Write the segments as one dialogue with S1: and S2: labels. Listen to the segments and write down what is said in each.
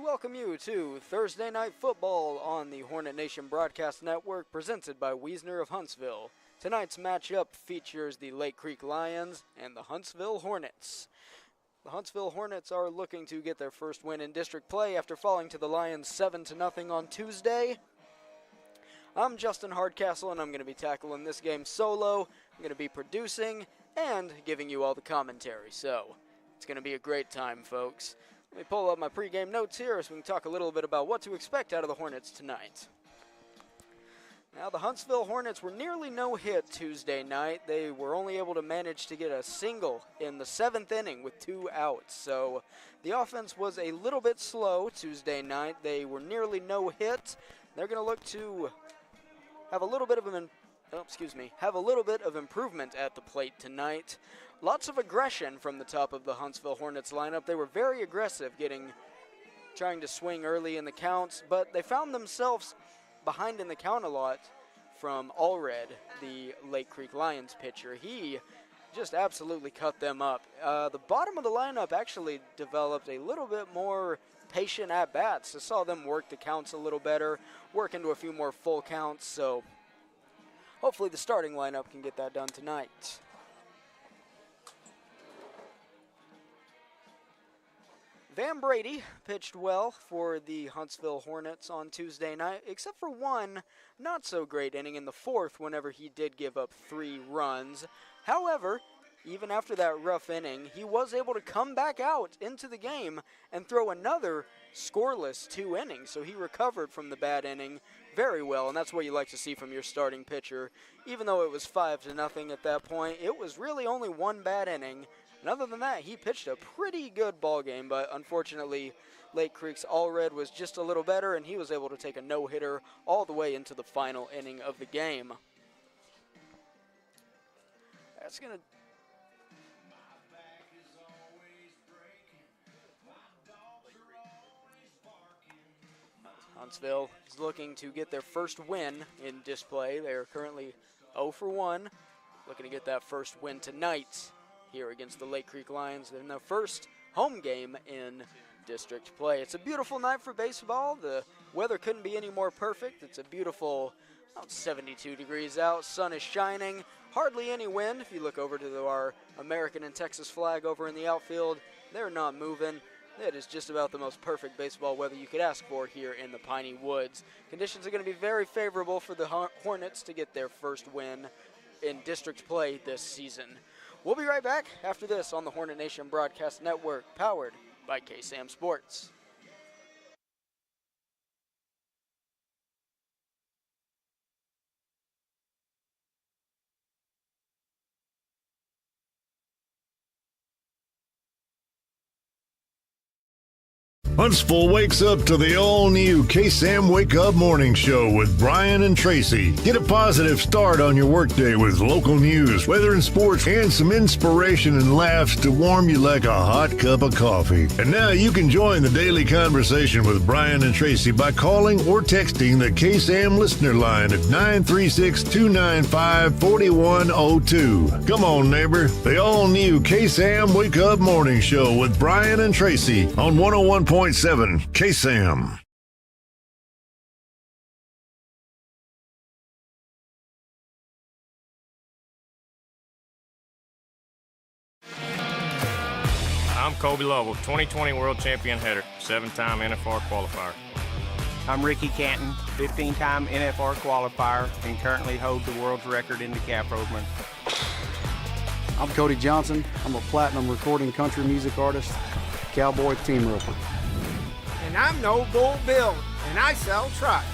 S1: welcome you to Thursday Night Football on the Hornet Nation Broadcast Network, presented by Wiesner of Huntsville. Tonight's matchup features the Lake Creek Lions and the Huntsville Hornets. The Huntsville Hornets are looking to get their first win in district play after falling to the Lions 7-0 on Tuesday. I'm Justin Hardcastle, and I'm going to be tackling this game solo. I'm going to be producing and giving you all the commentary, so it's going to be a great time, folks. Let me pull up my pregame notes here so we can talk a little bit about what to expect out of the Hornets tonight. Now, the Huntsville Hornets were nearly no-hit Tuesday night. They were only able to manage to get a single in the 7th inning with 2 outs. So the offense was a little bit slow Tuesday night. They were nearly no-hit. They're going to look to have a little bit of improvement at the plate tonight. Lots of aggression from the top of the Huntsville Hornets lineup. They were very aggressive, trying to swing early in the counts, but they found themselves behind in the count a lot from Allred, the Lake Creek Lions pitcher. He just absolutely cut them up. The bottom of the lineup actually developed a little bit more patient at-bats. I saw them work the counts a little better, work into a few more full counts, so hopefully the starting lineup can get that done tonight. Van Brady pitched well for the Huntsville Hornets on Tuesday night, except for one not-so-great inning in the 4th whenever he did give up 3 runs. However, even after that rough inning, he was able to come back out into the game and throw another scoreless 2 innings, so he recovered from the bad inning very well, and that's what you like to see from your starting pitcher. Even though it was 5-0 at that point, it was really only one bad inning. And other than that, he pitched a pretty good ball game, but unfortunately, Lake Creek's Allred was just a little better, and he was able to take a no-hitter all the way into the final inning of the game. That's going to... Huntsville is looking to get their first win in display. They are currently 0-1, looking to get that first win tonight here against the Lake Creek Lions in their first home game in district play. It's a beautiful night for baseball. The weather couldn't be any more perfect. It's a beautiful, about 72 degrees out. Sun is shining. Hardly any wind. If you look over to our American and Texas flag over in the outfield, they're not moving. It is just about the most perfect baseball weather you could ask for here in the Piney Woods. Conditions are going to be very favorable for the Hornets to get their first win in district play this season. We'll be right back after this on the Hornet Nation Broadcast Network, powered by KSAM Sports.
S2: Huntsville wakes up to the all-new KSAM Wake Up Morning Show with Brian and Tracy. Get a positive start on your workday with local news, weather and sports, and some inspiration and laughs to warm you like a hot cup of coffee. And now you can join the daily conversation with Brian and Tracy by calling or texting the KSAM listener line at 936-295-4102. Come on, neighbor. The all-new KSAM Wake Up Morning Show with Brian and Tracy on 101.7 KSAM.
S3: I'm Kobe Lovell, 2020 World Champion header, 7-time NFR qualifier.
S4: I'm Ricky Canton, 15-time NFR qualifier, and currently hold the world's record in the calf rovement.
S5: I'm Cody Johnson. I'm a platinum recording country music artist, cowboy team roper.
S6: And I'm No Bull Bill, and I sell trucks.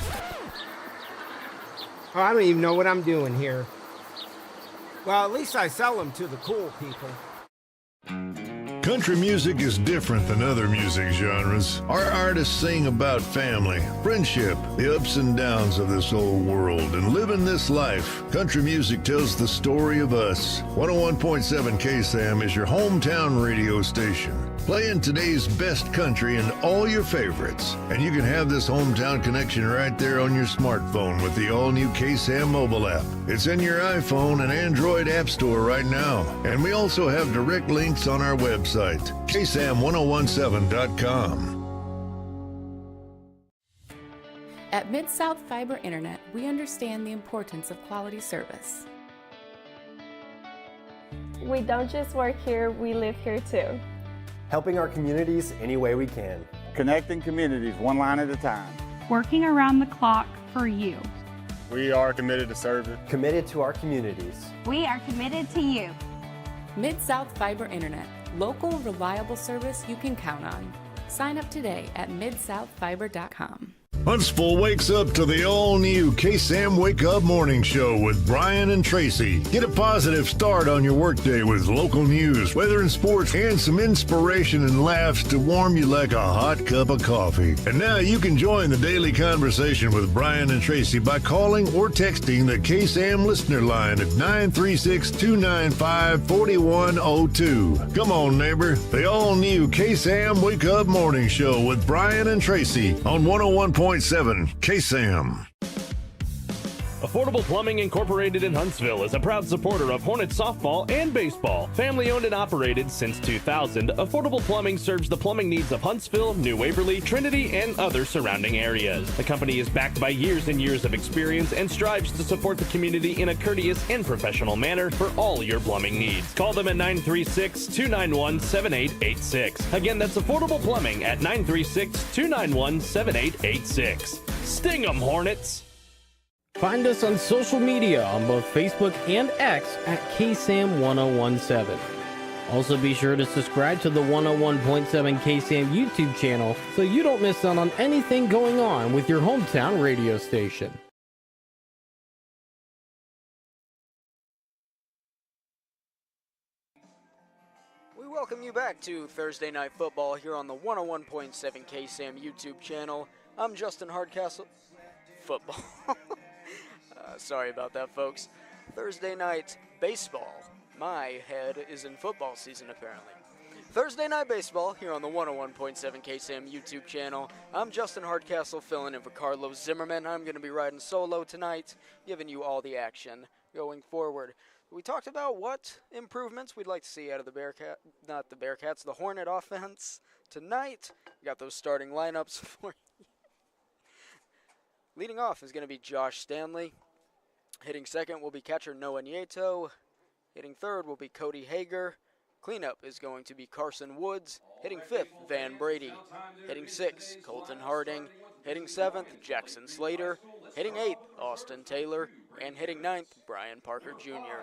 S6: Oh, I don't even know what I'm doing here. Well, at least I sell them to the cool people.
S2: Country music is different than other music genres. Our artists sing about family, friendship, the ups and downs of this old world, and living this life. Country music tells the story of us. 101.7 KSAM is your hometown radio station, playing today's best country and all your favorites. And you can have this hometown connection right there on your smartphone with the all-new KSAM mobile app. It's in your iPhone and Android app store right now. And we also have direct links on our website, ksam1017.com.
S7: At Mid-South Fiber Internet, we understand the importance of quality service.
S8: We don't just work here, we live here too.
S9: Helping our communities any way we can.
S10: Connecting communities one line at a time.
S11: Working around the clock for you.
S10: We are committed to service.
S9: Committed to our communities.
S11: We are committed to you.
S7: Mid-South Fiber Internet, local, reliable service you can count on. Sign up today at midsouthfiber.com.
S2: Huntsville wakes up to the all-new KSAM Wake Up Morning Show with Brian and Tracy. Get a positive start on your workday with local news, weather and sports, and some inspiration and laughs to warm you like a hot cup of coffee. And now you can join the daily conversation with Brian and Tracy by calling or texting the KSAM listener line at 936-295-4102. Come on, neighbor. The all-new KSAM Wake Up Morning Show with Brian and Tracy on 101.7 KSAM.
S12: Affordable Plumbing Incorporated in Huntsville is a proud supporter of Hornets softball and baseball. Family owned and operated since 2000, Affordable Plumbing serves the plumbing needs of Huntsville, New Waverly, Trinity, and other surrounding areas. The company is backed by years and years of experience and strives to support the community in a courteous and professional manner for all your plumbing needs. Call them at 936-291-7886. Again, that's Affordable Plumbing at 936-291-7886. Sting 'em, Hornets!
S13: Find us on social media on both Facebook and X at KSAM-1017. Also be sure to subscribe to the 101.7 KSAM YouTube channel so you don't miss out on anything going on with your hometown radio station.
S1: We welcome you back to Thursday Night Football here on the 101.7 KSAM YouTube channel. I'm Justin Hardcastle. Football. Sorry about that, folks. Thursday night baseball. My head is in football season, apparently. Thursday night baseball here on the 101.7 KSAM YouTube channel. I'm Justin Hardcastle filling in for Carlos Zimmerman. I'm going to be riding solo tonight, giving you all the action going forward. We talked about what improvements we'd like to see out of the the Hornet offense. Tonight, we got those starting lineups for you. Leading off is going to be Josh Stanley. Hitting second will be catcher Noah Nieto. Hitting third will be Cody Hager. Cleanup is going to be Carson Woods. Hitting fifth, Van Brady. Hitting sixth, Colton Harding. Hitting seventh, Jackson Slater. Hitting eighth, Austin Taylor. And hitting ninth, Brian Parker Jr.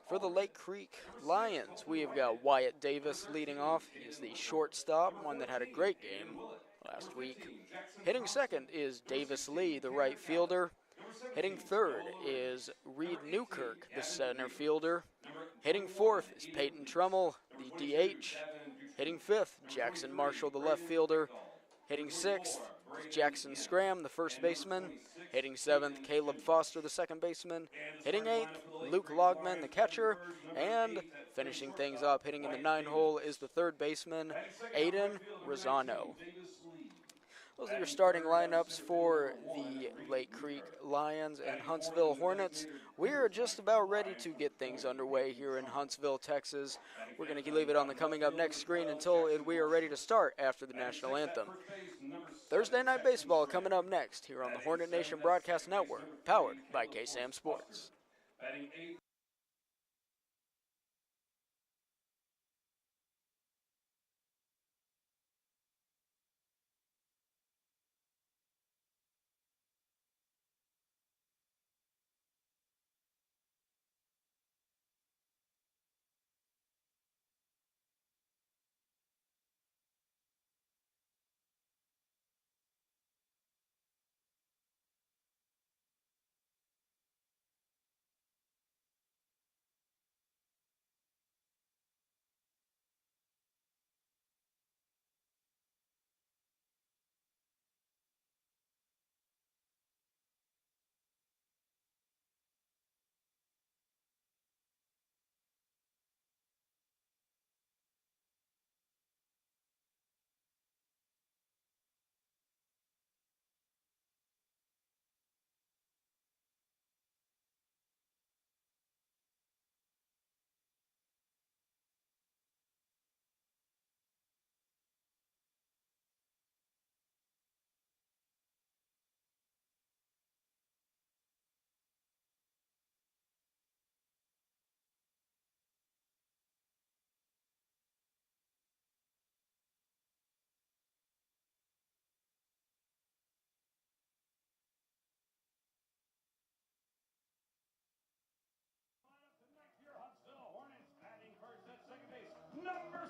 S1: For the Lake Creek Lions, we have got Wyatt Davis leading off. He's the shortstop, one that had a great game last week. Hitting second is Davis Lee, the right fielder. Hitting third is Reed Newkirk, the center fielder. Hitting fourth is Peyton Trummel, the DH. Hitting fifth, Jackson Marshall, the left fielder. Hitting sixth is Jackson Scram, the first baseman. Hitting seventh, Caleb Foster, the second baseman. Hitting eighth, Luke Logman, the catcher. And finishing things up, hitting in the 9-hole is the third baseman, Aiden Rosano. Those are your starting lineups for the Lake Creek Lions and Huntsville Hornets. We are just about ready to get things underway here in Huntsville, Texas. We're going to leave it on the coming up next screen until we are ready to start after the national anthem. Thursday Night Baseball coming up next here on the Hornet Nation Broadcast Network, powered by KSAM Sports.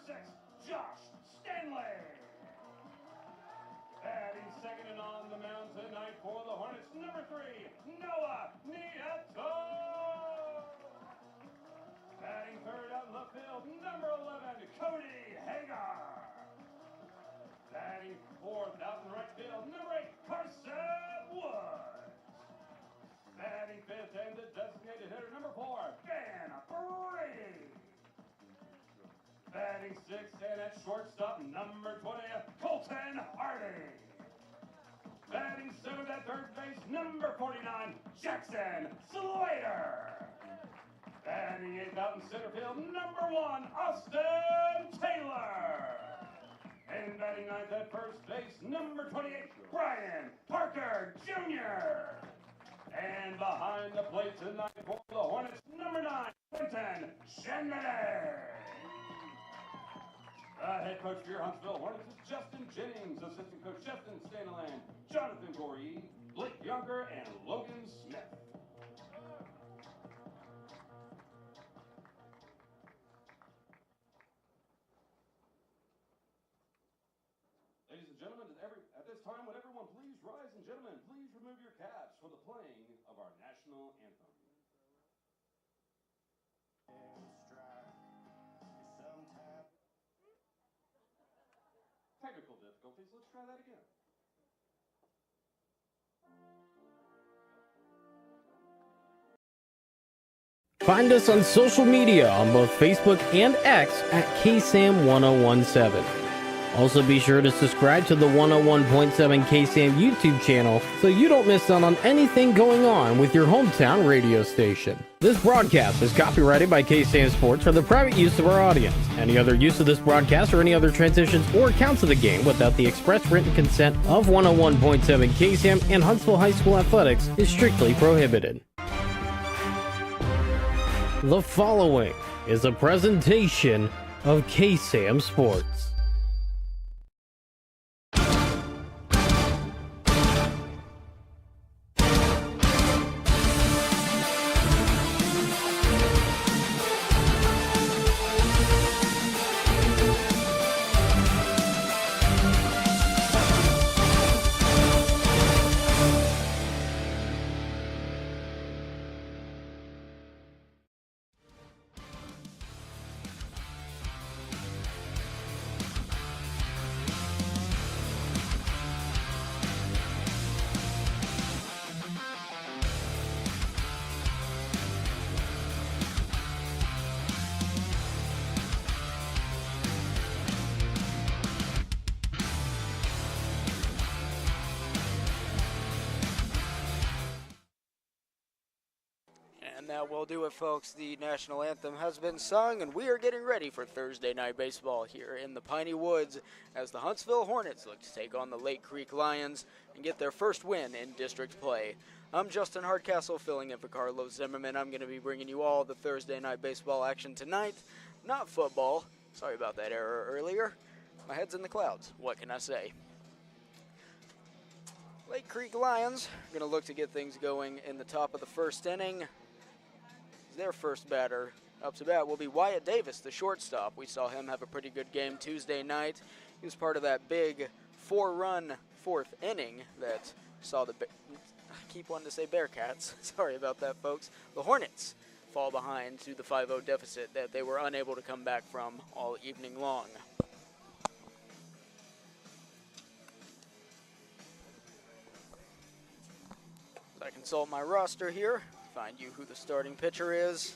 S14: 6, Josh Stanley. Batting second and on the mound tonight for the Hornets, number 3, Noah Nieto. Batting third out in left field, number 11, Cody Hagar. Batting fourth out in right field, number 8, Carson Woods. Batting fifth and the designated hitter, number 4, Ben Brady. Batting sixth and at shortstop, number 20, Colton Hardy. Batting seventh at third base, number 49, Jackson Slater. Batting eighth out in center field, number 1, Austin Taylor. And batting ninth at first base, number 28, Brian Parker Jr. And behind the plate tonight for the Hornets, number 9, Quentin Shenmany. Head coach for your Huntsville Hornets is Justin Jennings, assistant coach Justin Stanaland, Jonathan Gorey, Blake Yonker, and Logan Smith. Ladies and gentlemen, at this time, would everyone please rise, and gentlemen, please remove your caps for the playing of our national anthem. Technical difficulties, let's try that again.
S13: Find us on social media on both Facebook and X at KSAM-1017. Also be sure to subscribe to the 101.7 KSAM YouTube channel so you don't miss out on anything going on with your hometown radio station. This broadcast is copyrighted by KSAM Sports for the private use of our audience. Any other use of this broadcast or any other transitions or accounts of the game without the express written consent of 101.7 KSAM and Huntsville High School Athletics is strictly prohibited. The following is a presentation of KSAM Sports.
S1: And that will do it, folks. The national anthem has been sung, and we are getting ready for Thursday night baseball here in the Piney Woods as the Huntsville Hornets look to take on the Lake Creek Lions and get their first win in district play. I'm Justin Hardcastle, filling in for Carlos Zimmerman. I'm going to be bringing you all the Thursday night baseball action tonight. Not football. Sorry about that error earlier. My head's in the clouds. What can I say? Lake Creek Lions are going to look to get things going in the top of the first inning. Their first batter up to bat will be Wyatt Davis, the shortstop. We saw him have a pretty good game Tuesday night. He was part of that big 4-run fourth inning that saw the, I keep wanting to say Bearcats. Sorry about that, folks. The Hornets fall behind to the 5-0 deficit that they were unable to come back from all evening long. As I consult my roster here, find you who the starting pitcher is.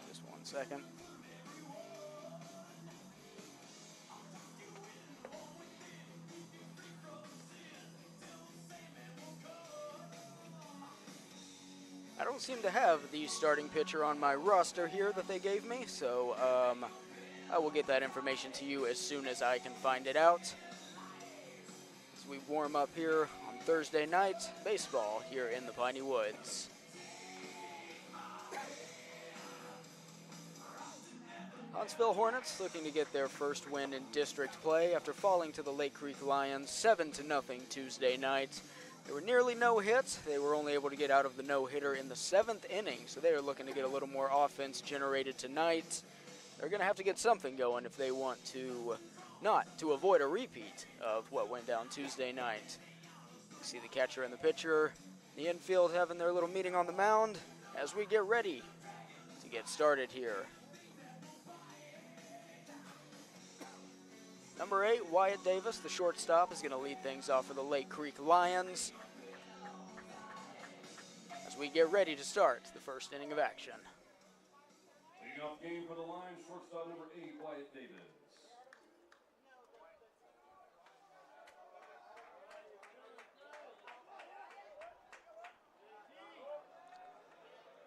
S1: Just 1 second. I don't seem to have the starting pitcher on my roster here that they gave me, so I will get that information to you as soon as I can find it out. As we warm up here on Thursday night baseball here in the Piney Woods. Huntsville Hornets looking to get their first win in district play after falling to the Lake Creek Lions 7-0 Tuesday night. There were nearly no hits. They were only able to get out of the no-hitter in the 7th inning, so they are looking to get a little more offense generated tonight. they're going to have to get something going if they want to to avoid a repeat of what went down Tuesday night. You see the catcher and the pitcher, the infield having their little meeting on the mound as we get ready to get started here. Number 8, Wyatt Davis, the shortstop, is going to lead things off for the Lake Creek Lions as we get ready to start the first inning of action.
S14: Leading off game for the Lions, shortstop number 8, Wyatt Davis.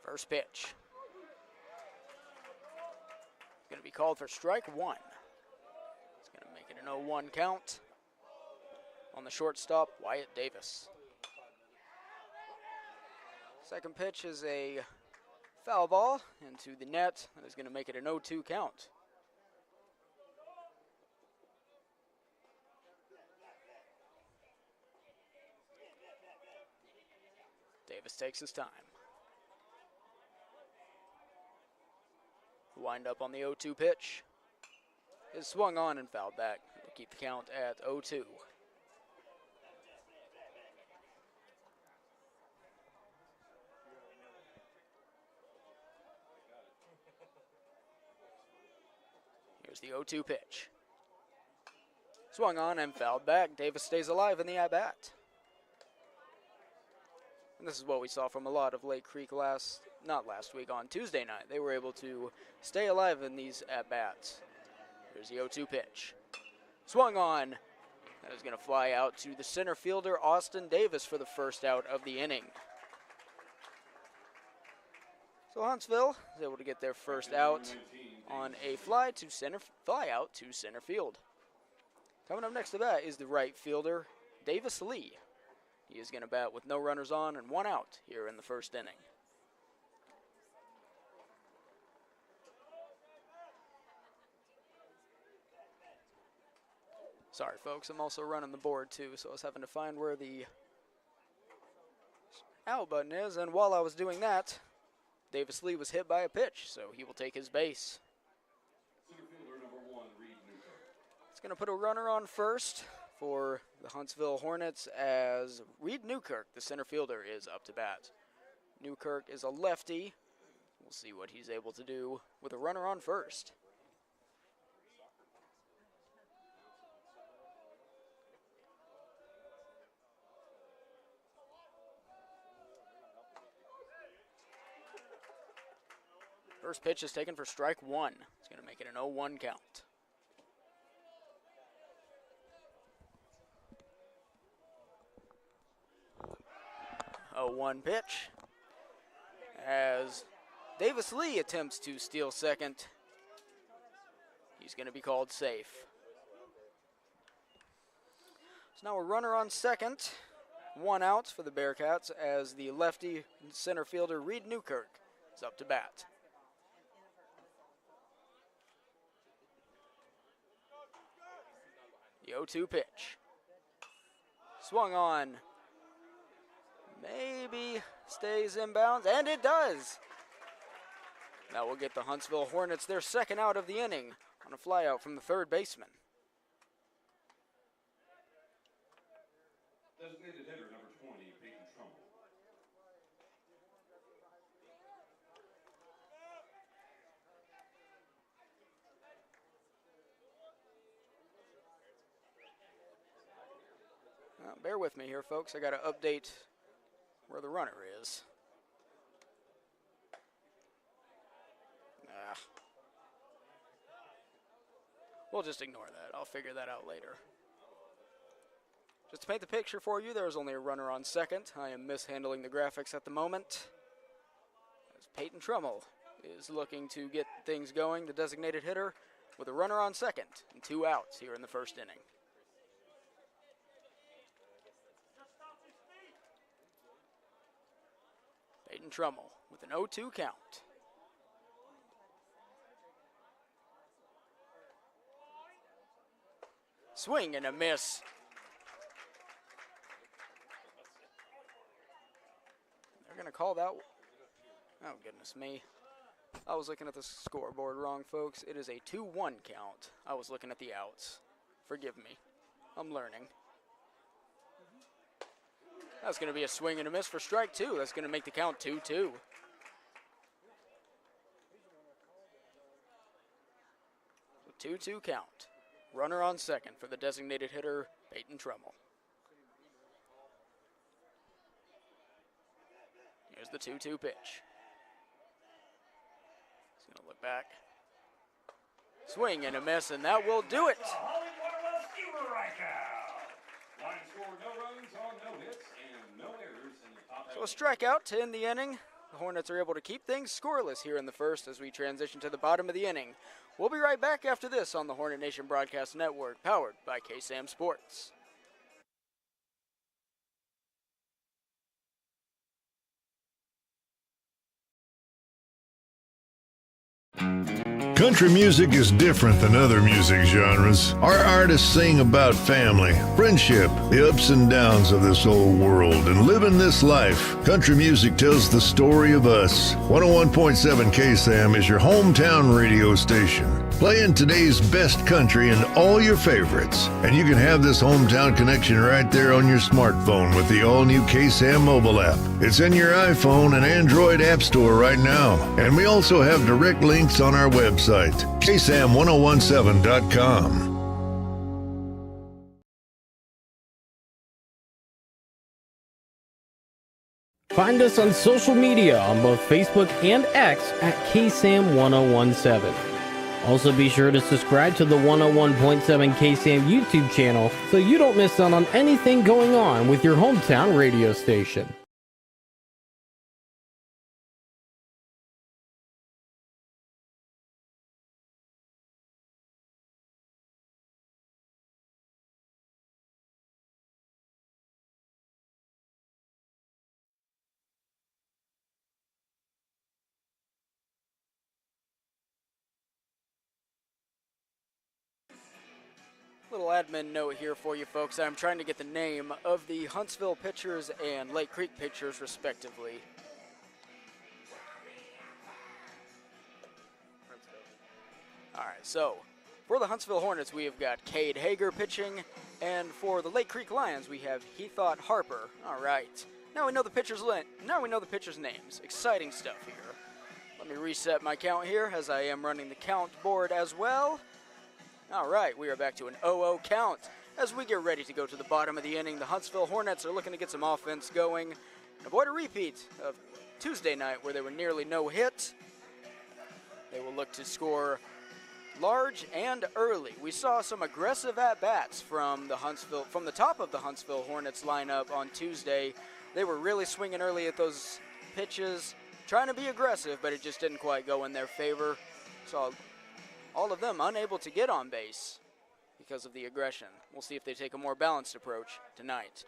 S1: First pitch. It's going to be called for strike one. It's going to make it an 0-1 count on the shortstop, Wyatt Davis. Second pitch is a foul ball into the net. That is going to make it an 0-2 count. Davis takes his time. Wind up on the 0-2 pitch. Is swung on and fouled back. We'll keep the count at 0-2. Here's the 0-2 pitch. Swung on and fouled back. Davis stays alive in the at-bat. And this is what we saw from a lot of Lake Creek on Tuesday night. They were able to stay alive in these at-bats. Here's the 0-2 pitch. Swung on. That is going to fly out to the center fielder, Austin Davis, for the first out of the inning. So Huntsville is able to get their first out on a fly out to center field. Coming up next to bat is the right fielder, Davis Lee. He is going to bat with no runners on and one out here in the first inning. Sorry, folks, I'm also running the board too, so I was having to find where the out button is, and while I was doing that, Davis Lee was hit by a pitch, so he will take his base. It's going to put a runner on first for the Huntsville Hornets as Reed Newkirk, the center fielder, is up to bat. Newkirk is a lefty. We'll see what he's able to do with a runner on first. First pitch is taken for strike one. It's going to make it an 0-1 count. A 1 pitch as Davis Lee attempts to steal second. He's going to be called safe. So now a runner on second, one out for the Bearcats as the lefty center fielder Reed Newkirk is up to bat. The 0-2 pitch. Swung on. Maybe stays inbounds, and it does. That will get the Huntsville Hornets their second out of the inning on a flyout from the third baseman.
S14: Designated hitter number 20, Peyton Trumbull.
S1: Bear with me here, folks. I got to update where the runner is. We'll just ignore that. I'll figure that out later. Just to paint the picture for you, there's only a runner on second. I am mishandling the graphics at the moment. As Peyton Trumbull is looking to get things going, the designated hitter, with a runner on second and 2 outs here in the first inning. Peyton Trumbull with an 0-2 count. Swing and a miss. They're going to call that. Oh, goodness me. I was looking at the scoreboard wrong, folks. It is a 2-1 count. I was looking at the outs. Forgive me. I'm learning. That's going to be a swing and a miss for strike two. That's going to make the count 2-2. So 2-2 count. Runner on second for the designated hitter, Peyton Trummel. Here's the 2-2 pitch. He's going to look back. Swing and a miss, and that will do it. So a strikeout to end the inning. The Hornets are able to keep things scoreless here in the first as we transition to the bottom of the inning. We'll be right back after this on the Hornet Nation Broadcast Network, powered by KSAM Sports.
S2: Country music is different than other music genres. Our artists sing about family, friendship, the ups and downs of this old world, and living this life. Country music tells the story of us. 101.7 KSAM is your hometown radio station, playing today's best country and all your favorites. And you can have this hometown connection right there on your smartphone with the all-new KSAM mobile app. It's in your iPhone and Android app store right now. And we also have direct links on our website, KSAM1017.com.
S13: Find us on social media on both Facebook and X at KSAM1017. Also be sure to subscribe to the 101.7 KSAM YouTube channel so you don't miss out on anything going on with your hometown radio station.
S1: Little admin note here for you folks. I'm trying to get the name of the Huntsville pitchers and Lake Creek pitchers respectively. Alright, so for the Huntsville Hornets we have got Cade Hager pitching, and for the Lake Creek Lions we have Heathought Harper. Alright. Now we know the pitchers' names. Exciting stuff here. Let me reset my count here as I am running the count board as well. All right, we are back to an 0-0 count. As we get ready to go to the bottom of the inning, the Huntsville Hornets are looking to get some offense going and avoid a repeat of Tuesday night where they were nearly no hit. They will look to score large and early. We saw some aggressive at-bats from the top of the Huntsville Hornets lineup on Tuesday. They were really swinging early at those pitches, trying to be aggressive, but it just didn't quite go in their favor. Saw all of them unable to get on base because of the aggression. We'll see if they take a more balanced approach tonight.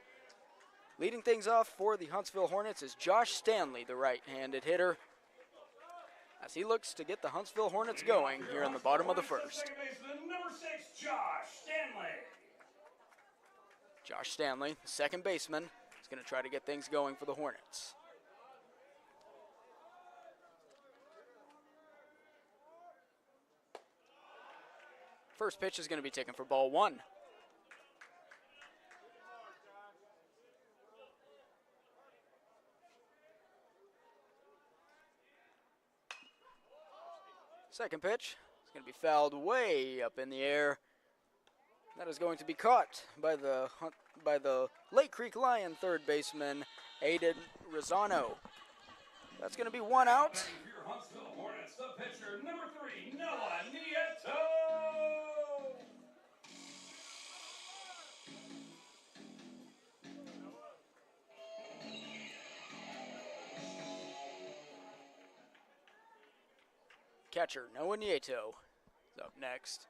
S1: Leading things off for the Huntsville Hornets is Josh Stanley, the right-handed hitter, as he looks to get the Huntsville Hornets going here in the bottom of the first.
S14: Number 6, Josh Stanley.
S1: Josh Stanley, second baseman, is going to try to get things going for the Hornets. First pitch is going to be taken for ball one. Second pitch is going to be fouled way up in the air. That is going to be caught by the Lake Creek Lion third baseman, Aiden Rosano. That's going to be one out.
S14: For your Huntsville Hornets, the pitcher, number 3, Noah Nieto.
S1: Catcher Noah Nieto is up next.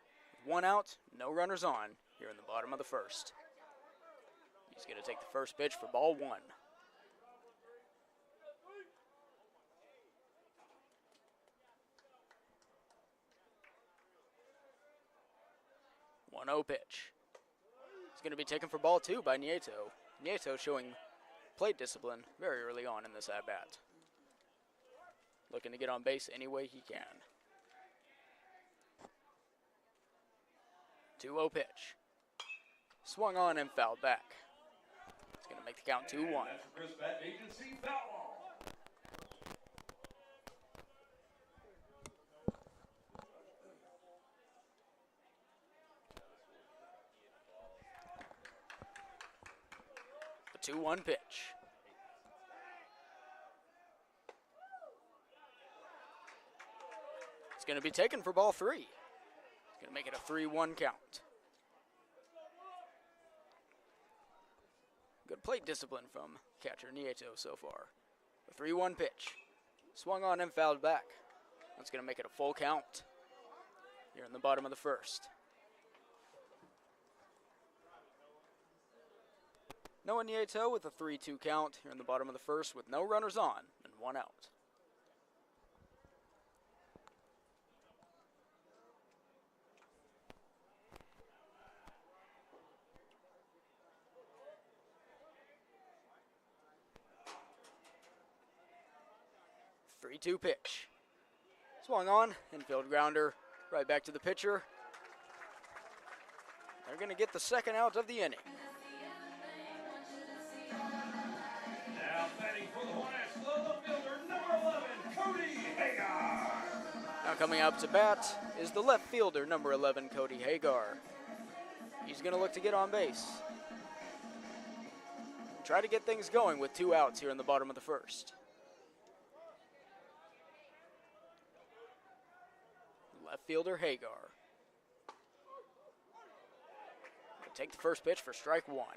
S1: One out, no runners on here in the bottom of the first. He's going to take the first pitch for ball one. One-0 pitch. It's going to be taken for ball two by Nieto. Nieto showing plate discipline very early on in this at-bat. looking to get on base any way he can. 2-0 pitch. Swung on and fouled back. It's going to make the count 2-1. The 2-1 pitch. It's going to be taken for ball 3. It's going to make it a 3-1 count. Good plate discipline from catcher Nieto so far. The 3-1 pitch. Swung on and fouled back. That's going to make it a full count here in the bottom of the first. Noah Nieto with a 3-2 count here in the bottom of the first with no runners on and 1 out. The 3-2 pitch. Swung on, infield grounder, right back to the pitcher. They're going to get the second out of the inning.
S14: Now batting for the Hornets, the left fielder, number 11, Cody Hagar.
S1: Now coming up to bat is the left fielder, number 11, Cody Hagar. He's going to look to get on base. Try to get things going with 2 outs here in the bottom of the first. Left fielder Hagar. He'll take the first pitch for strike 1.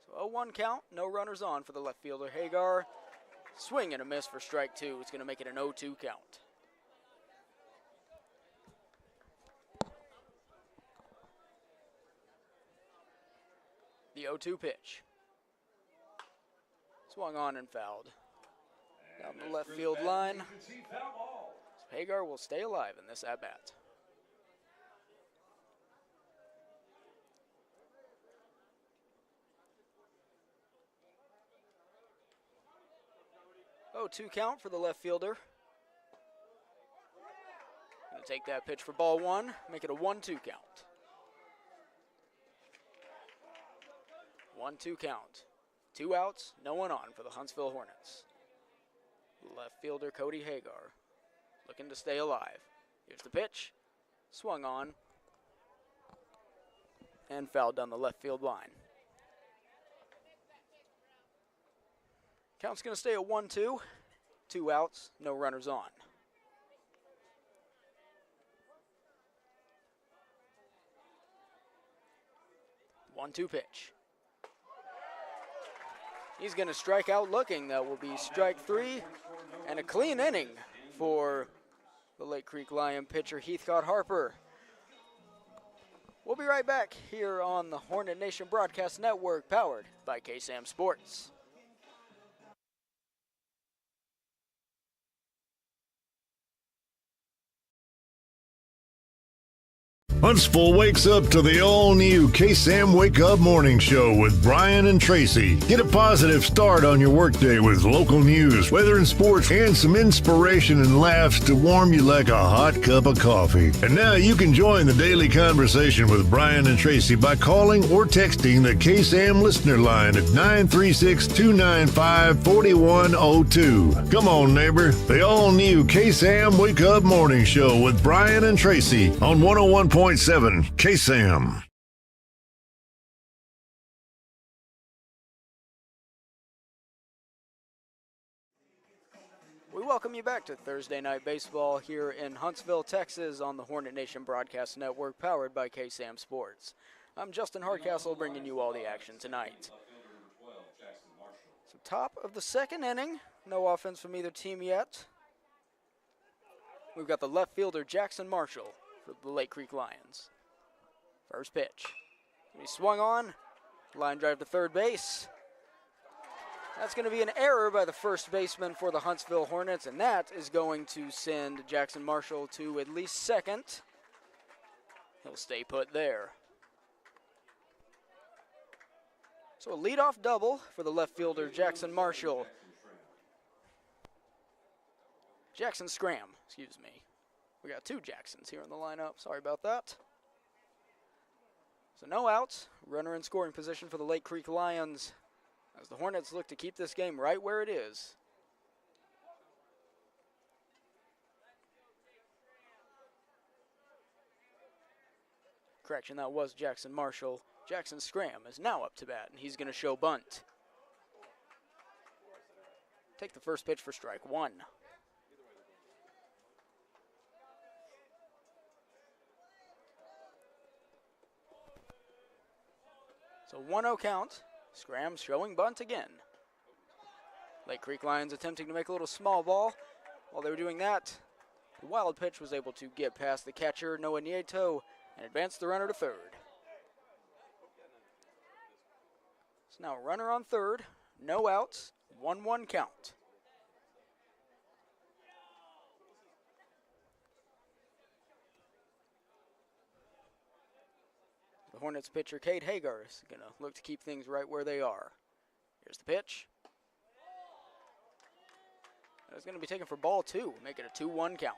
S1: So 0-1 count, no runners on for the left fielder Hagar. Swing and a miss for strike 2. It's going to make it an 0-2 count. The 0-2 pitch. Swung on and fouled. Down the left field line. So Hagar will stay alive in this at-bat. 0-2 count for the left fielder. Gonna take that pitch for ball 1, make it a 1-2 count. 1-2 count. 2 outs, no one on for the Huntsville Hornets. Left fielder Cody Hagar looking to stay alive. Here's the pitch. Swung on and fouled down the left field line. Count's going to stay at 1-2. 2 outs, no runners on. One-two pitch. He's going to strike out looking. That will be strike 3 and a clean inning for the Lake Creek Lion pitcher Heathcott Harper. We'll be right back here on the Hornet Nation Broadcast Network, powered by KSAM Sports.
S2: Huntsville wakes up to the all-new KSAM Wake Up Morning Show with Brian and Tracy. Get a positive start on your workday with local news, weather and sports, and some inspiration and laughs to warm you like a hot cup of coffee. And now you can join the daily conversation with Brian and Tracy by calling or texting the KSAM listener line at 936-295-4102. Come on, neighbor. The all-new KSAM Wake Up Morning Show with Brian and Tracy on 101.7 KSAM.
S1: We welcome you back to Thursday Night Baseball here in Huntsville, Texas on the Hornet Nation Broadcast Network, powered by KSAM Sports. I'm Justin Hardcastle, bringing you all the action tonight. So top of the second inning, no offense from either team yet. We've got the left fielder Jackson Marshall for the Lake Creek Lions. First pitch. He swung on. Line drive to third base. That's going to be an error by the first baseman for the Huntsville Hornets, and that is going to send Jackson Marshall to at least second. He'll stay put there. So a leadoff double for the left fielder, Jackson Marshall. Jackson Scram, excuse me. We got two Jacksons here in the lineup. Sorry about that. So no outs. Runner in scoring position for the Lake Creek Lions as the Hornets look to keep this game right where it is. Correction, that was Jackson Marshall. Jackson Scram is now up to bat, and he's going to show bunt. Take the first pitch for strike one. So 1-0 count. Scram showing bunt again. Lake Creek Lions attempting to make a little small ball. While they were doing that, the wild pitch was able to get past the catcher, Noah Nieto, and advance the runner to third. So now a runner on third, no outs, 1-1 count. The Hornets pitcher, Cade Hagar, is going to look to keep things right where they are. Here's the pitch. It's going to be taken for ball two, make it a 2-1 count.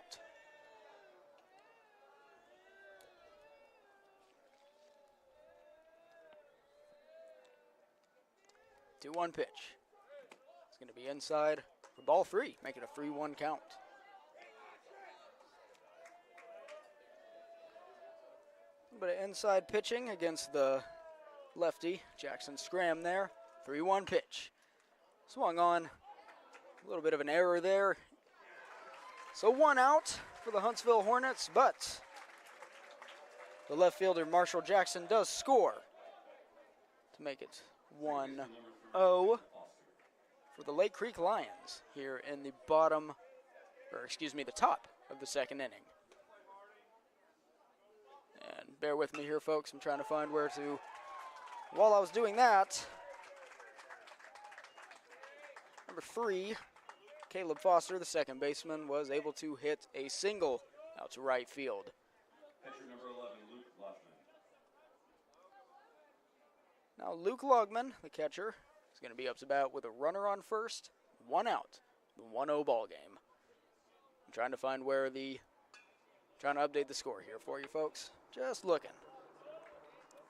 S1: Two-one pitch. It's going to be inside for ball three, make it a 3-1 count. A bit of inside pitching against the lefty, Jackson Scram there. 3-1 pitch. Swung on. A little bit of an error there. So one out for the Huntsville Hornets, but the left fielder, Marshall Jackson, does score to make it 1-0 for the Lake Creek Lions here in the the top of the second inning. And bear with me here, folks. I'm trying to find where to. While I was doing that, number 3, Caleb Foster, the second baseman, was able to hit a single out to right field.
S14: Pitcher number 11, Luke Loughlin.
S1: Now Luke Logman, the catcher, is going to be up to bat with a runner on first, 1 out, the 1-0 ball game. I'm trying to find where trying to update the score here for you folks. Just looking.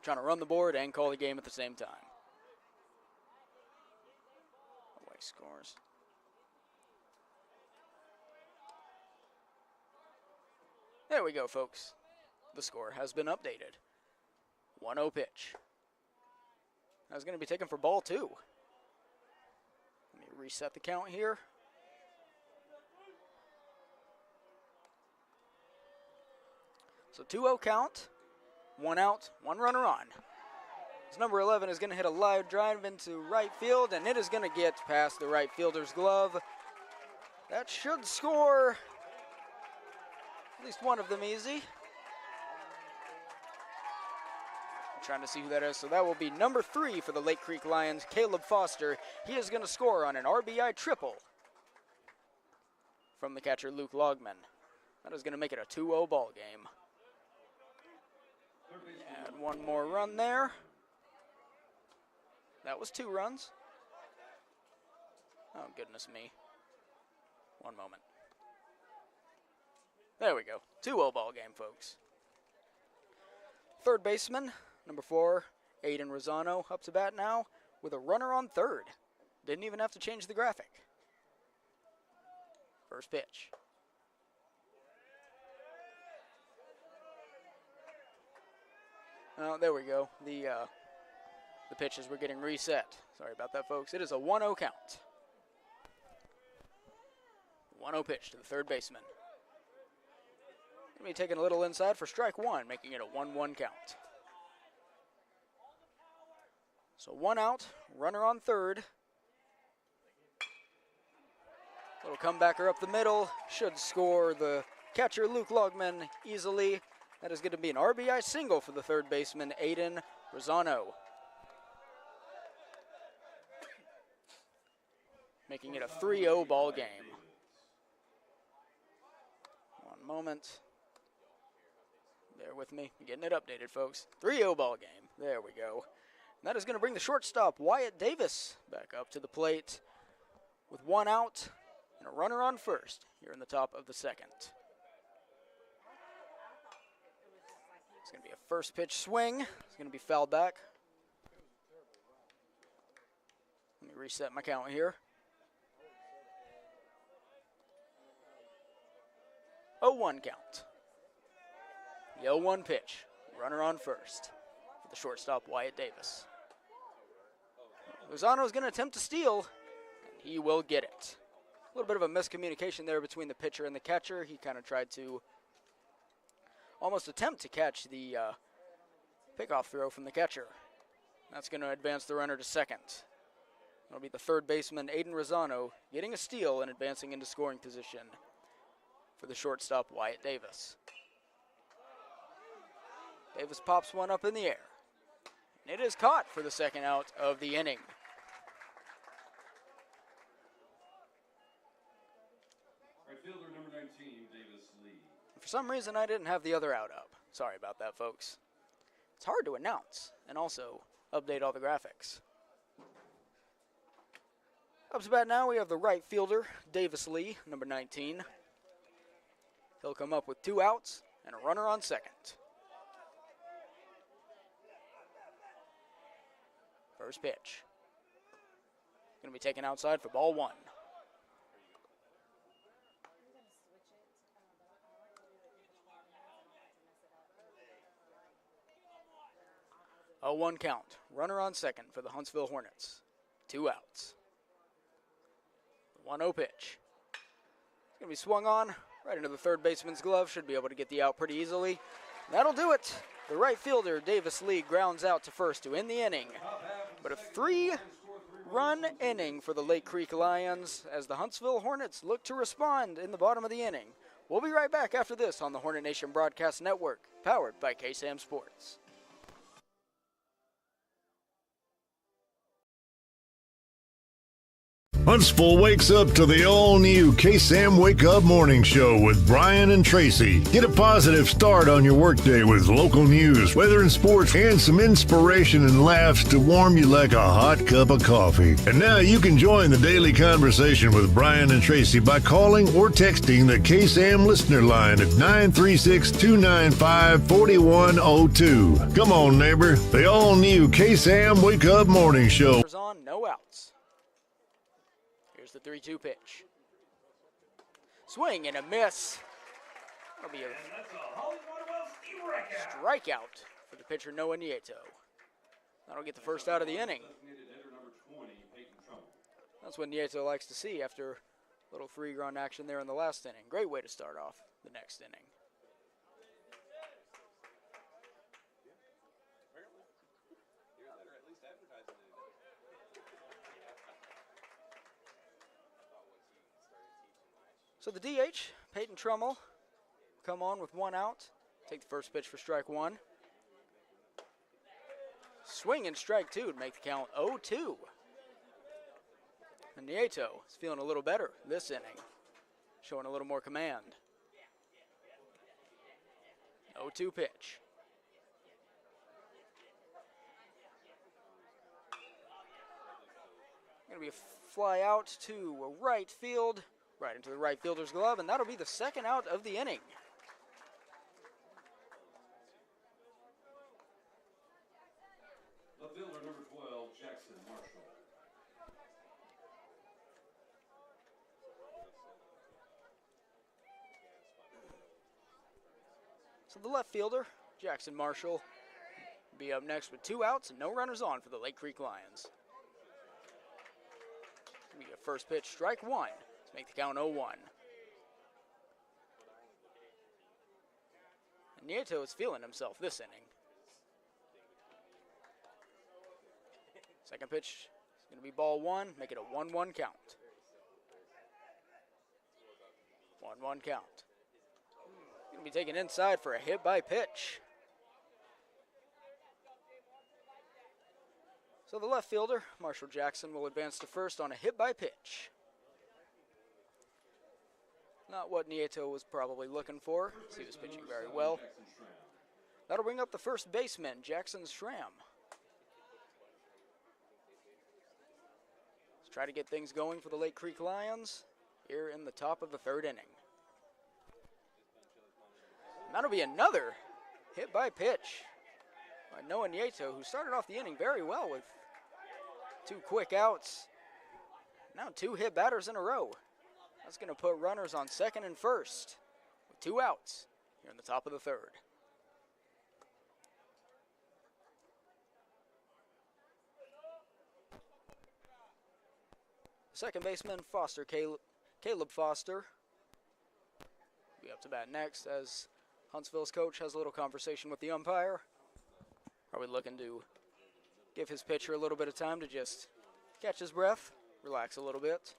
S1: Trying to run the board and call the game at the same time. Away scores. There we go, folks. The score has been updated. 1-0 pitch. That's going to be taken for ball two. Let me reset the count here. So 2-0 count, 1 out, 1 runner on. This number 11 is going to hit a live drive into right field, and it is going to get past the right fielder's glove. That should score at least one of them easy. I'm trying to see who that is. So that will be number 3 for the Lake Creek Lions, Caleb Foster. He is going to score on an RBI triple from the catcher, Luke Logman. That is going to make it a 2-0 ball game. And one more run there. That was 2 runs. Oh, goodness me. One moment. There we go. 2-0 ball game, folks. Third baseman, number 4, Aiden Rosano, up to bat now with a runner on third. Didn't even have to change the graphic. First pitch. Oh, there we go. The pitches were getting reset. Sorry about that, folks. It is a 1-0 count. 1-0 pitch to the third baseman. Going to be taking a little inside for strike one, making it a 1-1 count. So 1 out, runner on third. Little comebacker up the middle. Should score the catcher, Luke Logman, easily. That is going to be an RBI single for the third baseman, Aiden Rosano. Making it a 3-0 ball game. One moment. Bear with me. I'm getting it updated, folks. 3-0 ball game. There we go. That is going to bring the shortstop, Wyatt Davis, back up to the plate with 1 out and a runner on first here in the top of the second. It's going to be a first pitch swing. It's going to be fouled back. Let me reset my count here. 0-1 count. The 0-1 pitch. Runner on first for the shortstop, Wyatt Davis. Lozano is going to attempt to steal, and he will get it. A little bit of a miscommunication there between the pitcher and the catcher. He kind of tried to almost attempt to catch the pickoff throw from the catcher. That's going to advance the runner to second. That'll be the third baseman, Aiden Rosano, getting a steal and advancing into scoring position for the shortstop, Wyatt Davis. Davis pops one up in the air. And it is caught for the second out of the inning.
S14: Right fielder number 19, Davis Lee.
S1: For some reason, I didn't have the other out up. Sorry about that, folks. It's hard to announce and also update all the graphics. Up to bat now, we have the right fielder, Davis Lee, number 19. He'll come up with 2 outs and a runner on second. First pitch. Going to be taken outside for ball 1. A 1 count. Runner on second for the Huntsville Hornets. 2 outs. 1-0 pitch. It's going to be swung on right into the third baseman's glove. Should be able to get the out pretty easily. That'll do it. The right fielder, Davis Lee, grounds out to first to end the inning. But a 3-run inning for the Lake Creek Lions as the Huntsville Hornets look to respond in the bottom of the inning. We'll be right back after this on the Hornet Nation Broadcast Network, powered by KSAM Sports.
S2: Huntsville wakes up to the all-new KSAM Wake Up Morning Show with Brian and Tracy. Get a positive start on your workday with local news, weather and sports, and some inspiration and laughs to warm you like a hot cup of coffee. And now you can join the daily conversation with Brian and Tracy by calling or texting the KSAM listener line at 936-295-4102. Come on, neighbor. The all-new KSAM Wake Up Morning Show.
S1: On, no outs. Here's the 3-2 pitch. Swing and a miss. That'll be a strikeout for the pitcher, Noah Nieto. That'll get the first out of the inning. That's what Nieto likes to see after a little 3-run action there in the last inning. Great way to start off the next inning. So the DH, Peyton Trummel, come on with 1 out. Take the first pitch for strike 1. Swing and strike 2 to make the count 0-2. And Nieto is feeling a little better this inning, showing a little more command. 0-2 pitch. Going to be a fly out to right field. Right into the right fielder's glove, and that'll be the second out of the inning.
S14: The fielder number 12, Jackson Marshall.
S1: So the left fielder, Jackson Marshall, will be up next with 2 outs and no runners on for the Lake Creek Lions. It'll be a first pitch, strike 1. Make the count 0-1. And Nieto is feeling himself this inning. Second pitch is going to be ball 1. Make it a 1-1 count. 1-1 count. Going to be taken inside for a hit by pitch. So the left fielder, Marshall Jackson, will advance to first on a hit by pitch. Not what Nieto was probably looking for. He was pitching very well. That'll bring up the first baseman, Jackson Schramm. try to get things going for the Lake Creek Lions here in the top of the third inning. And that'll be another hit by pitch by Noah Nieto, who started off the inning very well with 2 quick outs. Now 2 hit batters in a row. That's going to put runners on second and first with 2 outs here in the top of the third. Second baseman Foster, Caleb Foster, will be up to bat next as Huntsville's coach has a little conversation with the umpire. Probably looking to give his pitcher a little bit of time to just catch his breath, relax a little bit.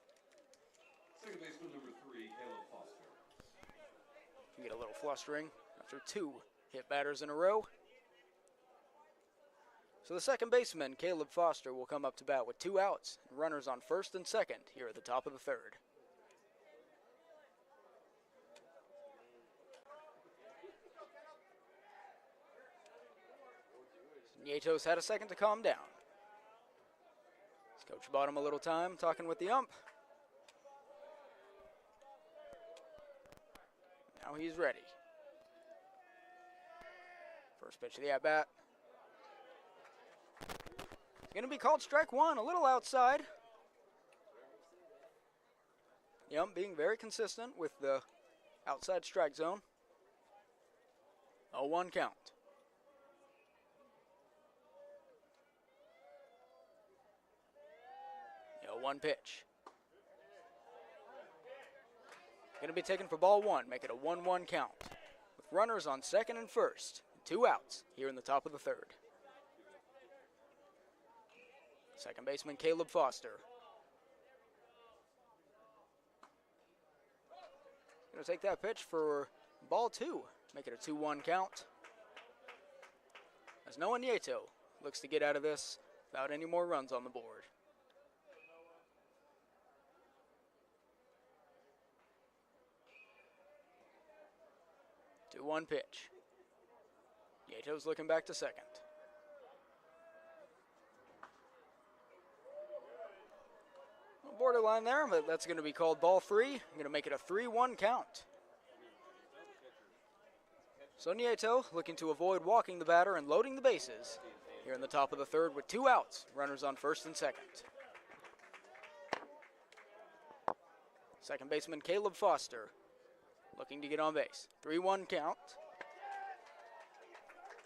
S14: Second baseman number 3, Caleb Foster.
S1: Can get a little flustering after 2 hit batters in a row. So the second baseman, Caleb Foster, will come up to bat with 2 outs and runners on first and second here at the top of the third. Nieto's had a second to calm down. His coach bought him a little time talking with the ump. Now he's ready. First pitch of the at-bat. It's going to be called strike 1, a little outside. The ump being very consistent with the outside strike zone. 0-1 count. 1 pitch. Going to be taken for ball 1, make it a 1-1 count. With runners on second and first, 2 outs here in the top of the third. Second baseman Caleb Foster. Going to take that pitch for ball 2, make it a 2-1 count. As Noah Nieto looks to get out of this without any more runs on the board. 2-1 pitch. Nieto's looking back to second. Borderline there, but that's going to be called ball 3. I'm going to make it a 3-1 count. So Nieto looking to avoid walking the batter and loading the bases here in the top of the third with 2 outs, runners on first and second. Second baseman Caleb Foster looking to get on base. 3-1 count.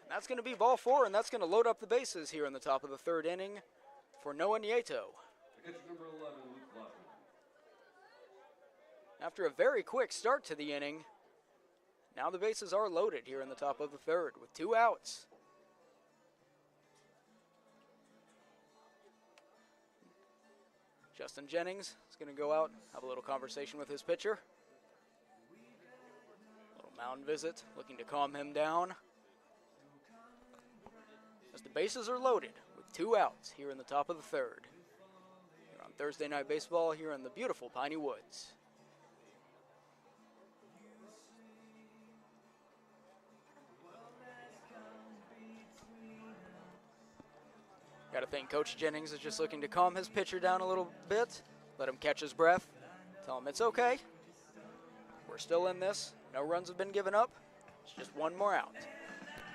S1: And that's going to be ball 4, and that's going to load up the bases here in the top of the third inning for Noah Nieto.
S14: Number 11, Luke Lutton.
S1: After a very quick start to the inning, now the bases are loaded here in the top of the third with 2 outs. Justin Jennings is going to go out, have a little conversation with his pitcher. Mound visit, looking to calm him down. As the bases are loaded with 2 outs here in the top of the third. Here on Thursday Night Baseball here in the beautiful Piney Woods. Got to think Coach Jennings is just looking to calm his pitcher down a little bit, let him catch his breath, tell him it's okay. We're still in this. No runs have been given up. It's just 1 more out.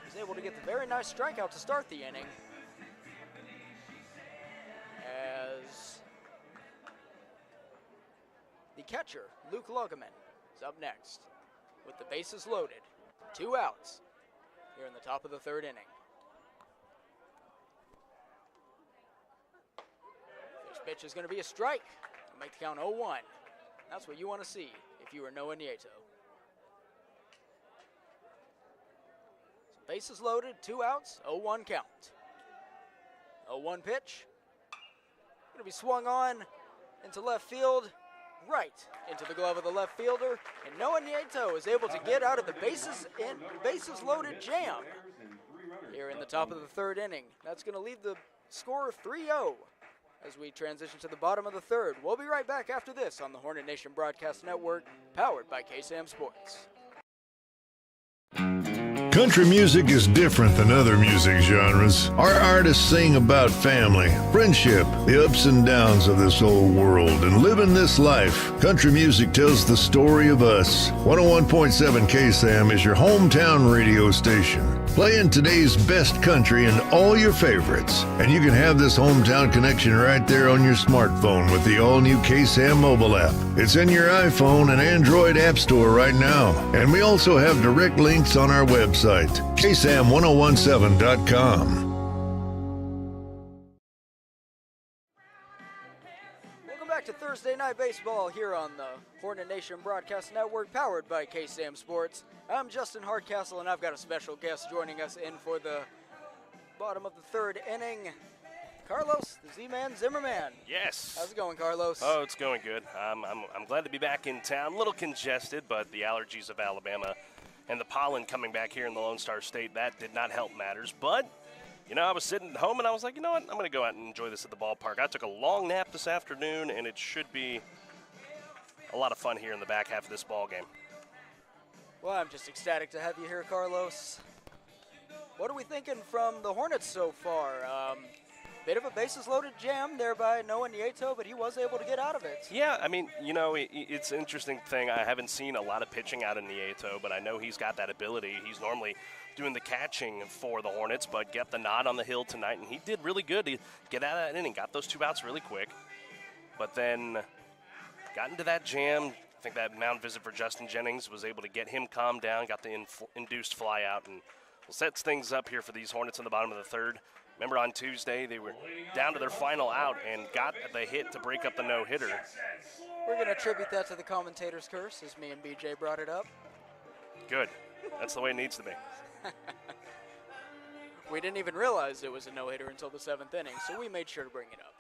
S1: He's able to get the very nice strikeout to start the inning. As the catcher, Luke Lugeman, is up next with the bases loaded. 2 outs here in the top of the third inning. First pitch is going to be a strike. It'll make the count 0-1. That's what you want to see if you are Noah Nieto. Bases loaded, 2 outs, 0-1 count. 0-1 pitch. Going to be swung on into left field, right into the glove of the left fielder, and Noah Nieto is able to get out of the bases loaded jam here in the top of the third inning. That's going to leave the score 3-0 as we transition to the bottom of the third. We'll be right back after this on the Hornet Nation Broadcast Network, powered by KSAM Sports.
S2: Country music is different than other music genres. Our artists sing about family, friendship, the ups and downs of this old world, and living this life. Country music tells the story of us. 101.7 KSAM is your hometown radio station, playing today's best country and all your favorites. And you can have this hometown connection right there on your smartphone with the all-new KSAM mobile app. It's in your iPhone and Android app store right now. And we also have direct links on our website, ksam1017.com.
S1: Welcome back to Thursday Night Baseball here on the Hornet Nation Broadcast Network, powered by KSAM Sports. I'm Justin Hardcastle, and I've got a special guest joining us in for the bottom of the third inning. Carlos, the Z-Man Zimmerman.
S15: Yes.
S1: How's it going, Carlos?
S15: Oh, it's going good. I'm glad to be back in town. A little congested, but the allergies of Alabama and the pollen coming back here in the Lone Star State, that did not help matters. But, you know, I was sitting at home, and I was like, you know what, I'm going to go out and enjoy this at the ballpark. I took a long nap this afternoon, and it should be a lot of fun here in the back half of this ball game.
S1: Well, I'm just ecstatic to have you here, Carlos. What are we thinking from the Hornets so far? Bit of a bases-loaded jam there by Noah Nieto, but he was able to get out of it.
S15: Yeah, I mean, you know, it's an interesting thing. I haven't seen a lot of pitching out of Nieto, but I know he's got that ability. He's normally doing the catching for the Hornets, but get the nod on the hill tonight, and he did really good to get out of that inning. Got those 2 outs really quick, but then got into that jam. I think that mound visit for Justin Jennings was able to get him calmed down, got the induced fly out, and sets things up here for these Hornets in the bottom of the third. Remember on Tuesday, they were down to their final out and got the hit to break up the no-hitter.
S1: We're going to attribute that to the commentator's curse, as me and BJ brought it up.
S15: Good. That's the way it needs to be.
S1: We didn't even realize it was a no-hitter until the 7th inning, so we made sure to bring it up.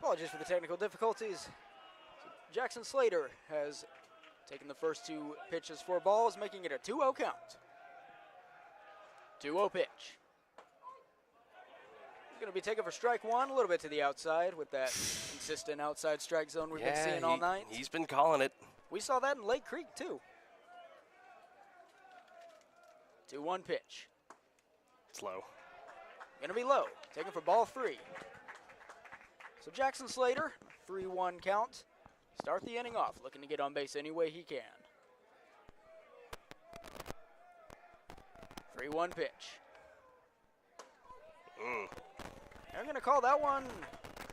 S1: Apologies for the technical difficulties. Jackson Slater has taken the first 2 pitches for balls, making it a 2-0 count. 2-0 pitch. He's going to be taken for strike 1, a little bit to the outside with that consistent outside strike zone we've been seeing all night.
S15: He's been calling it.
S1: We saw that in Lake Creek, too. 2-1 pitch.
S15: It's low.
S1: Going to be low. Taken for ball 3. So Jackson Slater, 3-1 count. Start the inning off, looking to get on base any way he can. 3-1 pitch. They're going to call that one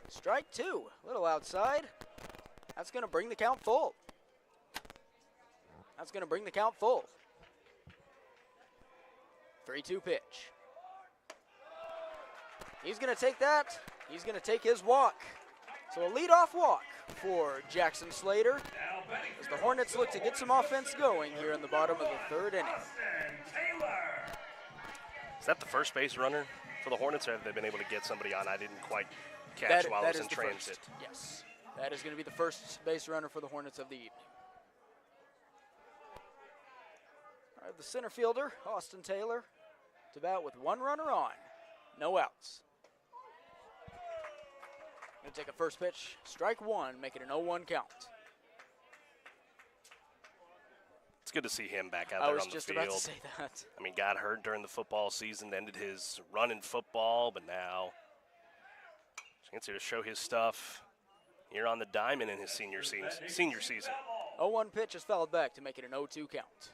S1: strike 2. A little outside. That's going to bring the count full. 3-2 pitch. He's going to take that. He's going to take his walk. So a leadoff walk for Jackson Slater as the Hornets look to get some offense going here in the bottom of the 3rd inning.
S15: Is that the first base runner for the Hornets, or have they been able to get somebody on? I didn't quite catch while I was in transit.
S1: Yes, that is going to be the first base runner for the Hornets of the evening. All right, the center fielder, Austin Taylor, to bat with 1 runner on. No outs. Going to take a first pitch, strike 1, make it an 0-1 count.
S15: It's good to see him back out there on the field.
S1: I was just about to say that.
S15: I mean, got hurt during the football season, ended his run in football, but now chance here to show his stuff here on the diamond in his senior season.
S1: 0-1 pitch is fouled back to make it an 0-2 count.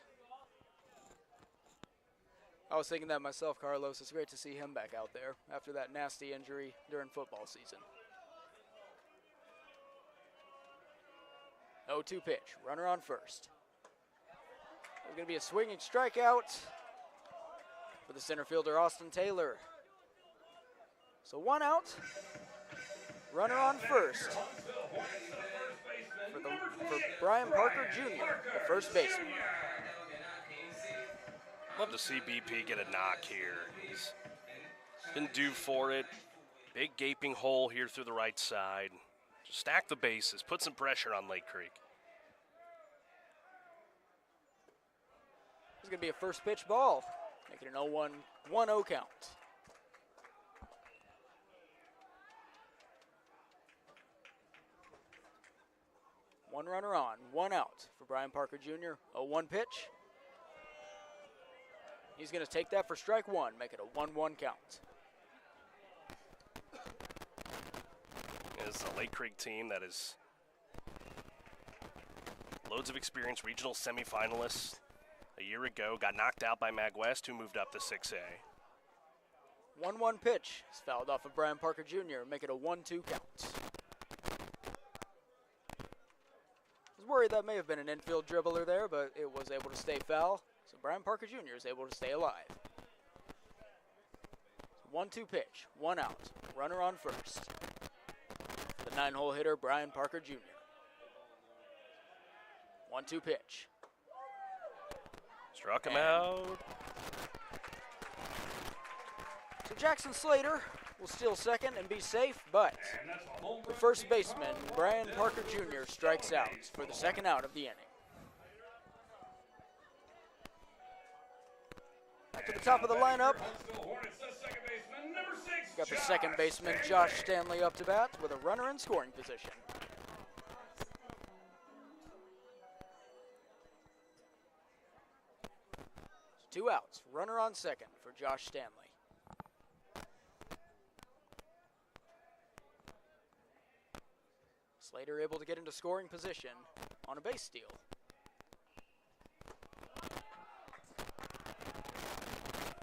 S1: I was thinking that myself, Carlos. It's great to see him back out there after that nasty injury during football season. 0-2 pitch, runner on first. There's going to be a swinging strikeout for the center fielder, Austin Taylor. So 1 out, runner on first for Brian Parker Jr., the first baseman.
S15: Love to see BP get a knock here. He's been due for it. Big gaping hole here through the right side. Just stack the bases, put some pressure on Lake Creek.
S1: It's going to be a first pitch ball, making an 0-1-0 count. One runner on, one out for Brian Parker Jr. 0-1 pitch. He's going to take that for strike one, make it a 1-1 count.
S15: It's a Lake Creek team that is loads of experience, regional semifinalists. A year ago, got knocked out by Mag West, who moved up to 6A.
S1: 1-1 pitch. It's fouled off of Brian Parker Jr., make it a 1-2 count. I was worried that may have been an infield dribbler there, but it was able to stay foul. So Brian Parker Jr. is able to stay alive. 1-2 pitch, one out. Runner on first. The 9-hole hitter, Brian Parker Jr. 1-2 pitch.
S15: Struck him out.
S1: So Jackson Slater will steal second and be safe, but the first baseman, Brian Parker Jr., strikes out for the second out of the inning. Back to the top of the lineup. Got the second baseman, Josh Stanley, up to bat with a runner in scoring position. Two outs, runner on second for Josh Stanley. Slater able to get into scoring position on a base steal.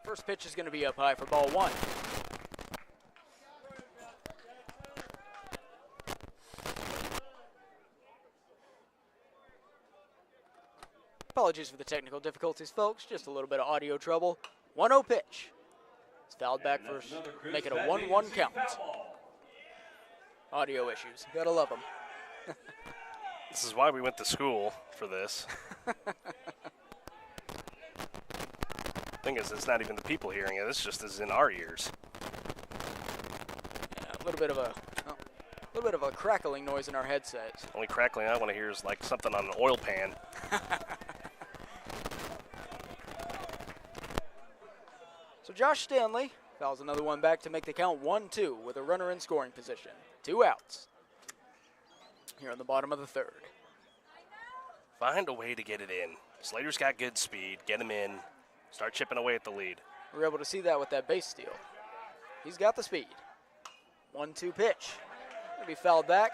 S1: First pitch is going to be up high for ball one. Apologies for the technical difficulties, folks. Just a little bit of audio trouble. 1-0 pitch. It's fouled back first. Make it a 1-1 count. Audio issues. Gotta love them.
S15: This is why we went to school for this. Thing is, it's not even the people hearing it. It's just is in our ears.
S1: Yeah, a little bit of a crackling noise in our headsets.
S15: Only crackling I want to hear is like something on an oil pan.
S1: So Josh Stanley fouls another one back to make the count 1-2 with a runner in scoring position. Two outs here on the bottom of the third.
S15: Find a way to get it in. Slater's got good speed. Get him in. Start chipping away at the lead.
S1: We're able to see that with that base steal. He's got the speed. 1-2 pitch. Gonna be fouled back.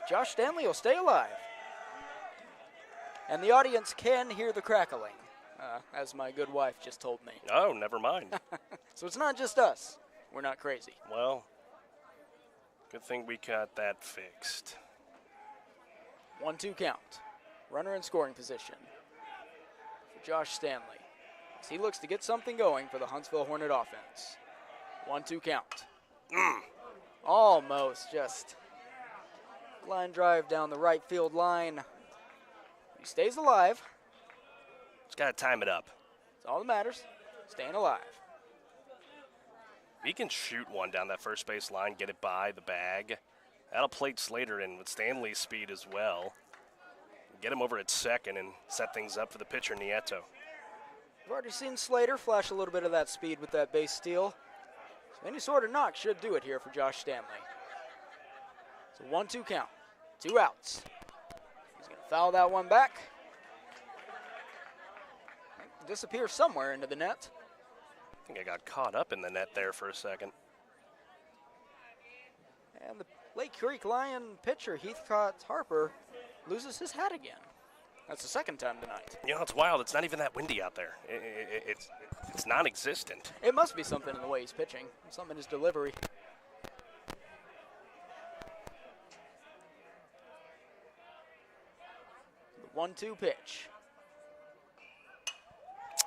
S1: Josh Stanley will stay alive. And the audience can hear the crackling, as my good wife just told me.
S15: Oh, never mind.
S1: So it's not just us. We're not crazy.
S15: Well, good thing we got that fixed.
S1: 1-2 count. Runner in scoring position for Josh Stanley, as he looks to get something going for the Huntsville Hornet offense. 1-2 count. Almost just line drive down the right field line. He stays alive.
S15: Just got to time it up.
S1: That's all that matters. Staying alive.
S15: He can shoot one down that first base line, get it by the bag. That'll plate Slater in with Stanley's speed as well. Get him over at second and set things up for the pitcher, Nieto.
S1: We've already seen Slater flash a little bit of that speed with that base steal. So any sort of knock should do it here for Josh Stanley. So 1-2 count. Two outs. He's going to foul that one back. Disappear somewhere into the net.
S15: I think I got caught up in the net there for a second.
S1: And the Lake Creek Lion pitcher, Heathcott Harper, loses his hat again. That's the second time tonight.
S15: You know, it's wild. It's not even that windy out there. It's non-existent.
S1: It must be something in the way he's pitching, something in his delivery. The 1-2 pitch.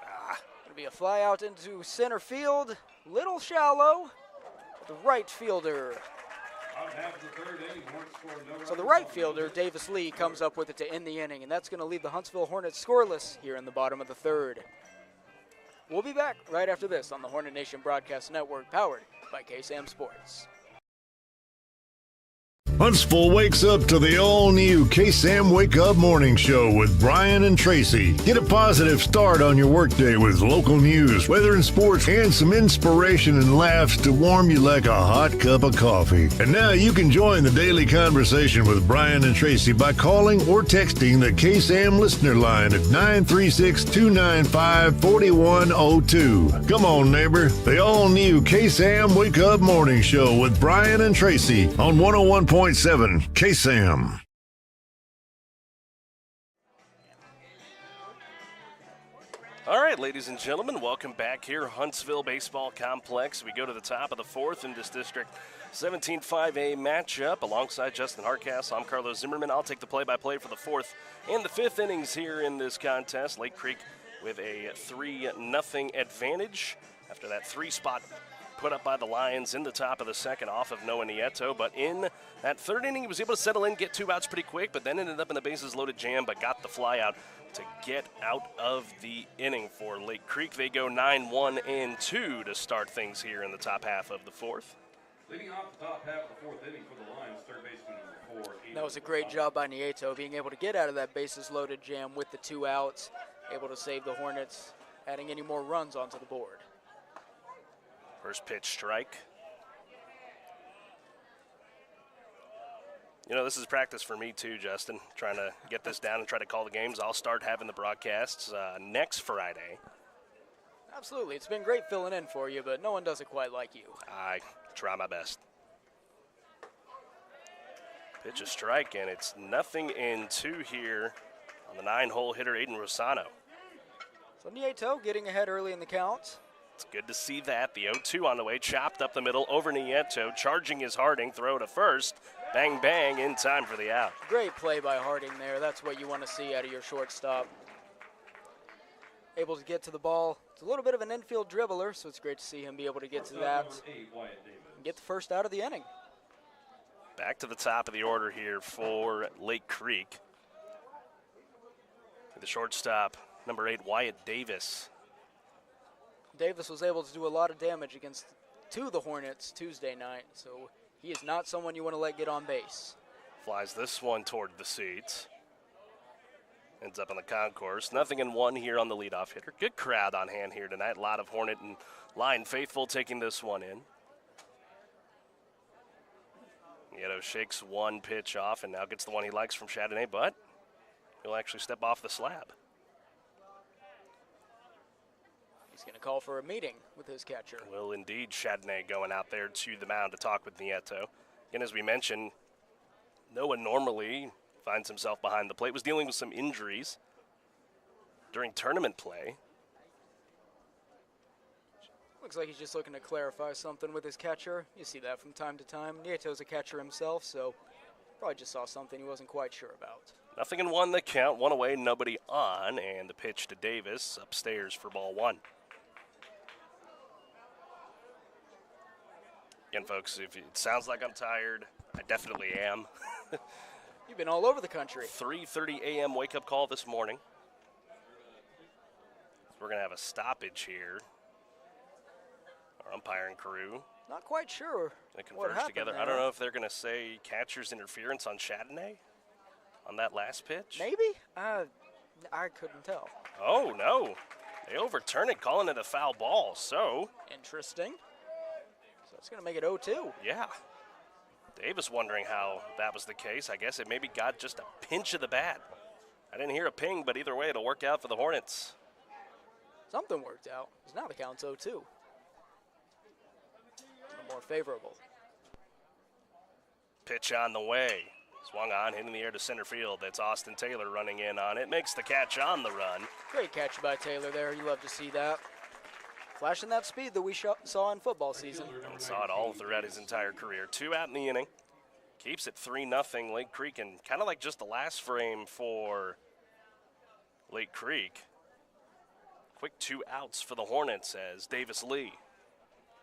S1: Going to be a fly out into center field. Little shallow. The right fielder. So the right fielder, Davis Lee, comes up with it to end the inning, and that's going to leave the Huntsville Hornets scoreless here in the bottom of the third. We'll be back right after this on the Hornet Nation Broadcast Network, powered by KSAM Sports.
S2: Huntsville wakes up to the all-new KSAM Wake Up Morning Show with Brian and Tracy. Get a positive start on your workday with local news, weather and sports, and some inspiration and laughs to warm you like a hot cup of coffee. And now you can join the daily conversation with Brian and Tracy by calling or texting the KSAM listener line at 936-295-4102. Come on, neighbor. The all-new KSAM Wake Up Morning Show with Brian and Tracy on 101.7 KSAM.
S15: All right, ladies and gentlemen, welcome back here, Huntsville Baseball Complex. We go to the top of the fourth in this District 17-5A matchup. Alongside Justin Hardcastle, I'm Carlos Zimmerman. I'll take the play-by-play for the fourth and the fifth innings here in this contest. Lake Creek with a 3-0 advantage after that three-spot put up by the Lions in the top of the second off of Noah Nieto. But in that third inning, he was able to settle in, get 2 outs pretty quick, but then ended up in the bases-loaded jam, but got the fly out to get out of the inning for Lake Creek. They go 9-1-2 to start things here in the top half of the fourth.
S14: Leading off the top half of the fourth inning for the Lions, third baseman number 4.
S1: That was a great job by Nieto, being able to get out of that bases-loaded jam with the 2 outs, able to save the Hornets, adding any more runs onto the board.
S15: First pitch strike. You know, this is practice for me too, Justin, trying to get this down and try to call the games. I'll start having the broadcasts next Friday.
S1: Absolutely. It's been great filling in for you, but no one does it quite like you.
S15: I try my best. Pitch a strike, and it's 0-2 here on the 9-hole hitter, Aiden Rosano.
S1: So Nieto getting ahead early in the count.
S15: It's good to see that. The 0-2 on the way, chopped up the middle over Nieto, charging his Harding, throw to first. Bang, bang, in time for the out.
S1: Great play by Harding there. That's what you want to see out of your shortstop. Able to get to the ball. It's a little bit of an infield dribbler, so it's great to see him be able to get to that and get the first out of the inning.
S15: Back to the top of the order here for Lake Creek. The shortstop, number 8, Wyatt Davis.
S1: Davis was able to do a lot of damage to the Hornets Tuesday night, so he is not someone you want to let get on base.
S15: Flies this one toward the seats. Ends up on the concourse. 0-1 here on the leadoff hitter. Good crowd on hand here tonight. A lot of Hornet and Lion faithful taking this one in. Nieto shakes one pitch off and now gets the one he likes from Chardonnay, but he'll actually step off the slab.
S1: He's going to call for a meeting with his catcher.
S15: Will indeed. Chardonnay going out there to the mound to talk with Nieto. Again, as we mentioned, no one normally finds himself behind the plate. Was dealing with some injuries during tournament play.
S1: Looks like he's just looking to clarify something with his catcher. You see that from time to time. Nieto's a catcher himself, so probably just saw something he wasn't quite sure about.
S15: 0-1 the count, 1 away, nobody on, and the pitch to Davis upstairs for ball 1. Again, folks, if it sounds like I'm tired, I definitely am.
S1: You've been all over the country.
S15: 3:30 a.m. wake-up call this morning. So we're going to have a stoppage here. Our umpiring crew.
S1: Not quite sure
S15: They
S1: what
S15: converge
S1: happened
S15: together.
S1: there.
S15: I don't know if they're going to say catcher's interference on Chardonnay on that last pitch.
S1: Maybe? I couldn't tell.
S15: Oh, no. They overturn it, calling it a foul ball. So
S1: Interesting. So it's going to make it 0-2.
S15: yeah. Davis wondering how that was the case. I guess it maybe got just a pinch of the bat. I didn't hear a ping, but either way, it'll work out for the Hornets.
S1: Something worked out, because now the count's 0-2. More favorable.
S15: Pitch on the way. Swung on, hitting the air to center field. That's Austin Taylor running in on it. Makes the catch on the run.
S1: Great catch by Taylor there. You love to see that. Flashing that speed that we saw in football season.
S15: And saw it all throughout his entire career. 2 out in the inning. Keeps it 3-0 Lake Creek. And kind of like just the last frame for Lake Creek. Quick 2 outs for the Hornets as Davis Lee,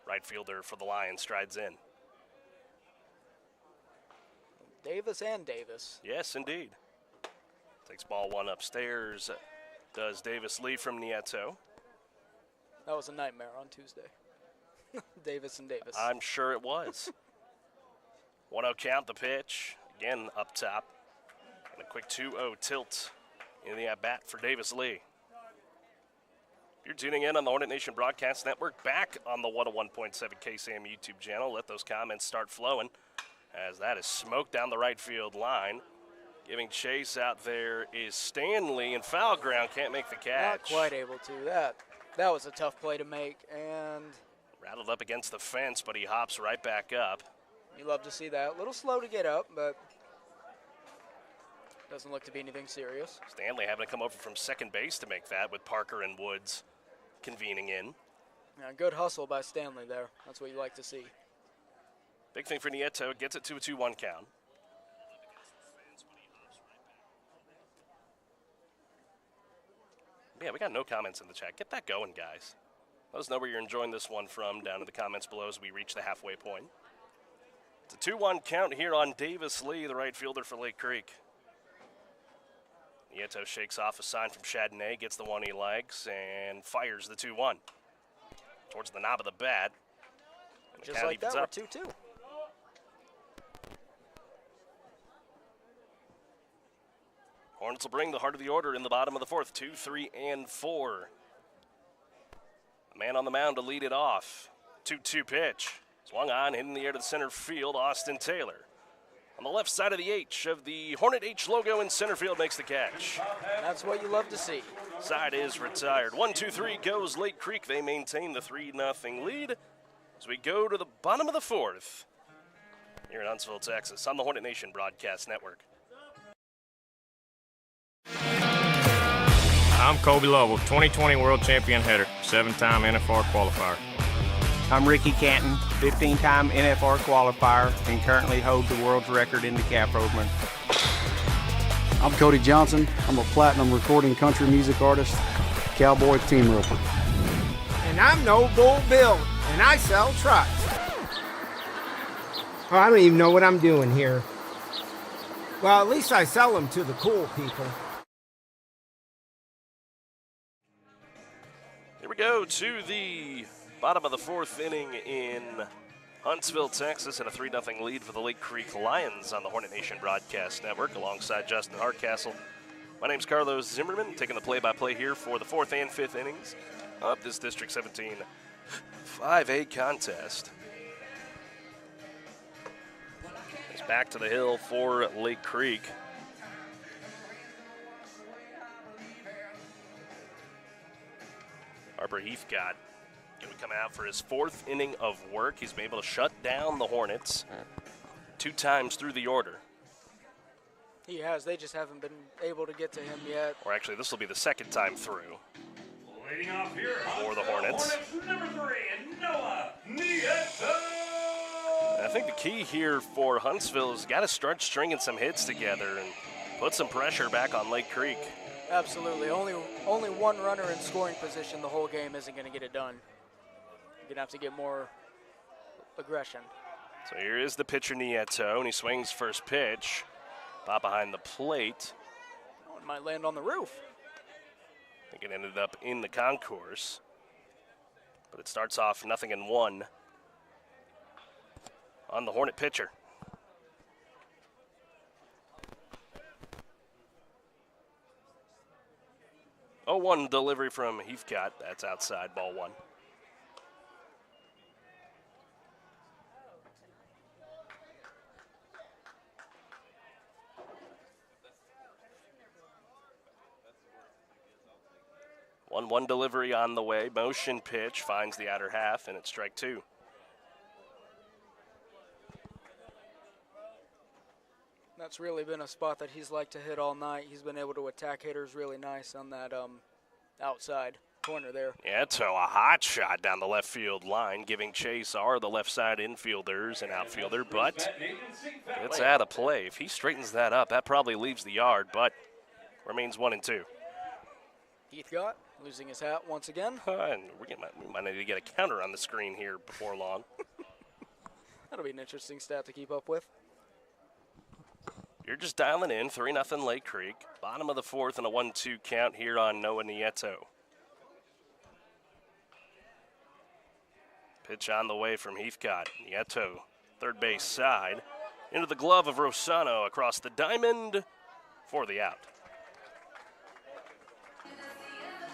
S15: right fielder for the Lions, strides in.
S1: Davis and Davis.
S15: Yes, indeed. Takes ball 1 upstairs. Does Davis Lee from Nieto.
S1: That was a nightmare on Tuesday. Davis and Davis.
S15: I'm sure it was. 1-0 count the pitch. Again up top. And a quick 2-0 tilt in the at-bat for Davis Lee. You're tuning in on the Hornet Nation Broadcast Network, back on the 101.7 KSAM YouTube channel. Let those comments start flowing as that is smoked down the right field line. Giving chase out there is Stanley, and foul ground, can't make the catch.
S1: Not quite able to. That was a tough play to make, and
S15: rattled up against the fence, but he hops right back up.
S1: You love to see that. A little slow to get up, but doesn't look to be anything serious.
S15: Stanley having to come over from second base to make that, with Parker and Woods convening in.
S1: Yeah, good hustle by Stanley there. That's what you like to see.
S15: Big thing for Nieto, gets it to a 2-1 count. Yeah, we got no comments in the chat. Get that going, guys. Let us know where you're enjoying this one from down in the comments below as we reach the halfway point. It's a 2-1 count here on Davis Lee, the right fielder for Lake Creek. Nieto shakes off a sign from Chardonnay, gets the one he likes, and fires the 2-1 towards the knob of the bat. And
S1: just like that, we're 2-2.
S15: Hornets will bring the heart of the order in the bottom of the fourth, 2, 3, and 4. The man on the mound to lead it off. 2-2 pitch. Swung on, hit in the air to the center field, Austin Taylor. On the left side of the H of the Hornet H logo in center field makes the catch.
S1: That's what you love to see.
S15: Side is retired. 1-2-3 goes Lake Creek. They maintain the 3-0 lead as we go to the bottom of the fourth here in Huntsville, Texas on the Hornet Nation Broadcast Network.
S3: I'm Kobe Lovell, 2020 World Champion hitter, 7-time NFR qualifier.
S4: I'm Ricky Canton, 15-time NFR qualifier, and currently hold the world's record in the calf rovement.
S5: I'm Cody Johnson. I'm a platinum recording country music artist, cowboy team roper.
S6: And I'm No Bull Bill, and I sell trucks. Oh, I don't even know what I'm doing here. Well, at least I sell them to the cool people.
S15: Here we go to the bottom of the fourth inning in Huntsville, Texas, and a 3-0 lead for the Lake Creek Lions on the Hornet Nation Broadcast Network alongside Justin Hardcastle. My name's Carlos Zimmerman, taking the play-by-play here for the fourth and fifth innings of this District 17 5A contest. It's back to the hill for Lake Creek. Harper Heathcott going to come out for his fourth inning of work. He's been able to shut down the Hornets 2 times through the order.
S1: He has. They just haven't been able to get to him yet.
S15: Or actually, this will be the second time through.
S14: Leading off here
S15: for the Hornets.
S14: Number 3, Noah Nieto.
S15: I think the key here for Huntsville is got to start stringing some hits together and put some pressure back on Lake Creek.
S1: Absolutely. Only one runner in scoring position the whole game isn't going to get it done. You're going to have to get more aggression.
S15: So here is the pitcher Nieto, and he swings first pitch. Pop behind the plate.
S1: Oh, it might land on the roof.
S15: I think it ended up in the concourse. But it starts off 0-1 on the Hornet pitcher. 0-1 delivery from Heathcott. That's outside, ball 1. One delivery on the way. Motion pitch finds the outer half, and it's strike 2.
S1: That's really been a spot that he's liked to hit all night. He's been able to attack hitters really nice on that outside corner there.
S15: Yeah, so a hot shot down the left field line. Giving chase are the left side infielders and outfielder, but it's out of play. If he straightens that up, that probably leaves the yard, but remains 1-2.
S1: Heathcott losing his hat once again.
S15: And we might need to get a counter on the screen here before long.
S1: That'll be an interesting stat to keep up with.
S15: You're just dialing in, 3-0 Lake Creek. Bottom of the fourth and a 1-2 count here on Noah Nieto. Pitch on the way from Heathcott. Nieto, third base side. into the glove of Rosano across the diamond for the out.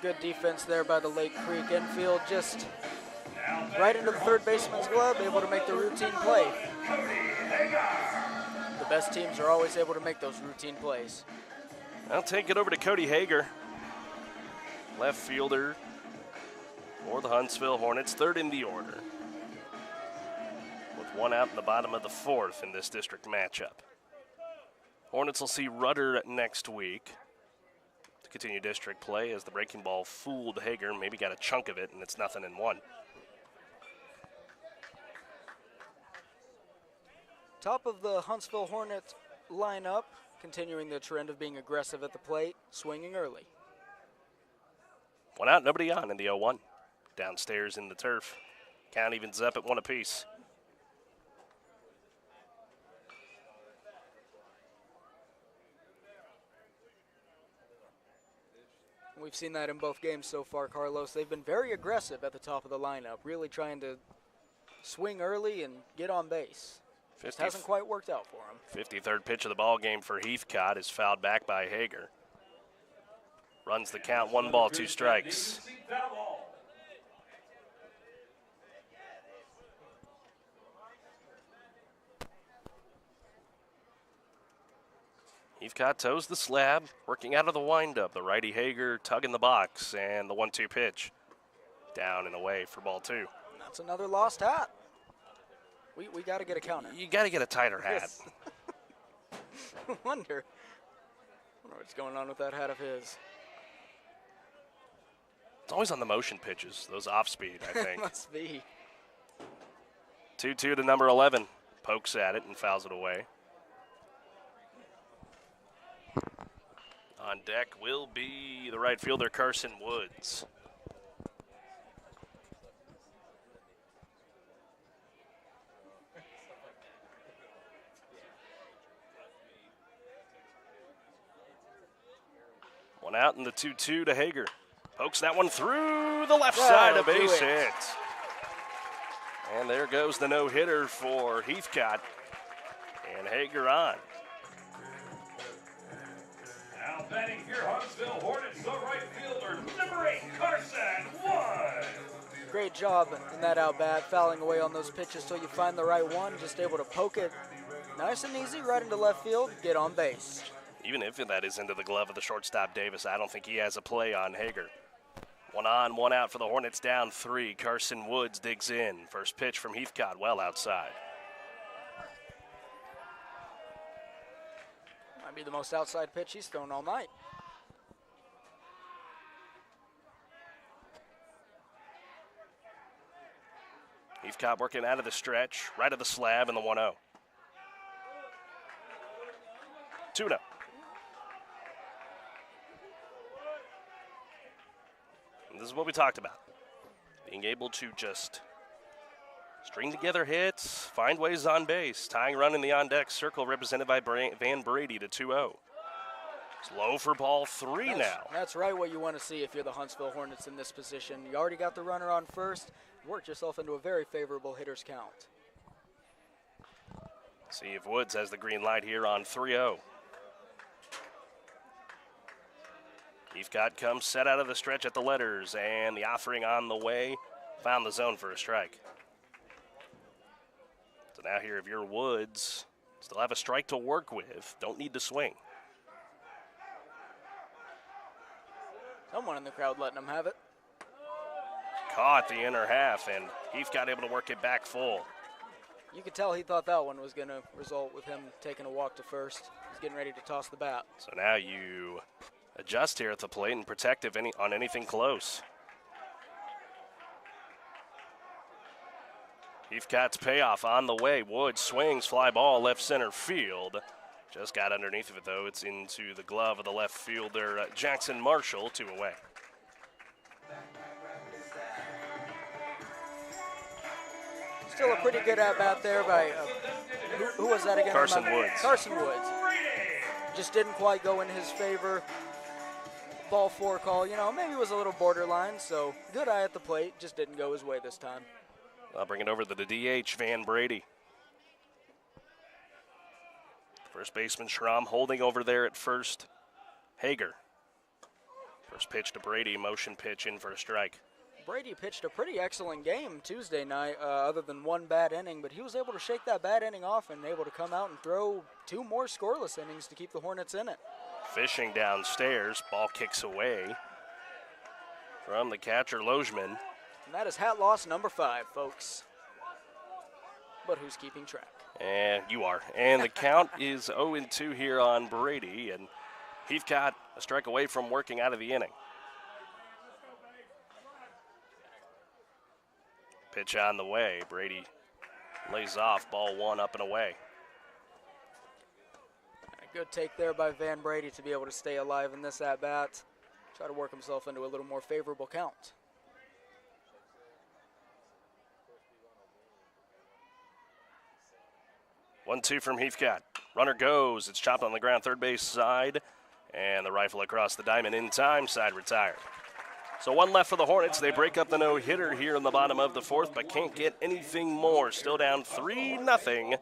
S1: Good defense there by the Lake Creek infield, just right into the third baseman's glove, able to make the routine play. The best teams are always able to make those routine plays.
S15: I'll take it over to Cody Hager, left fielder for the Huntsville Hornets, third in the order, with one out in the bottom of the fourth in this district matchup. Hornets will see Rudder next week to continue district play, as the breaking ball fooled Hager, maybe got a chunk of it, and it's 0-1.
S1: Top of the Huntsville Hornets lineup, continuing the trend of being aggressive at the plate, swinging early.
S15: One out, nobody on in the 0-1. Downstairs in the turf. Count evens up at 1 apiece.
S1: We've seen that in both games so far, Carlos. They've been very aggressive at the top of the lineup, really trying to swing early and get on base. Just hasn't quite worked out for him.
S15: 53rd pitch of the ball game for Heathcott is fouled back by Hager. Runs the count, 1 ball, 2 strikes. Heathcott toes the slab, working out of the windup. The righty Hager tugging the box, and the 1-2 pitch. Down and away for ball 2.
S1: That's another lost hat. We got to get a counter.
S15: You got to get a tighter hat.
S1: Yes. I wonder what's going on with that hat of his.
S15: It's always on the motion pitches, those off speed, I think.
S1: Must be.
S15: 2-2 to number 11. Pokes at it and fouls it away. On deck will be the right fielder, Carson Woods. One out in the 2-2 to Hager. Pokes that one through the left side, a base hit. And there goes the no-hitter for Heathcott. And Hager on.
S14: Now batting here, Huntsville Hornets, the right fielder, number 8, Carson Woods.
S1: Great job in that out-bat, fouling away on those pitches till you find the right one, just able to poke it nice and easy right into left field, get on base.
S15: Even if that is into the glove of the shortstop Davis, I don't think he has a play on Hager. 1 on, 1 out for the Hornets, down 3. Carson Woods digs in. First pitch from Heathcott, well outside.
S1: Might be the most outside pitch he's thrown all night.
S15: Heathcott working out of the stretch, right of the slab in the 1-0. 2-0. This is what we talked about. Being able to just string together hits, find ways on base. Tying run in the on-deck circle represented by Van Brady to 2-0. It's low for ball 3 now.
S1: That's right what you want to see if you're the Huntsville Hornets in this position. You already got the runner on first. Worked yourself into a very favorable hitter's count.
S15: See if Woods has the green light here on 3-0. Heathcott comes set out of the stretch at the letters, and the offering on the way. Found the zone for a strike. So now here, if you're Woods, still have a strike to work with. Don't need to swing.
S1: Someone in the crowd letting him have it.
S15: Caught the inner half, and Heathcott able to work it back full.
S1: You could tell he thought that one was going to result with him taking a walk to first. He's getting ready to toss the bat.
S15: So now you adjust here at the plate and protect on anything close. Heathcott's payoff on the way. Woods swings, fly ball, left center field. Just got underneath of it, though. It's into the glove of the left fielder, Jackson Marshall, 2 away.
S1: Still a pretty good at-bat there by, who was that again?
S15: Carson Woods.
S1: Carson Woods. Just didn't quite go in his favor. Ball 4 call, maybe it was a little borderline, so good eye at the plate, just didn't go his way this time.
S15: I'll bring it over to the DH, Van Brady. First baseman Schramm holding over there at first. Hager. First pitch to Brady, motion pitch in for a strike.
S1: Brady pitched a pretty excellent game Tuesday night, other than one bad inning, but he was able to shake that bad inning off and able to come out and throw 2 more scoreless innings to keep the Hornets in it.
S15: Fishing downstairs, ball kicks away from the catcher, Lojman.
S1: And that is hat loss number 5, folks. But who's keeping track?
S15: And you are. And the count is 0-2 here on Brady, and Heathcott a strike away from working out of the inning. Pitch on the way. Brady lays off, ball 1 up and away.
S1: A good take there by Van Brady to be able to stay alive in this at-bat. Try to work himself into a little more favorable count.
S15: One-two from Heathcott. Runner goes. It's chopped on the ground, third base side. And the rifle across the diamond in time, side retired. So 1 left for the Hornets. They break up the no-hitter here in the bottom of the 4th, but can't get anything more. Still down 3-0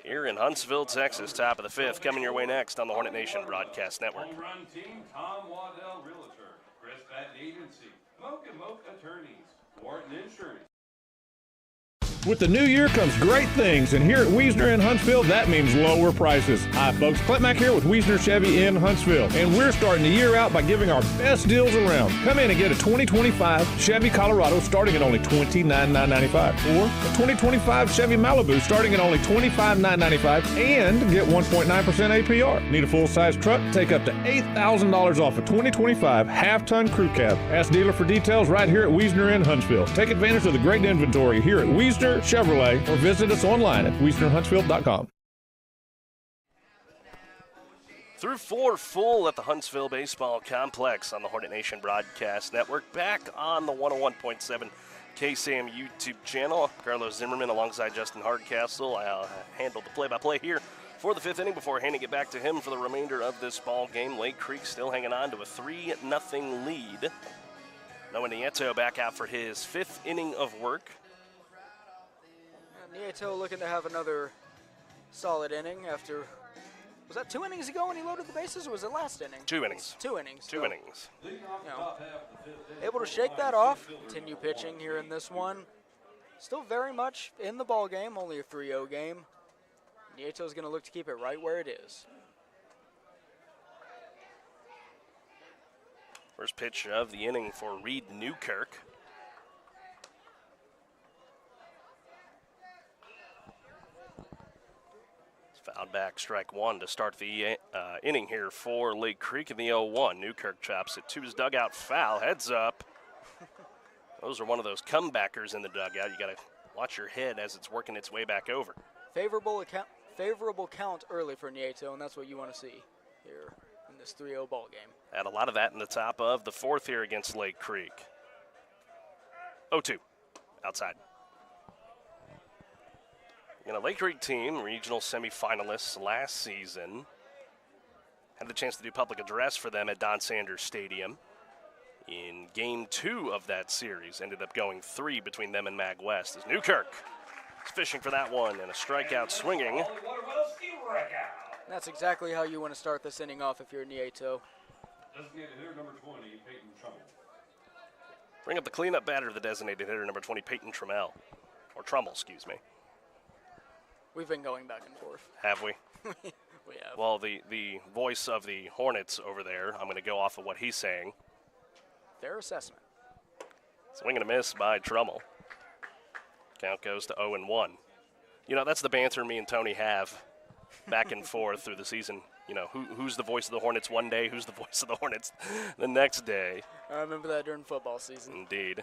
S15: here in Huntsville, Texas. Top of the 5th coming your way next on the Hornet Nation Broadcast Network.
S14: Home run team, Tom Waddell Realtor, Chris Patton Agency, Moke & Moke Attorneys, Wharton Insurance.
S16: With the new year comes great things, and here at Wiesner in Huntsville, that means lower prices. Hi, folks. Clint Mack here with Wiesner Chevy in Huntsville, and we're starting the year out by giving our best deals around. Come in and get a 2025 Chevy Colorado starting at only $29,995, or a 2025 Chevy Malibu starting at only $25,995, and get 1.9% APR. Need a full-size truck? Take up to $8,000 off a 2025 half-ton crew cab. Ask dealer for details right here at Wiesner in Huntsville. Take advantage of the great inventory here at Wiesner Chevrolet, or visit us online at WiesnerHuntsville.com.
S15: Through 4 full at the Huntsville Baseball Complex on the Hornet Nation Broadcast Network. Back on the 101.7 KSAM YouTube channel. Carlos Zimmerman alongside Justin Hardcastle. I'll handle the play-by-play here for the 5th inning before handing it back to him for the remainder of this ball game. Lake Creek still hanging on to a 3-0 lead. Noah Nieto back out for his 5th inning of work.
S1: Nieto looking to have another solid inning after, was that 2 innings ago when he loaded the bases, or was it last inning?
S15: 2 innings.
S1: 2 innings.
S15: 2 innings.
S1: You know, able to shake that off, continue pitching here in this one. Still very much in the ball game, only a 3-0 game. Nieto's going to look to keep it right where it is.
S15: First pitch of the inning for Reed Newkirk. Fouled back, strike 1 to start the inning here for Lake Creek in the 0-1. Newkirk chops it to his dugout, foul, heads up. Those are one of those comebackers in the dugout. You got to watch your head as it's working its way back over.
S1: Favorable count early for Nieto, and that's what you want to see here in this 3-0 ball game.
S15: Had a lot of that in the top of the 4th here against Lake Creek. 0-2, outside. And a Lake Creek team, regional semifinalists last season, had the chance to do public address for them at Don Sanders Stadium. In game 2 of that series, ended up going 3 between them and Mag West. As Newkirk is fishing for that one, and a strikeout swinging.
S1: That's exactly how you want to start this inning off if you're Nieto.
S14: Designated hitter number 20, Peyton Trummell.
S15: Bring up the cleanup batter, the designated hitter number 20, Peyton Trummell. Or Trummell, excuse me.
S1: We've been going back and forth.
S15: Have we?
S1: We have.
S15: Well, the voice of the Hornets over there, I'm going to go off of what he's saying.
S1: Fair assessment.
S15: Swing and a miss by Trummell. Count goes to 0-1. You know, that's the banter me and Tony have back and forth through the season. You know, who's the voice of the Hornets one day, who's the voice of the Hornets the next day.
S1: I remember that during football season.
S15: Indeed.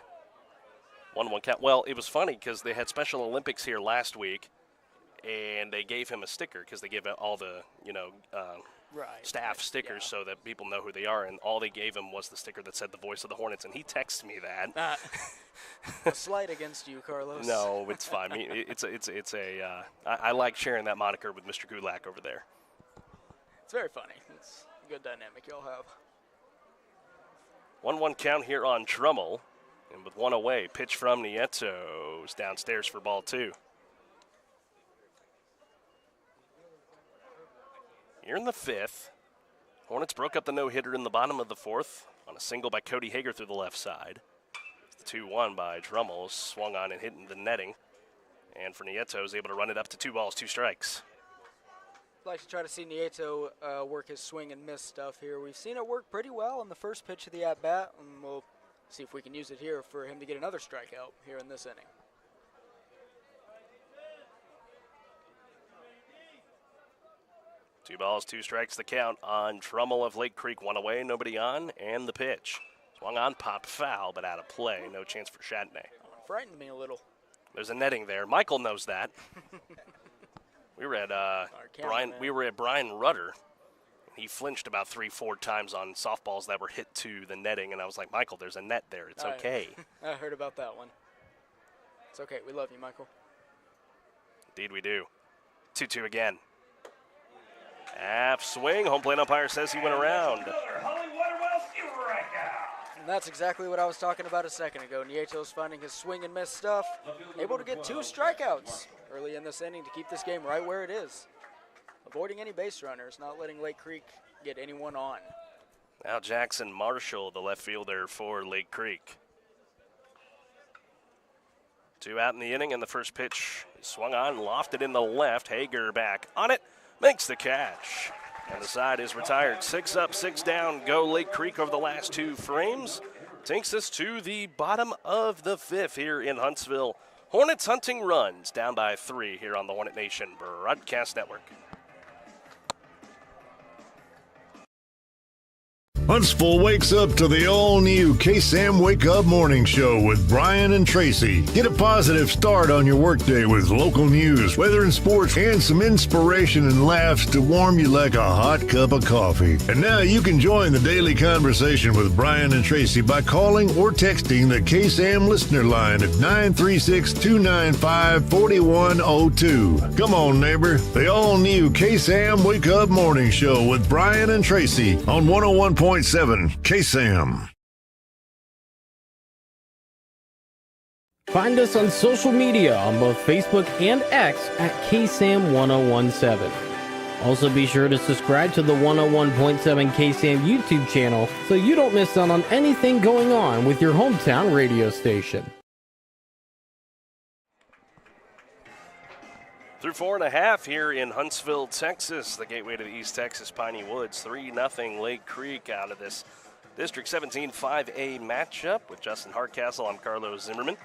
S15: 1-1 count. Well, it was funny because they had Special Olympics here last week, and they gave him a sticker because they give all the, staff stickers so that people know who they are, and all they gave him was the sticker that said the voice of the Hornets, and he texted me that.
S1: A slight against you, Carlos.
S15: No, it's fine. I like sharing that moniker with Mr. Gulak over there.
S1: It's very funny. It's a good dynamic y'all have.
S15: 1-1 count here on Trummell, and with 1 away, pitch from Nieto's downstairs for ball 2. here in the 5th. Hornets broke up the no-hitter in the bottom of the 4th on a single by Cody Hager through the left side. The 2-1 by Drummel swung on and hit in the netting. And for Nieto is able to run it up to 2 balls, 2 strikes.
S1: I'd like to try to see Nieto work his swing and miss stuff here. We've seen it work pretty well on the first pitch of the at-bat, and we'll see if we can use it here for him to get another strikeout here in this inning.
S15: Two balls, 2 strikes, the count on Drummel of Lake Creek. 1 away, nobody on, and the pitch. Swung on, popped foul, but out of play. No chance for Chatney.
S1: Frightened me a little.
S15: There's a netting there. Michael knows that. We were at Brian Rudder. He flinched about 3-4 times on softballs that were hit to the netting, and I was like, Michael, there's a net there. It's okay.
S1: I heard about that one. It's okay. We love you, Michael.
S15: Indeed we do. 2-2 again. Half swing. Home plate umpire says he went around.
S1: And that's exactly what I was talking about a second ago. Nieto's finding his swing and miss stuff. Able to get 2 strikeouts early in this inning to keep this game right where it is. Avoiding any base runners, not letting Lake Creek get anyone on.
S15: Now Jackson Marshall, the left fielder for Lake Creek. 2 out in the inning, and the first pitch swung on, lofted in the left. Hager back on it. Makes the catch, and the side is retired. 6 up, 6 down. Go Lake Creek over the last 2 frames. Takes us to the bottom of the 5th here in Huntsville. Hornets hunting runs, down by 3 here on the Hornet Nation Broadcast Network.
S2: Huntsville wakes up to the all-new KSAM Wake Up Morning Show with Brian and Tracy. Get a positive start on your workday with local news, weather and sports, and some inspiration and laughs to warm you like a hot cup of coffee. And now you can join the daily conversation with Brian and Tracy by calling or texting the KSAM listener line at 936-295-4102. Come on, neighbor. The all-new KSAM Wake Up Morning Show with Brian and Tracy on 101.7 KSAM.
S13: Find us on social media on both Facebook and X at KSAM-1017. Also be sure to subscribe to the 101.7 KSAM YouTube channel so you don't miss out on anything going on with your hometown radio station.
S15: Through 4.5 here in Huntsville, Texas, the gateway to the East Texas Piney Woods. 3-0 Lake Creek out of this District 17 5A matchup with Justin Hardcastle. I'm Carlos Zimmerman.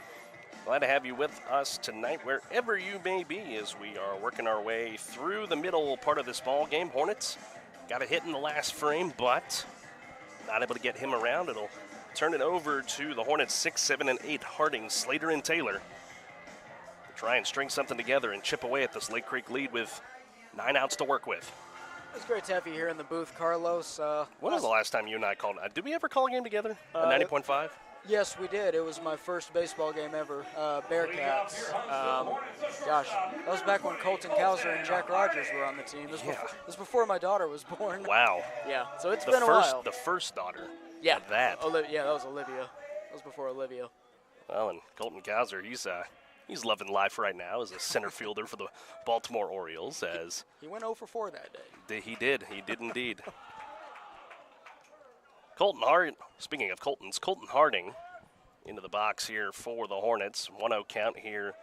S15: Glad to have you with us tonight, wherever you may be, as we are working our way through the middle part of this ball game. Hornets got a hit in the last frame, but not able to get him around. It'll turn it over to the Hornets 6, 7, and 8. Harding, Slater, and Taylor. Try and string something together and chip away at this Lake Creek lead with 9 outs to work with.
S1: It's great to have you here in the booth, Carlos.
S15: When was the last time you and I called? Did we ever call a game together at 90.5?
S1: Yes, we did. It was my first baseball game ever, Bearcats. Gosh, that was back when Colton Kauser and Jack Rogers were on the team. This was before my daughter was born.
S15: Wow.
S1: Yeah, so it's been a while.
S15: The first daughter.
S1: Yeah.
S15: That.
S1: Yeah, that was Olivia. That was before Olivia.
S15: Well, and Colton Kauser, he's loving life right now as a center fielder for the Baltimore Orioles. As
S1: he went 0 for 4 that day.
S15: He did indeed. Speaking of Colton Harding into the box here for the Hornets. 1-0 count here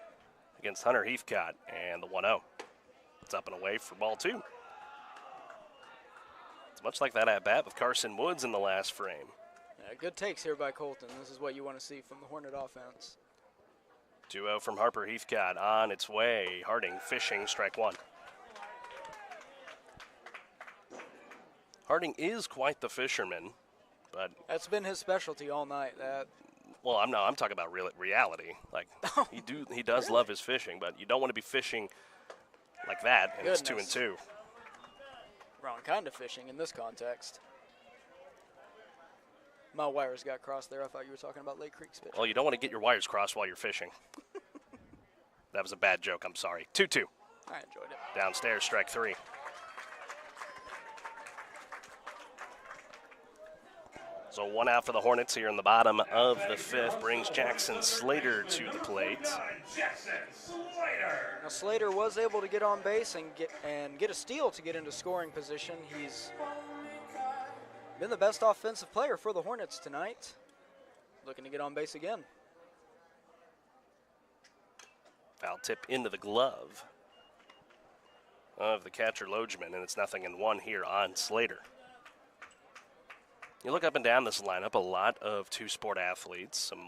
S15: against Hunter Heathcott, and the 1-0. It's up and away for ball 2. It's much like that at-bat with Carson Woods in the last frame.
S1: Yeah, good takes here by Colton. This is what you want to see from the Hornet offense.
S15: 2-0 from Harper Heathcott on its way. Harding fishing, strike 1. Harding is quite the fisherman, but
S1: that's been his specialty all night.
S15: Well, I'm talking about reality. Like he does really love his fishing, but you don't want to be fishing like that, and It's 2-2.
S1: Wrong kind of fishing in this context. My wires got crossed there. I thought you were talking about Lake Creek's fishing.
S15: Well, you don't want to get your wires crossed while you're fishing. That was a bad joke. I'm sorry. 2-2.
S1: I enjoyed it.
S15: Downstairs, strike 3. So 1 out for the Hornets here in the bottom of the 5th brings Jackson Slater to the plate.
S1: Now Slater was able to get on base and get a steal to get into scoring position. He's been the best offensive player for the Hornets tonight. Looking to get on base again.
S15: Foul tip into the glove of the catcher Lodgeman, and it's 0-1 here on Slater. You look up and down this lineup, a lot of two-sport athletes, some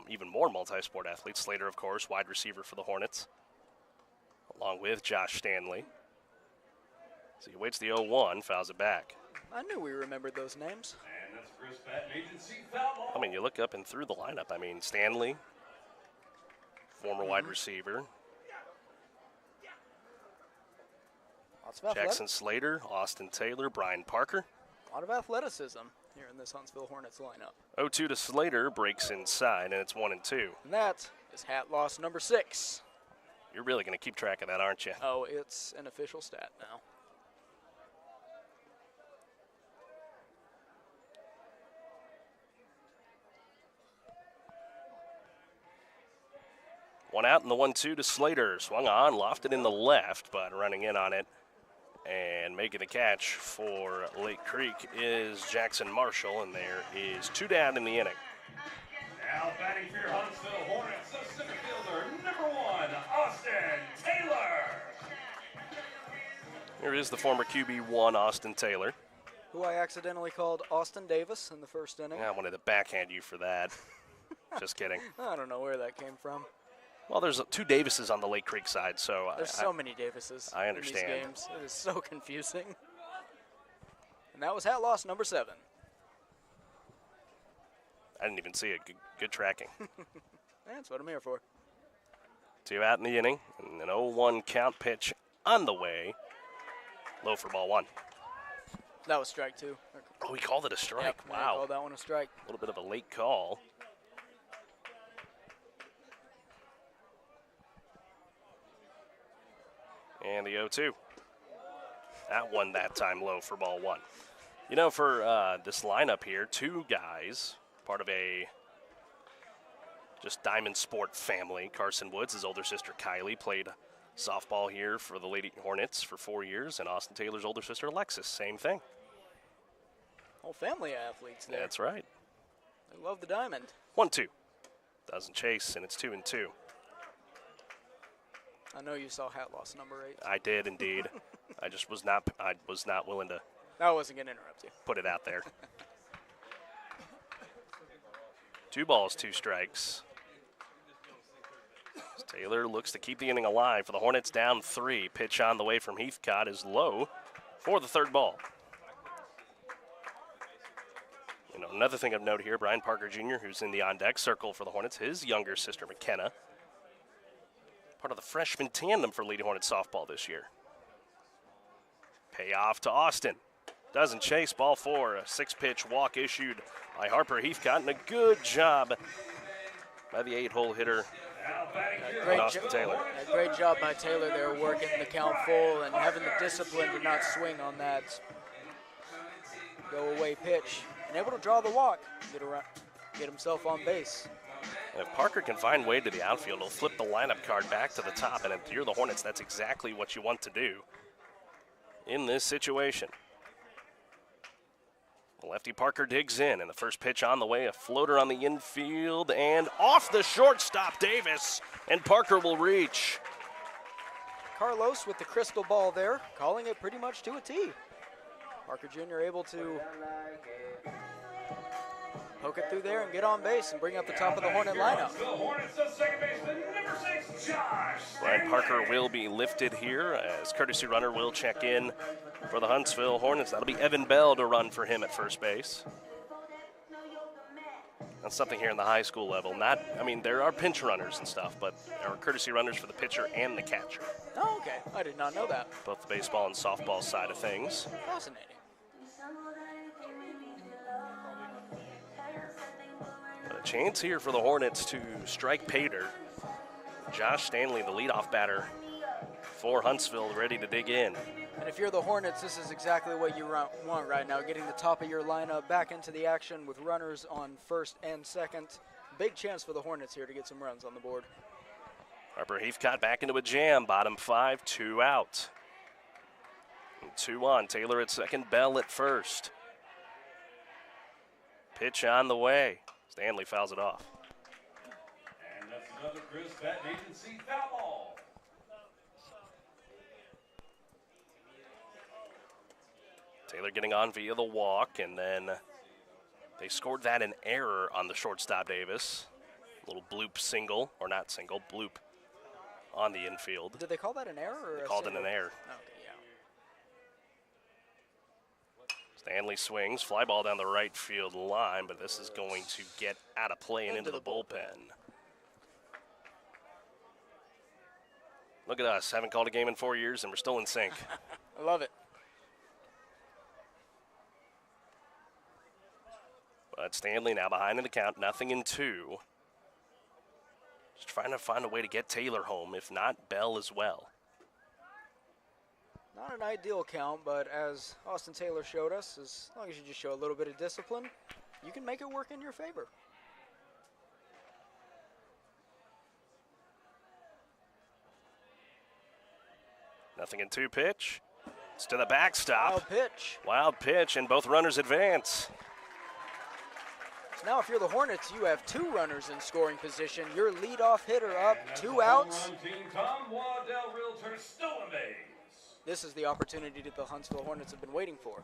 S15: even more multi-sport athletes. Slater, of course, wide receiver for the Hornets, along with Josh Stanley. So he waits the 0-1, fouls it back.
S1: I knew we remembered those names.
S15: I mean, you look up and through the lineup. I mean, Stanley, former wide receiver. Jackson Slater, Austin Taylor, Brian Parker.
S1: A lot of athleticism here in this Huntsville Hornets lineup.
S15: 0-2 to Slater, breaks inside, and it's 1-2.
S1: And that is hat loss number 6.
S15: You're really going to keep track of that, aren't you?
S1: Oh, it's an official stat now.
S15: One out in the 1-2 to Slater. Swung on, lofted in the left, but running in on it and making the catch for Lake Creek is Jackson Marshall, and there is 2 down in the inning.
S14: Now batting for your Huntsville Hornets, the center fielder, number 1, Austin Taylor.
S15: Here is the former QB1, Austin Taylor.
S1: Who I accidentally called Austin Davis in the first inning.
S15: I wanted to backhand you for that. Just kidding.
S1: I don't know where that came from.
S15: Well, there's 2 Davises on the Lake Creek side, so
S1: there's so many Davises.
S15: I understand.
S1: In these games. It is so confusing. And that was hat loss number 7.
S15: I didn't even see it. Good tracking.
S1: That's what I'm here for.
S15: 2 out in the inning, and an 0-1 count pitch on the way. Low for ball 1.
S1: That was strike 2.
S15: Oh, we called it a strike.
S1: Yep,
S15: wow.
S1: Called that one a strike.
S15: A little bit of a late call. And the 0-2. That one that time low for ball 1. You know, for this lineup here, 2 guys, part of a just Diamond Sport family. Carson Woods, his older sister Kylie, played softball here for the Lady Hornets for 4 years, and Austin Taylor's older sister Alexis, same thing.
S1: Whole family of athletes there.
S15: That's right.
S1: They love the diamond.
S15: 1-2. Doesn't chase, and it's 2-2.
S1: I know you saw hat loss number 8.
S15: I did indeed. I just was not willing to.
S1: I wasn't going to interrupt you.
S15: Put it out there. 2 balls, 2 strikes. Taylor looks to keep the inning alive for the Hornets, down 3. Pitch on the way from Heathcott is low for the 3rd ball. You know, another thing of note here, Brian Parker Jr., who's in the on-deck circle for the Hornets, his younger sister McKenna, part of the freshman tandem for Lady Hornets softball this year. Payoff to Austin. Doesn't chase, ball 4. A 6-pitch walk issued by Harper Heathcott, and a good job by the 8-hole hitter, Austin Taylor.
S1: A great job by Taylor there, working the count full and having the discipline to not swing on that go-away pitch. And able to draw the walk, get himself on base.
S15: If Parker can find way to the outfield, he'll flip the lineup card back to the top, and if you're the Hornets, that's exactly what you want to do in this situation. Lefty Parker digs in, and the first pitch on the way, a floater on the infield, and off the shortstop, Davis, and Parker will reach.
S1: Carlos with the crystal ball there, calling it pretty much to a T. Parker Jr. able to poke it through there and get on base and bring up the top of the Hornet lineup.
S15: Brian Parker will be lifted here as courtesy runner will check in for the Huntsville Hornets. That'll be Evan Bell to run for him at first base. That's something here in the high school level. There are pinch runners and stuff, but there are courtesy runners for the pitcher and the catcher.
S1: Oh, okay. I did not know that.
S15: Both the baseball and softball side of things.
S1: Fascinating.
S15: But a chance here for the Hornets to strike Pater. Josh Stanley, the leadoff batter for Huntsville, ready to dig in.
S1: And if you're the Hornets, this is exactly what you want right now, getting the top of your lineup back into the action with runners on first and second. Big chance for the Hornets here to get some runs on the board.
S15: Harper Heathcott back into a jam. Bottom 5, 2 out. And 2 on. Taylor at second, Bell at first. Pitch on the way. Stanley fouls it off.
S14: And that's another Chris Patton Agency foul ball.
S15: Taylor getting on via the walk, and then they scored that in error on the shortstop Davis. Little bloop single, or not single, bloop on the infield.
S1: Did they call that an error? Or
S15: they called it an error.
S1: Okay, yeah.
S15: Stanley swings, fly ball down the right field line, but this is going to get out of play and into the bullpen. Look at us, haven't called a game in 4 years, and we're still in sync.
S1: I love it.
S15: But Stanley now behind in the count, 0-2. Just trying to find a way to get Taylor home, if not Bell as well.
S1: Not an ideal count, but as Austin Taylor showed us, as long as you just show a little bit of discipline, you can make it work in your favor.
S15: Nothing in 2 pitch. It's to the backstop.
S1: Wild pitch.
S15: Wild pitch, and both runners advance.
S1: So now if you're the Hornets, you have 2 runners in scoring position. Your leadoff hitter up, 2 outs.
S14: Tom Waddell, Realtor, stolen base.
S1: This is the opportunity that the Huntsville Hornets have been waiting for.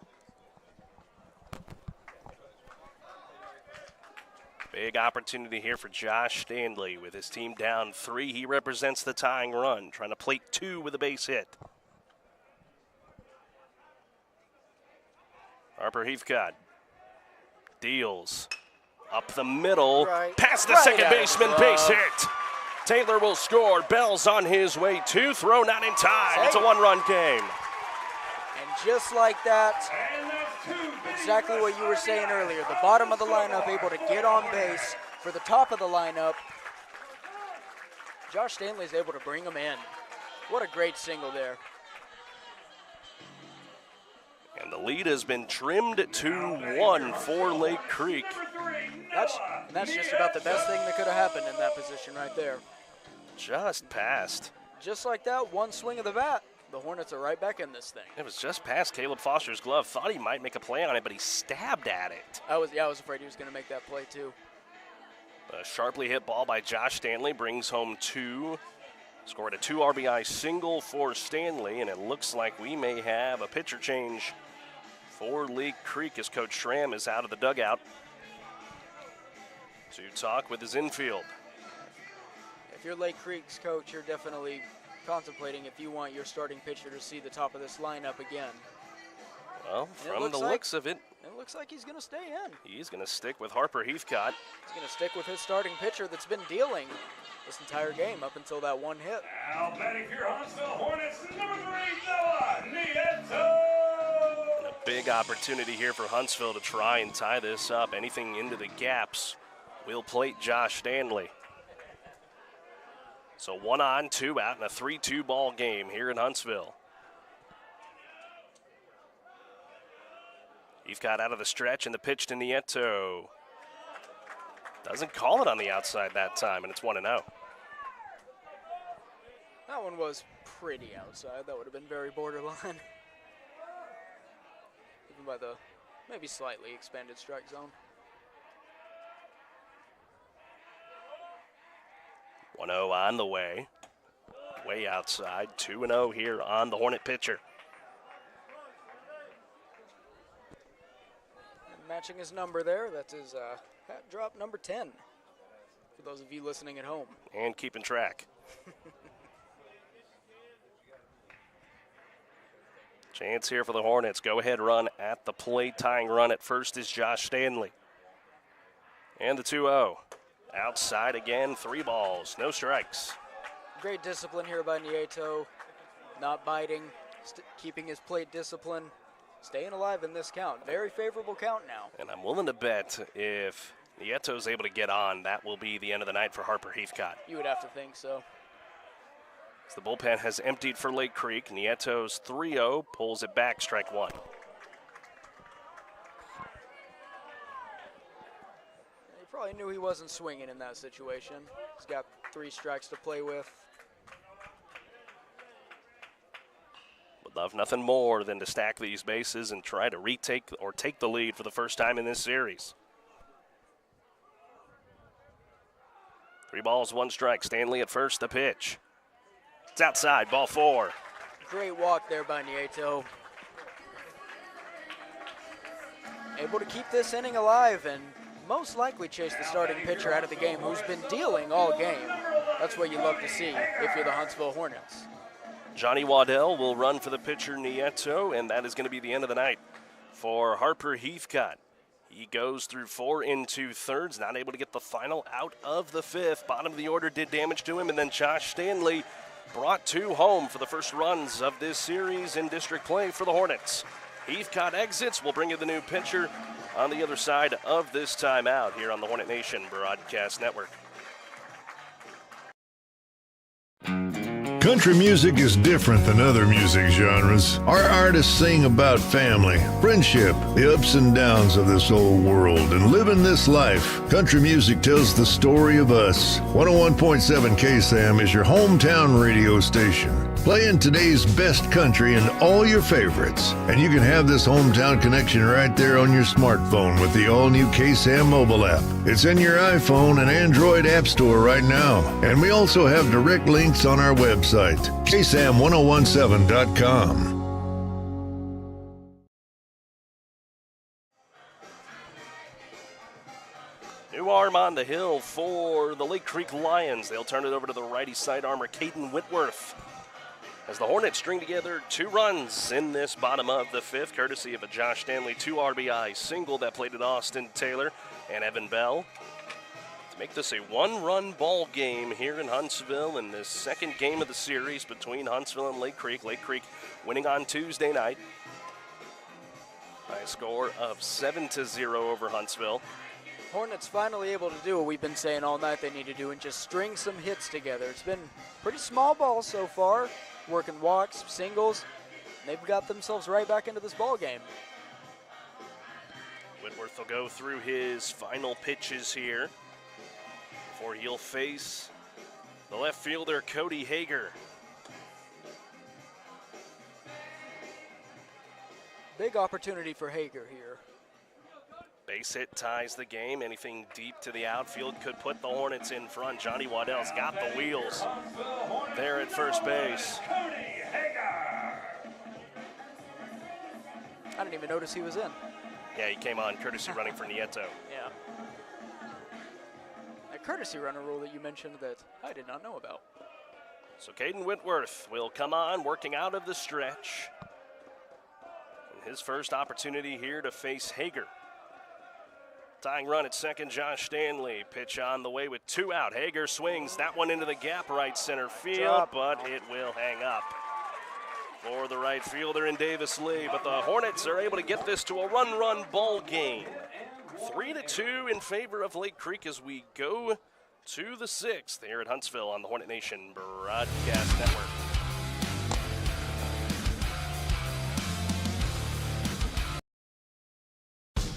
S15: Big opportunity here for Josh Stanley with his team down 3. He represents the tying run, trying to plate 2 with a base hit. Harper Heathcott deals up the middle, past the second baseman, base hit. Taylor will score. Bell's on his way to throw, not in time. It's a 1-run game.
S1: And just like that, exactly what you were saying earlier, the bottom of the lineup able to get on base for the top of the lineup. Josh Stanley's able to bring him in. What a great single there.
S15: And the lead has been trimmed to 1 for Lake Creek.
S1: That's just about the best thing that could have happened in that position right there.
S15: Just passed.
S1: Just like that, one swing of the bat, the Hornets are right back in this thing.
S15: It was just past Caleb Foster's glove. Thought he might make a play on it, but he stabbed at it.
S1: I was afraid he was going to make that play too.
S15: A sharply hit ball by Josh Stanley brings home 2. Scored a 2 RBI single for Stanley, and it looks like we may have a pitcher change for Lake Creek as Coach Schramm is out of the dugout to talk with his infield.
S1: If you're Lake Creek's coach, you're definitely contemplating if you want your starting pitcher to see the top of this lineup again.
S15: Well, from the looks of it,
S1: it looks like he's going to stay in.
S15: He's going to stick with Harper Heathcott.
S1: He's going to stick with his starting pitcher that's been dealing this entire game up until that one hit.
S14: Now batting for your Huntsville Hornets, number 3, Noah Nieto.
S15: And a big opportunity here for Huntsville to try and tie this up. Anything into the gaps will plate Josh Stanley. So 1 on, 2 out in a 3-2 ball game here in Huntsville. Heathcott out of the stretch and the pitch to Nieto. Doesn't call it on the outside that time, and it's 1-0.
S1: That one was pretty outside. That would have been very borderline. Even by the maybe slightly expanded strike zone.
S15: 1-0 on the way. Way outside. 2-0 here on the Hornet pitcher.
S1: And matching his number there, that's his hat drop number 10. For those of you listening at home.
S15: And keeping track. Chance here for the Hornets. Go-ahead run at the plate. Tying run at first is Josh Stanley. And the 2-0. Outside again, 3 balls, no strikes.
S1: Great discipline here by Nieto. Not biting, keeping his plate discipline, staying alive in this count. Very favorable count now.
S15: And I'm willing to bet if Nieto's able to get on, that will be the end of the night for Harper Heathcott.
S1: You would have to think so.
S15: As the bullpen has emptied for Lake Creek, Nieto's 3-0 pulls it back, strike one.
S1: He probably knew he wasn't swinging in that situation. He's got 3 strikes to play with.
S15: Would love nothing more than to stack these bases and try to retake or take the lead for the first time in this series. 3 balls, 1 strike. Stanley at first, the pitch. It's outside, ball 4.
S1: Great walk there by Nieto. Able to keep this inning alive and most likely chase the starting pitcher out of the game, who's been dealing all game. That's what you love to see if you're the Huntsville Hornets.
S15: Johnny Waddell will run for the pitcher Nieto, and that is going to be the end of the night for Harper Heathcott. He goes through 4 2/3, not able to get the final out of the 5th. Bottom of the order did damage to him, and then Josh Stanley brought 2 home for the first runs of this series in district play for the Hornets. Heathcott exits. We'll bring you the new pitcher on the other side of this timeout here on the Hornet Nation Broadcast Network.
S2: Country music is different than other music genres. Our artists sing about family, friendship, the ups and downs of this old world, and living this life. Country music tells the story of us. 101.7 KSAM is your hometown radio station, playing today's best country and all your favorites. And you can have this hometown connection right there on your smartphone with the all-new KSAM mobile app. It's in your iPhone and Android app store right now. And we also have direct links on our website, KSAM1017.com.
S15: New arm on the hill for the Lake Creek Lions. They'll turn it over to the righty side armor, Caden Whitworth. As the Hornets string together 2 runs in this bottom of the 5th, courtesy of a Josh Stanley 2 RBI single that played at Austin Taylor and Evan Bell. To make this a 1-run ball game here in Huntsville in this second game of the series between Huntsville and Lake Creek. Lake Creek winning on Tuesday night by a score of 7-0 over Huntsville.
S1: Hornets finally able to do what we've been saying all night they need to do and just string some hits together. It's been pretty small ball so far, working walks, singles, and they've got themselves right back into this ball game.
S15: Whitworth will go through his final pitches here before he'll face the left fielder, Cody Hager.
S1: Big opportunity for Hager here.
S15: Base hit ties the game. Anything deep to the outfield could put the Hornets in front. Johnny Waddell's got the wheels there at first base.
S1: I didn't even notice he was in.
S15: Yeah, he came on courtesy running for Nieto.
S1: Yeah. That courtesy runner rule that you mentioned that I did not know about.
S15: So Caden Whitworth will come on, working out of the stretch. And his first opportunity here to face Hager. Tying run at second, Josh Stanley. Pitch on the way with 2 out. Hager swings that one into the gap, right center field, but it will hang up for the right fielder in Davis Lee. But the Hornets are able to get this to a run ball game. 3-2 in favor of Lake Creek as we go to the 6th here at Huntsville on the Hornet Nation Broadcast Network.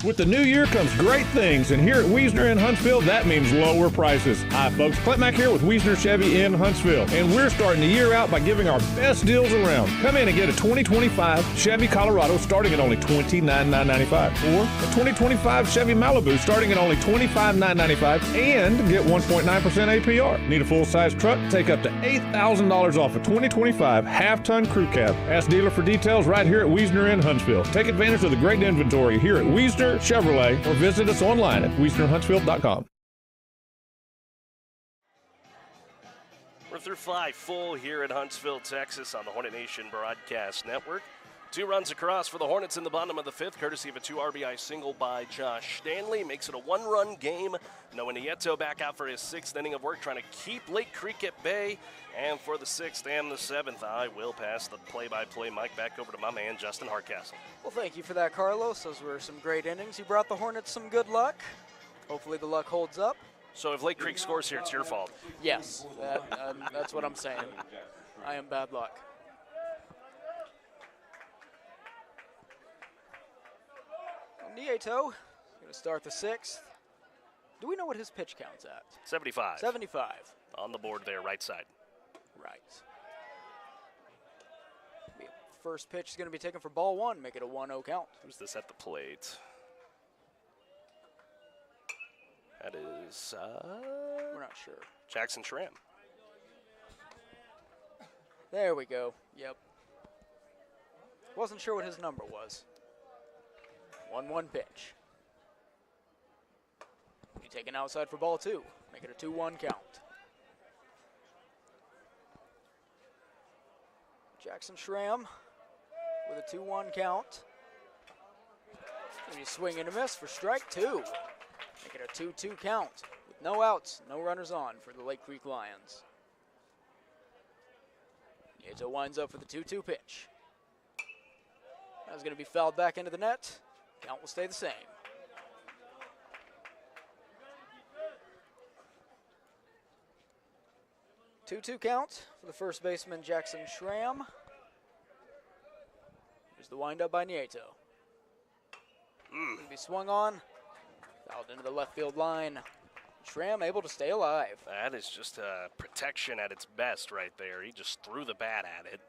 S16: With the new year comes great things, and here at Wiesner in Huntsville, that means lower prices. Hi, folks. Clint Mack here with Wiesner Chevy in Huntsville, and we're starting the year out by giving our best deals around. Come in and get a 2025 Chevy Colorado starting at only $29,995, or a 2025 Chevy Malibu starting at only $25,995, and get 1.9% APR. Need a full-size truck? Take up to $8,000 off a 2025 half-ton crew cab. Ask dealer for details right here at Wiesner in Huntsville. Take advantage of the great inventory here at Wiesner Chevrolet, or visit us online at wiesnerhuntsville.com.
S15: We're through 5 full here at Huntsville, Texas on the Hornet Nation Broadcast Network. 2 runs across for the Hornets in the bottom of the 5th, courtesy of a 2 RBI single by Josh Stanley. Makes it a 1-run game. Noah Nieto back out for his 6th inning of work, trying to keep Lake Creek at bay. And for the 6th and the 7th, I will pass the play-by-play mic back over to my man, Justin Hardcastle.
S1: Well, thank you for that, Carlos. Those were some great innings. You brought the Hornets some good luck. Hopefully the luck holds up.
S15: So if Lake Creek scores here, it's your fault.
S1: Yes, that's what I'm saying. I am bad luck. Nieto going to start the 6th. Do we know what his pitch counts at?
S15: 75.
S1: 75.
S15: On the board there, right side.
S1: Right. First pitch is going to be taken for ball 1, make it a 1-0 count.
S15: Who's this at the plate? That is,
S1: we're not sure.
S15: Jackson Schramm.
S1: There we go. Yep. Wasn't sure what his number was. 1-1 pitch. Be taken outside for ball 2, make it a 2-1 count. Jackson Schramm with a 2-1 count. Maybe swing and a miss for strike 2. Make it a 2-2 count. With no outs, no runners on for the Lake Creek Lions. Nieto winds up for the 2-2 pitch. That's going to be fouled back into the net. Count will stay the same. Two-two count for the first baseman, Jackson Schramm. Here's the windup by Nieto. Be swung on, fouled into the left field line. Schramm able to stay alive.
S15: That is just protection at its best right there. He just threw the bat at it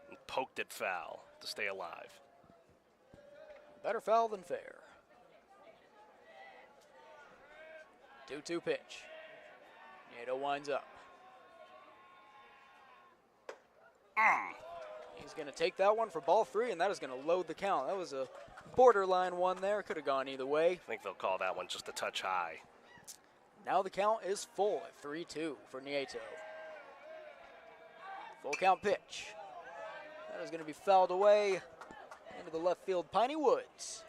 S15: and poked it foul to stay alive.
S1: Better foul than fair. 2-2 pitch. Nieto winds up. He's going to take that one for ball 3, and that is going to load the count. That was a borderline one there. Could have gone either way.
S15: I think they'll call that one just a touch high.
S1: Now the count is full at 3-2 for Nieto. Full count pitch. That is going to be fouled away into the left field Piney Woods.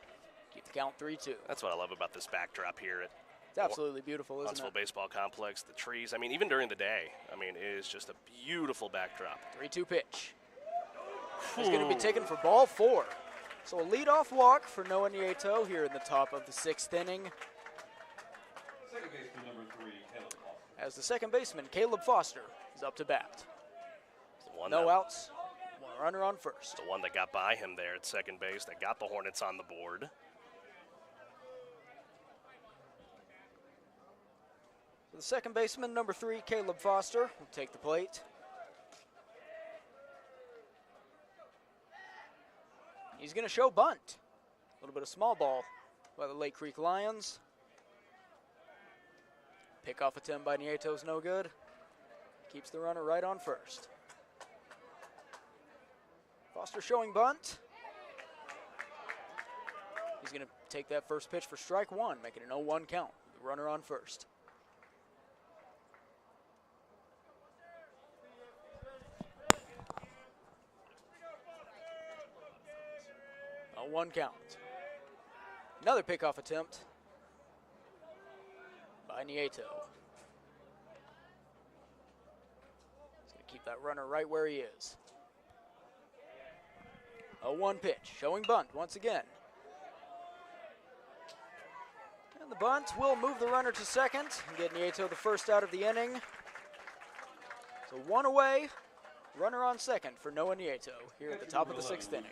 S1: Keep the count 3-2.
S15: That's what I love about this backdrop here at
S1: It's absolutely beautiful, isn't
S15: Huntsville
S1: it?
S15: Baseball Complex, the trees. I mean, even during the day, it is just a beautiful backdrop.
S1: 3-2 pitch. It's going to be taken for ball 4. So a leadoff walk for Noah Nieto here in the top of the 6th inning.
S14: Second baseman number 3, Caleb Foster.
S1: As the second baseman, Caleb Foster, is up to bat. No outs, one runner on first.
S15: The one that got by him there at second base that got the Hornets on the board.
S1: So the second baseman, number 3, Caleb Foster, will take the plate. He's going to show bunt. A little bit of small ball by the Lake Creek Lions. Pickoff attempt by Nieto's no good. Keeps the runner right on first. Foster showing bunt. He's going to take that first pitch for strike 1, making an 0-1 count. The runner on first. A 1 count. Another pickoff attempt by Nieto. He's going to keep that runner right where he is. A 1 pitch, showing bunt once again. And the bunt will move the runner to second and get Nieto the first out of the inning. So 1 away, runner on second for Noah Nieto here at the top of the 6th inning.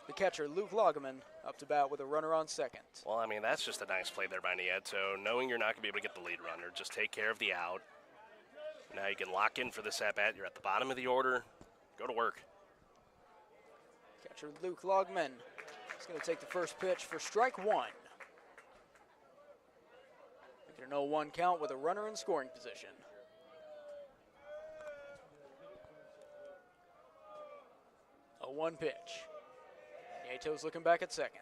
S1: The catcher, Luke Lageman, up to bat with a runner on second.
S15: Well, that's just a nice play there by Nieto. Knowing you're not going to be able to get the lead runner, just take care of the out. Now you can lock in for this at-bat. You're at the bottom of the order. Go to work.
S1: Catcher Luke Lageman is going to take the first pitch for strike 1. Making an 0-1 count with a runner in scoring position. A 1 pitch. Nieto's looking back at second.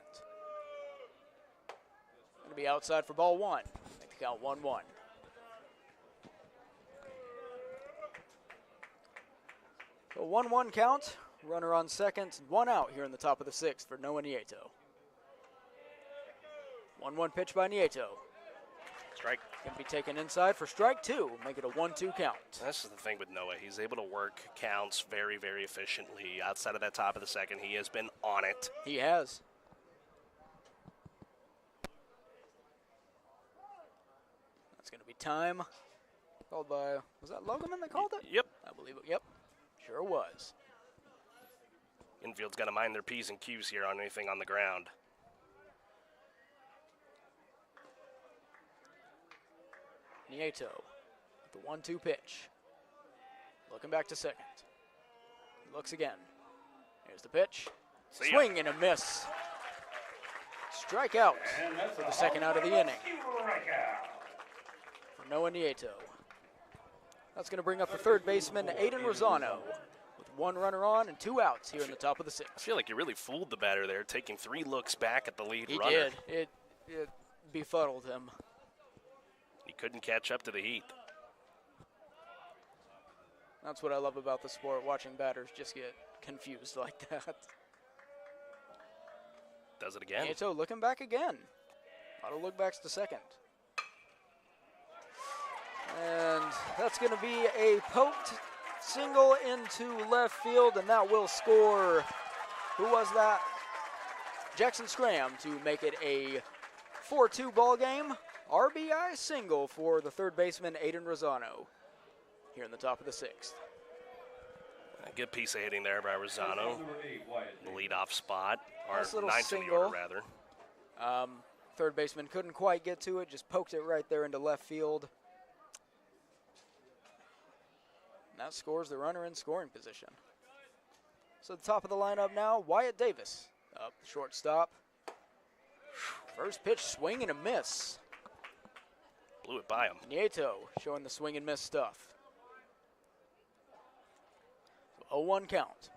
S1: Going to be outside for ball 1. Make the count 1-1. So 1-1 count. Runner on second. 1 out here in the top of the 6th for Noah Nieto. 1-1 pitch by Nieto.
S15: Strike.
S1: Going to be taken inside for strike 2. Make it a 1-2 count.
S15: That's the thing with Noah. He's able to work counts very, very efficiently. Outside of that top of the 2nd, he has been on it.
S1: He has. That's going to be time. Called by, was that Logaman that called it?
S15: Yep.
S1: I believe it. Yep, sure was.
S15: Infield's got to mind their P's and Q's here on anything on the ground.
S1: Nieto, the 1-2 pitch. Looking back to second. Looks again. Here's the pitch. Swing and a miss. Strikeout for the second out of the inning for Noah Nieto. That's going to bring up the third baseman, Aiden Rosano, with 1 runner on and 2 outs here in the top of the 6th.
S15: I feel like you really fooled the batter there, taking 3 looks back at the lead
S1: He
S15: runner.
S1: did. It befuddled him.
S15: He couldn't catch up to the heat.
S1: That's what I love about the sport, watching batters just get confused like that.
S15: Does it again.
S1: Nieto looking back again. A lot of look backs to second. And that's going to be a poked single into left field, and that will score. Who was that? Jackson Scram to make it a 4-2 ball game. RBI single for the third baseman, Aiden Rosano, here in the top of the 6th.
S15: A good piece of hitting there by Rosano. The leadoff spot, or
S1: Nice little
S15: ninth inning order, rather.
S1: Third baseman couldn't quite get to it, just poked it right there into left field. And that scores the runner in scoring position. So the top of the lineup now, Wyatt Davis up shortstop. First pitch, swing and a miss.
S15: Blew it by him.
S1: Nieto showing the swing and miss stuff. 0-1 count,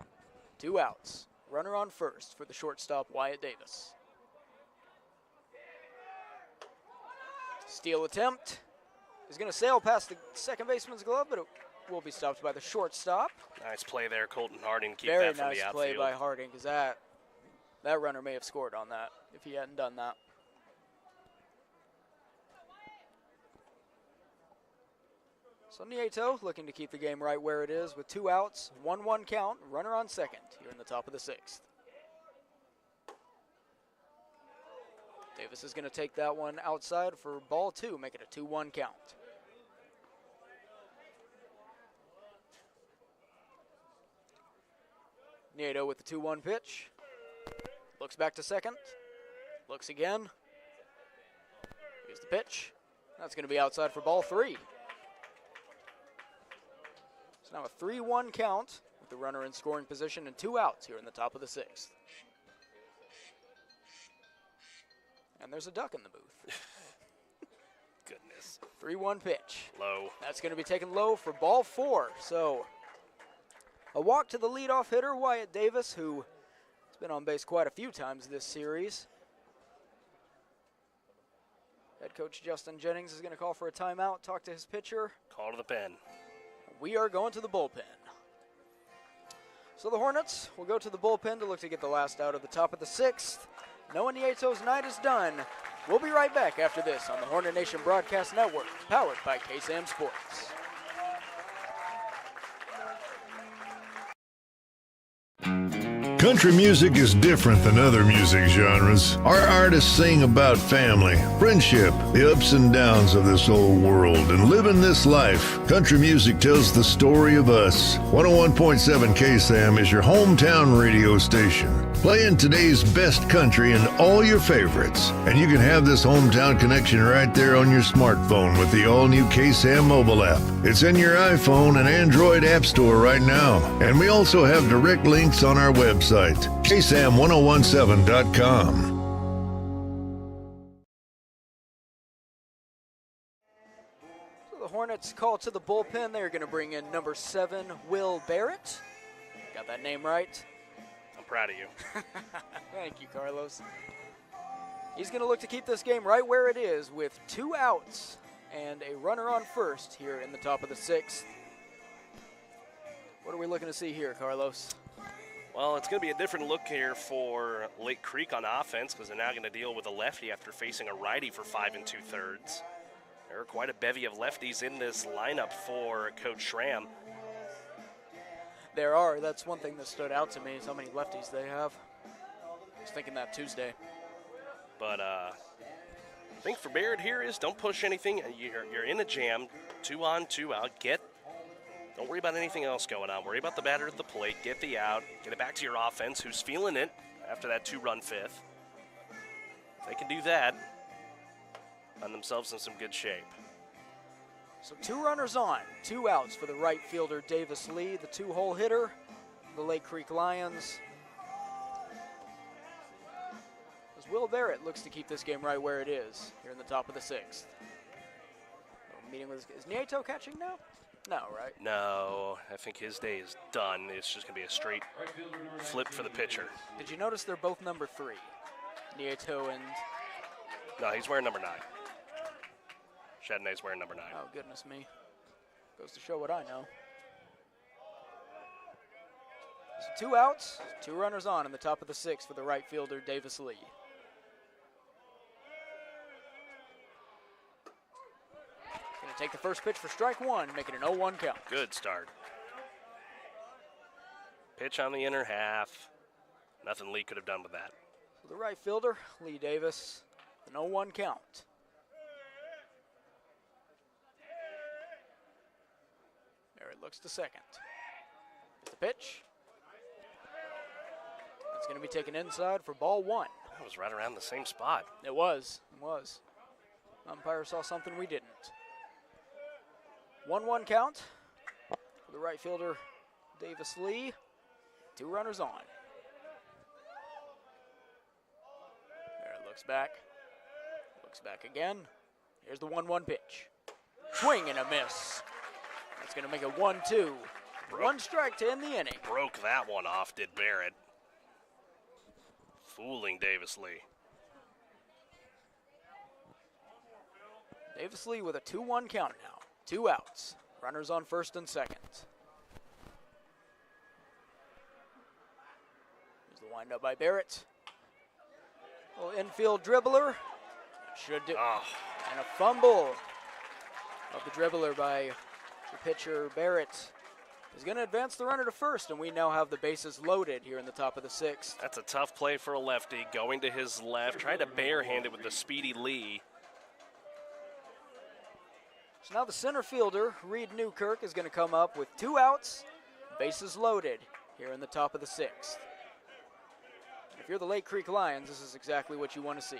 S1: 2 outs. Runner on first for the shortstop, Wyatt Davis. Steal attempt is going to sail past the second baseman's glove, but it will be stopped by the shortstop.
S15: Nice play there, Colton Harding. Keep
S1: Very
S15: that from
S1: nice
S15: the
S1: play
S15: outfield.
S1: by Harding, because that runner may have scored on that if he hadn't done that. So Nieto looking to keep the game right where it is with 2 outs, 1-1 count, runner on second here in the top of the 6th. Davis is going to take that one outside for ball 2, make it a 2-1 count. Nieto with the 2-1 pitch. Looks back to second. Looks again. Here's the pitch. That's going to be outside for ball 3. So now a 3-1 count with the runner in scoring position and 2 outs here in the top of the 6th. And there's a duck in the booth.
S15: Goodness.
S1: 3-1 pitch.
S15: Low.
S1: That's going to be taken low for ball 4. So a walk to the leadoff hitter, Wyatt Davis, who has been on base quite a few times this series. Head coach Justin Jennings is going to call for a timeout, talk to his pitcher.
S15: Call to the pen.
S1: We are going to the bullpen. So the Hornets will go to the bullpen to look to get the last out of the top of the 6th. Noah Nieto's night is done. We'll be right back after this on the Hornet Nation Broadcast Network, powered by KSAM Sports.
S2: Country music is different than other music genres. Our artists sing about family, friendship, the ups and downs of this old world, and living this life. Country music tells the story of us. 101.7 KSAM is your hometown radio station, playing today's best country and all your favorites. And you can have this hometown connection right there on your smartphone with the all-new KSAM mobile app. It's in your iPhone and Android app store right now. And we also have direct links on our website, KSAM1017.com.
S1: So the Hornets call to the bullpen. They're going to bring in number 7, Will Barrett. Got that name right?
S15: I'm proud of you.
S1: Thank you, Carlos. He's going to look to keep this game right where it is with 2 outs and a runner on first here in the top of the 6th. What are we looking to see here, Carlos?
S15: Well, it's going to be a different look here for Lake Creek on offense because they're now going to deal with a lefty after facing a righty for 5 2/3. There are quite a bevy of lefties in this lineup for Coach Schramm.
S1: There are. That's one thing that stood out to me is how many lefties they have. I was thinking that Tuesday.
S15: But I think for Barrett here is don't push anything. You're in a jam, 2 on, 2 out. Don't worry about anything else going on. Worry about the batter at the plate. Get the out. Get it back to your offense, who's feeling it after that 2-run fifth. If they can do that, find themselves in some good shape.
S1: So 2 runners on, 2 outs for the right fielder Davis Lee, the 2-hole hitter, the Lake Creek Lions. As Will Barrett looks to keep this game right where it is, here in the top of the 6th. Meeting with, is Nieto catching now? No, right?
S15: No, I think his day is done. It's just going to be a straight flip for the pitcher.
S1: Did you notice they're both number 3? Nieto and...
S15: No, he's wearing number 9. Chardonnay's wearing number 9.
S1: Oh, goodness me. Goes to show what I know. So 2 outs, 2 runners on in the top of the 6th for the right fielder Davis Lee. Going to take the first pitch for strike 1, making an 0-1 count.
S15: Good start. Pitch on the inner half. Nothing Lee could have done with that.
S1: So the right fielder, Lee Davis, an 0-1 count. Barrett looks to second. The pitch. It's going to be taken inside for ball 1.
S15: That was right around the same spot.
S1: It was. Umpire saw something we didn't. 1-1 count for the right fielder, Davis Lee. 2 runners on. Barrett looks back. Looks back again. Here's the 1-1 pitch. Swing and a miss. That's going to make it 1-2. 1 strike to end the inning.
S15: Broke that one off, did Barrett. Fooling Davis Lee.
S1: Davis Lee with a 2-1 count now. 2 outs. Runners on first and second. Here's the windup by Barrett. Little infield dribbler. Should do. And a fumble of the dribbler by the pitcher Barrett. Is going to advance the runner to first, and we now have the bases loaded here in the top of the 6th.
S15: That's a tough play for a lefty. Going to his left, trying to barehand it with the speedy Lee.
S1: So now the center fielder, Reed Newkirk, is going to come up with 2 outs, bases loaded here in the top of the 6th. If you're the Lake Creek Lions, this is exactly what you want to see.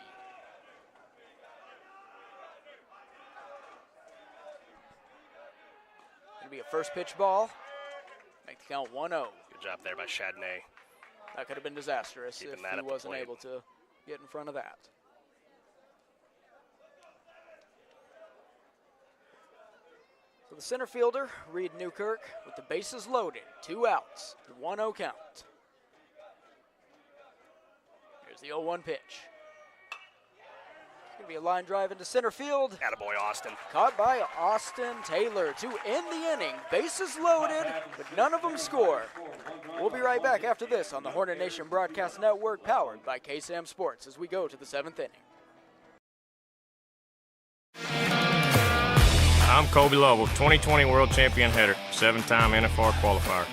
S1: Going to be a first pitch ball. Make the count 1-0.
S15: Good job there by Chardonnay.
S1: That could have been disastrous
S15: Keeping
S1: if
S15: that
S1: he
S15: at the
S1: wasn't
S15: plate.
S1: able to get in front of that. So the center fielder, Reed Newkirk, with the bases loaded. 2 outs, 1-0 count. Here's the 0-1 pitch. It's going to be a line drive into center field.
S15: Attaboy, Austin.
S1: Caught by Austin Taylor to end the inning. Bases loaded, but none of them score. We'll be right back after this on the Hornet Nation Broadcast Network, powered by KSAM Sports, as we go to the 7th inning.
S3: I'm Kobe Lovell, 2020 World Champion hitter, 7-time NFR qualifier.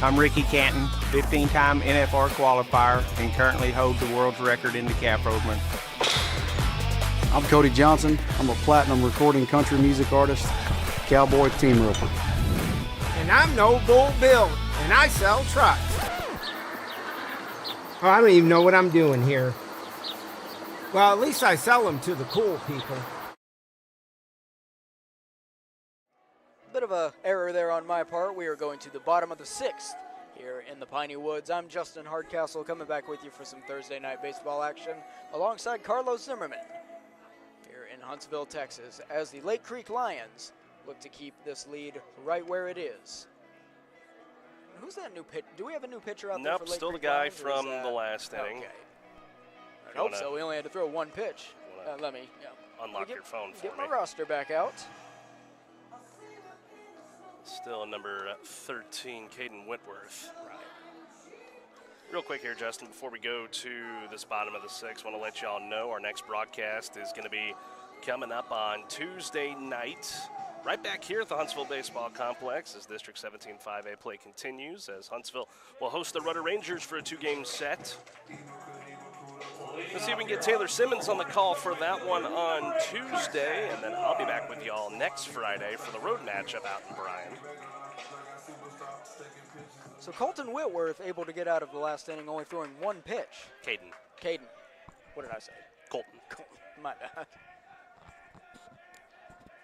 S4: I'm Ricky Canton, 15-time NFR qualifier, and currently hold the world's record in the calf rovement.
S5: I'm Cody Johnson. I'm a platinum recording country music artist, cowboy team roper.
S6: And I'm No Bull Bill, and I sell trucks. Oh, I don't even know what I'm doing here. Well, at least I sell them to the cool people.
S1: Bit of a error there on my part. We are going to the bottom of the 6th here in the Piney Woods. I'm Justin Hardcastle, coming back with you for some Thursday night baseball action alongside Carlos Zimmerman here in Huntsville, Texas, as the Lake Creek Lions look to keep this lead right where it is. Who's that new pitch? Do we have a new pitcher out there for Lake
S15: Nope, still
S1: Creek
S15: the guy
S1: Lions,
S15: from the last inning.
S1: Okay. I hope so. We only had to throw 1 pitch. Let me
S15: unlock your phone for
S1: get
S15: me.
S1: my roster back out.
S15: Still number 13, Caden Whitworth. Right. Real quick here, Justin, before we go to this bottom of the 6th, I want to let y'all know our next broadcast is going to be coming up on Tuesday night, right back here at the Huntsville Baseball Complex as District 17 5A play continues, as Huntsville will host the Rudder Rangers for a 2-game set. Let's see if we can get Taylor Simmons on the call for that one on Tuesday, and then I'll be back with y'all next Friday for the road matchup out in Bryan.
S1: So Colton Whitworth able to get out of the last inning, only throwing one pitch. Caden. What did I say?
S15: Colton.
S1: My bad.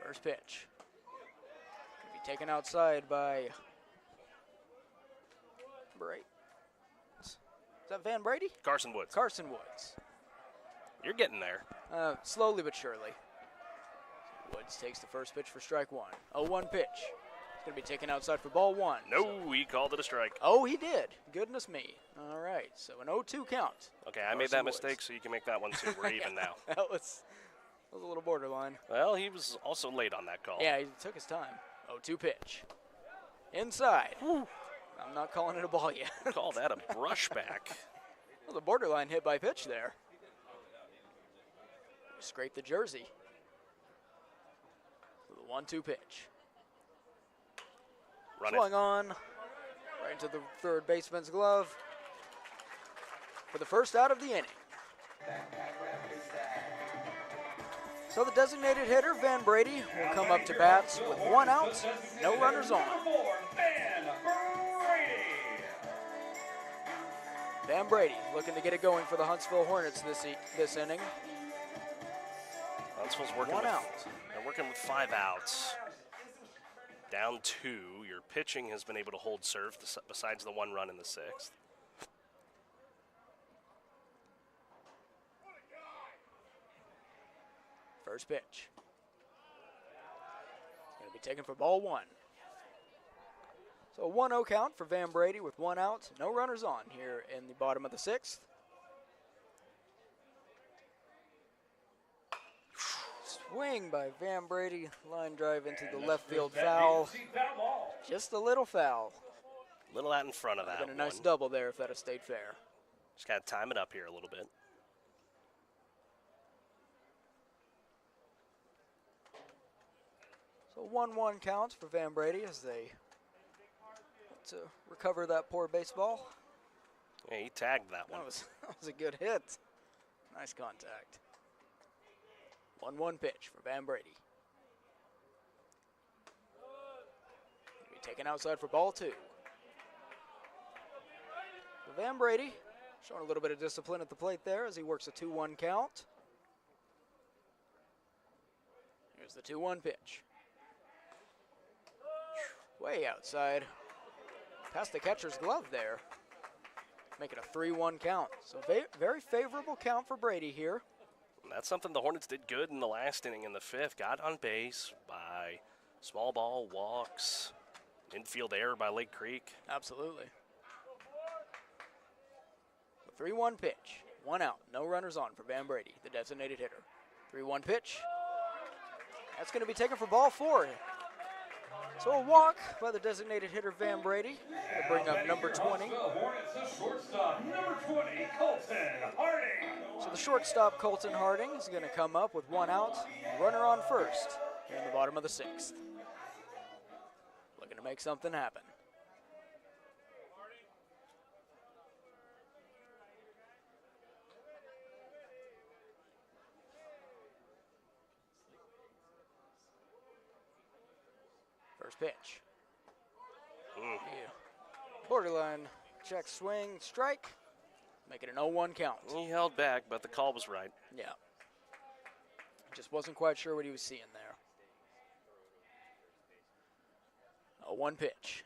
S1: First pitch. Going to be taken outside by Brady. Is that Van Brady?
S15: Carson Woods.
S1: You're
S15: getting there.
S1: Slowly but surely. Woods takes the first pitch for strike one. 0-1 pitch. It's going to be taken outside for ball one.
S15: No, he called it a strike.
S1: Oh, he did. Goodness me. All right, so an 0-2 count.
S15: Okay, I made that mistake, so you can make that one too. We're even now.
S1: That was a little borderline.
S15: Well, he was also late on that call.
S1: Yeah, he took his time. 0-2 pitch. Inside. I'm not calling it a ball yet.
S15: Call that a brushback.
S1: Well, the borderline hit by pitch there. Scrape the jersey. The 1-2 pitch. Swung on. Right into the third baseman's glove. For the first out of the inning. So the designated hitter, Van Brady, will come up to bats with 1 out, no runners on. Van Brady looking to get it going for the Huntsville Hornets this inning.
S15: Huntsville's working
S1: 1 out.
S15: They're working with 5 outs. Down 2. Your pitching has been able to hold serve besides the 1 run in the 6th.
S1: First pitch. It's going to be taken for ball 1. So a 1-0 count for Van Brady with 1 out, no runners on here in the bottom of the 6th. Swing by Van Brady, line drive into the left field foul. Just a little foul.
S15: A little out in front of that.
S1: Been a nice double there if that had stayed fair.
S15: Just got to time it up here a little bit.
S1: So 1-1 counts for Van Brady as they want to recover that poor baseball.
S15: Yeah, he tagged that one.
S1: That was a good hit. Nice contact. 1-1 pitch for Van Brady. Be taken outside for ball 2. So Van Brady showing a little bit of discipline at the plate there as he works a 2-1 count. Here's the 2-1 pitch. Way outside. Past the catcher's glove there. Make it a 3-1 count. So very favorable count for Brady here.
S15: That's something the Hornets did good in the last inning in the 5th. Got on base by small ball, walks, infield error by Lake Creek.
S1: Absolutely. The 3-1 pitch. 1 out. No runners on for Van Brady, the designated hitter. 3-1 pitch. That's going to be taken for ball 4. So a walk by the designated hitter, Van Brady, to bring up number 20. So the shortstop, Colton Harding, is going to come up with 1 out, runner on first here in the bottom of the 6th. Looking to make something happen. First pitch. Yeah. Borderline check swing, strike. Make it an 0-1 count.
S15: He held back, but the call was right.
S1: Yeah. Just wasn't quite sure what he was seeing there. 0-1 pitch.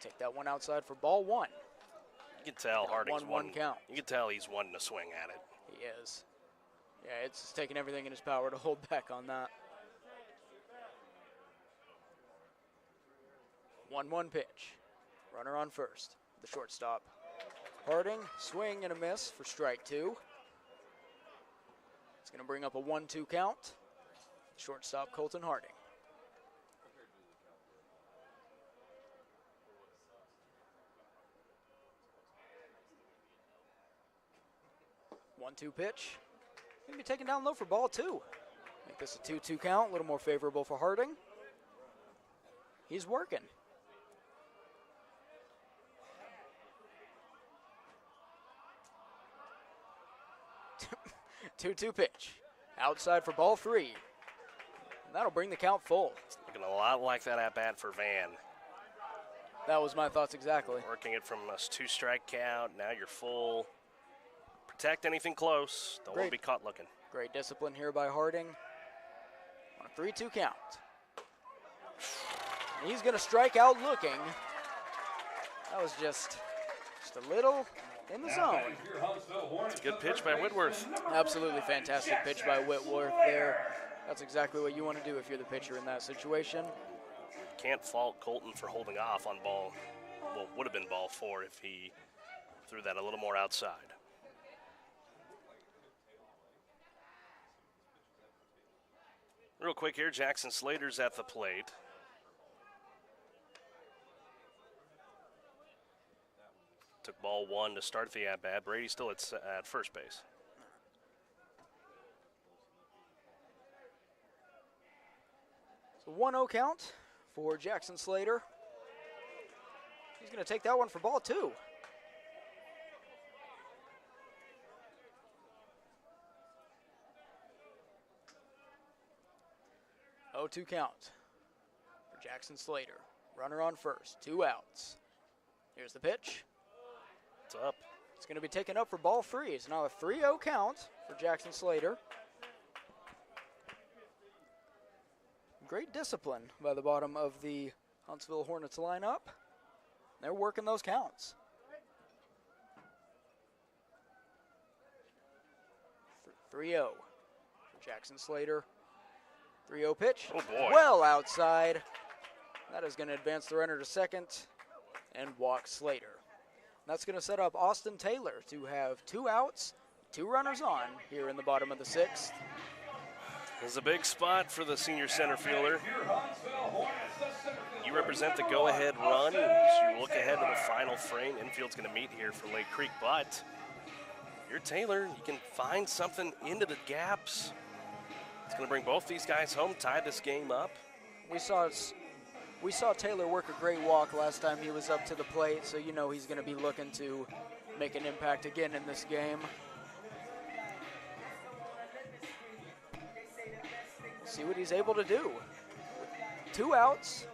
S1: Take that one outside for ball 1.
S15: You can tell Harding's
S1: 1-1 count.
S15: You can tell he's wanting to swing at it.
S1: He is. Yeah, it's taking everything in his power to hold back on that. 1-1 pitch. Runner on first. The shortstop. Harding, swing and a miss for strike 2. It's going to bring up a 1-2 count. Shortstop Colton Harding. One-two pitch. Going to be taken down low for ball 2. Make this a 2-2 count, a little more favorable for Harding. He's working. 2-2 pitch. Outside for ball 3. And that'll bring the count full.
S15: It's looking a lot like that at-bat for Van.
S1: That was my thoughts exactly.
S15: Working it from a 2-strike count. Now you're full. Protect anything close. Don't want to be caught looking.
S1: Great discipline here by Harding. On a 3-2 count. And he's going to strike out looking. That was just a little in the zone.
S15: It's a good pitch by Whitworth.
S1: Absolutely fantastic pitch by Whitworth there. That's exactly what you want to do if you're the pitcher in that situation.
S15: Can't fault Colton for holding off on ball. Well, would have been ball 4 if he threw that a little more outside. Real quick here, Jackson Slater's at the plate. Took ball 1 to start the at-bat. Brady's still at first base.
S1: So 1-0 count for Jackson Slater. He's going to take that one for ball 2. Oh, 2 count for Jackson Slater. Runner on first, 2 outs. Here's the pitch.
S15: It's up.
S1: It's going to be taken up for ball 3. It's now a 3-0 count for Jackson Slater. Great discipline by the bottom of the Huntsville Hornets lineup. They're working those counts. 3-0 for Jackson Slater. 3-0 pitch.
S15: Oh boy.
S1: Well outside. That is going to advance the runner to second and walk Slater. That's going to set up Austin Taylor to have 2 outs, 2 runners on here in the bottom of the 6th.
S15: This is a big spot for the senior center fielder. You represent the go-ahead run as you look ahead to the final frame. Infield's going to meet here for Lake Creek, but you're Taylor. You can find something into the gaps. It's going to bring both these guys home, tie this game up.
S1: We saw Taylor work a great walk last time he was up to the plate, so you know he's going to be looking to make an impact again in this game. See what he's able to do. 2 outs,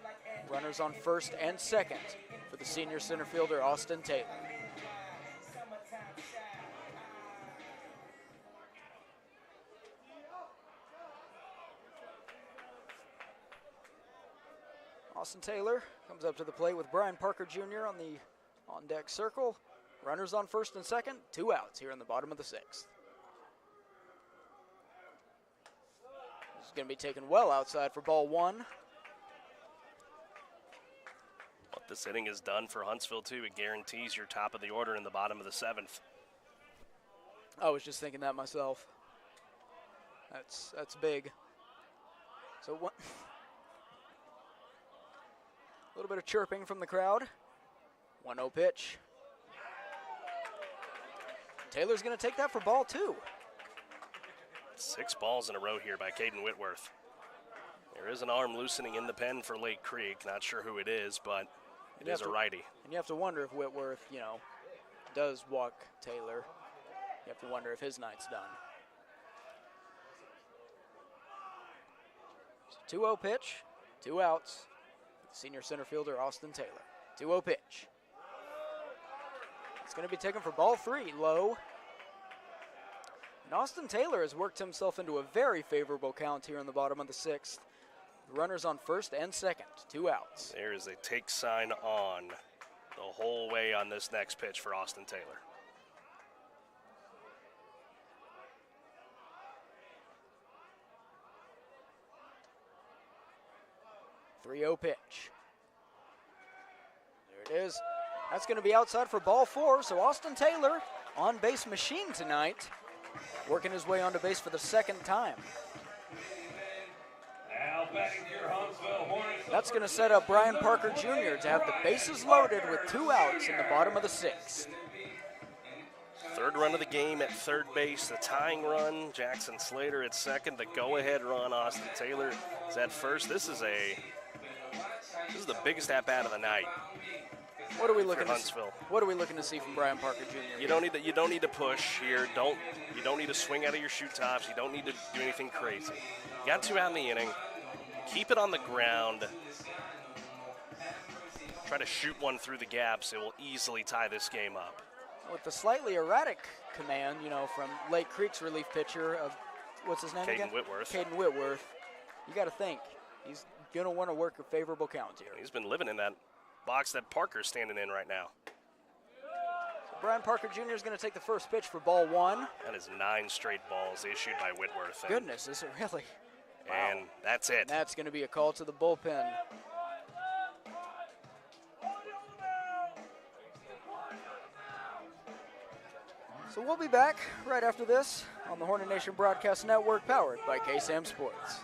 S1: runners on first and second for the senior center fielder, Austin Taylor. Austin Taylor comes up to the plate with Brian Parker Jr. on the on-deck circle. Runners on first and second, 2 outs here in the bottom of the 6th. This is going to be taken well outside for ball 1.
S15: What this inning has done for Huntsville, too, it guarantees your top of the order in the bottom of the 7th.
S1: I was just thinking that myself. That's big. So what? A little bit of chirping from the crowd. 1-0 pitch. Taylor's going to take that for ball 2.
S15: 6 balls in a row here by Caden Whitworth. There is an arm loosening in the pen for Lake Creek. Not sure who it is, but it is a righty.
S1: And you have to wonder if Whitworth, does walk Taylor. You have to wonder if his night's done. So 2-0 pitch, 2 outs. Senior center fielder Austin Taylor. 2-0 pitch. It's going to be taken for ball 3, low. And Austin Taylor has worked himself into a very favorable count here in the bottom of the 6th. Runners on first and second, 2 outs.
S15: There is a take sign on the whole way on this next pitch for Austin Taylor.
S1: .30 pitch. There it is. That's going to be outside for ball 4. So Austin Taylor, on base machine tonight, working his way onto base for the 2nd time. That's going to set up Brian Parker Jr. to have the bases loaded with 2 outs in the bottom of the 6th.
S15: 3rd run of the game at third base, the tying run. Jackson Slater at second. The go-ahead run, Austin Taylor is at first. This is the biggest at-bat of the night.
S1: What are we looking
S15: Huntsville.
S1: What are we looking to see from Brian Parker Jr.?
S15: You don't need to push here. You don't need to swing out of your shoe tops. You don't need to do anything crazy. You got 2 out in the inning. Keep it on the ground. Try to shoot one through the gaps. It will easily tie this game up.
S1: With the slightly erratic command, from Lake Creek's relief pitcher of what's his name again? Caden Whitworth. You got to think he's going to want to work a favorable count here.
S15: He's been living in that box that Parker's standing in right now.
S1: So Brian Parker Jr. is going to take the first pitch for ball 1.
S15: That is 9 straight balls issued by Whitworth.
S1: Goodness, is it really?
S15: And
S1: wow.
S15: That's it.
S1: And that's going to be a call to the bullpen. So we'll be back right after this on the Hornet Nation Broadcast Network, powered by KSAM Sports.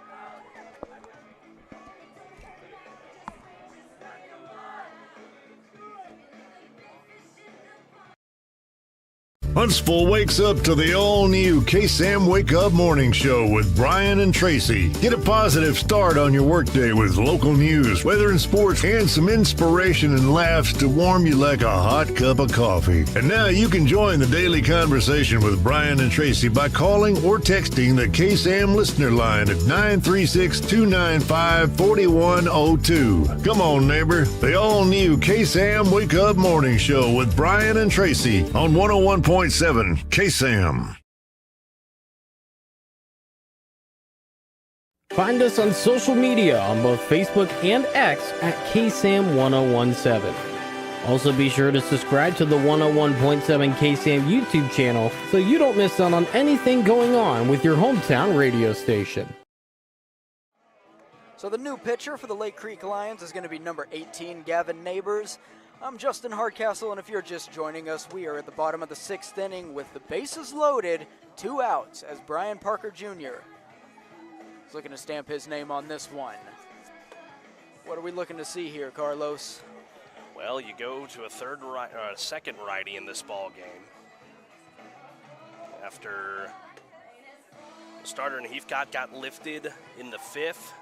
S2: Huntsville wakes up to the all-new KSAM Wake Up Morning Show with Brian and Tracy. Get a positive start on your workday with local news, weather and sports, and some inspiration and laughs to warm you like a hot cup of coffee. And now you can join the daily conversation with Brian and Tracy by calling or texting the KSAM listener line at 936-295-4102. Come on, neighbor. The all-new KSAM Wake Up Morning Show with Brian and Tracy on 101.7 KSAM.
S13: Find us on social media on both Facebook and X at KSAM-1017. Also be sure to subscribe to the 101.7 KSAM YouTube channel so you don't miss out on anything going on with your hometown radio station.
S1: So the new pitcher for the Lake Creek Lions is going to be number 18, Gavin Neighbors. I'm Justin Hardcastle, and if you're just joining us, we are at the bottom of the 6th inning with the bases loaded, 2 outs, as Brian Parker Jr. is looking to stamp his name on this one. What are we looking to see here, Carlos?
S15: Well, you go to a second righty in this ball game. After the starter in Heathcott got lifted in the 5th,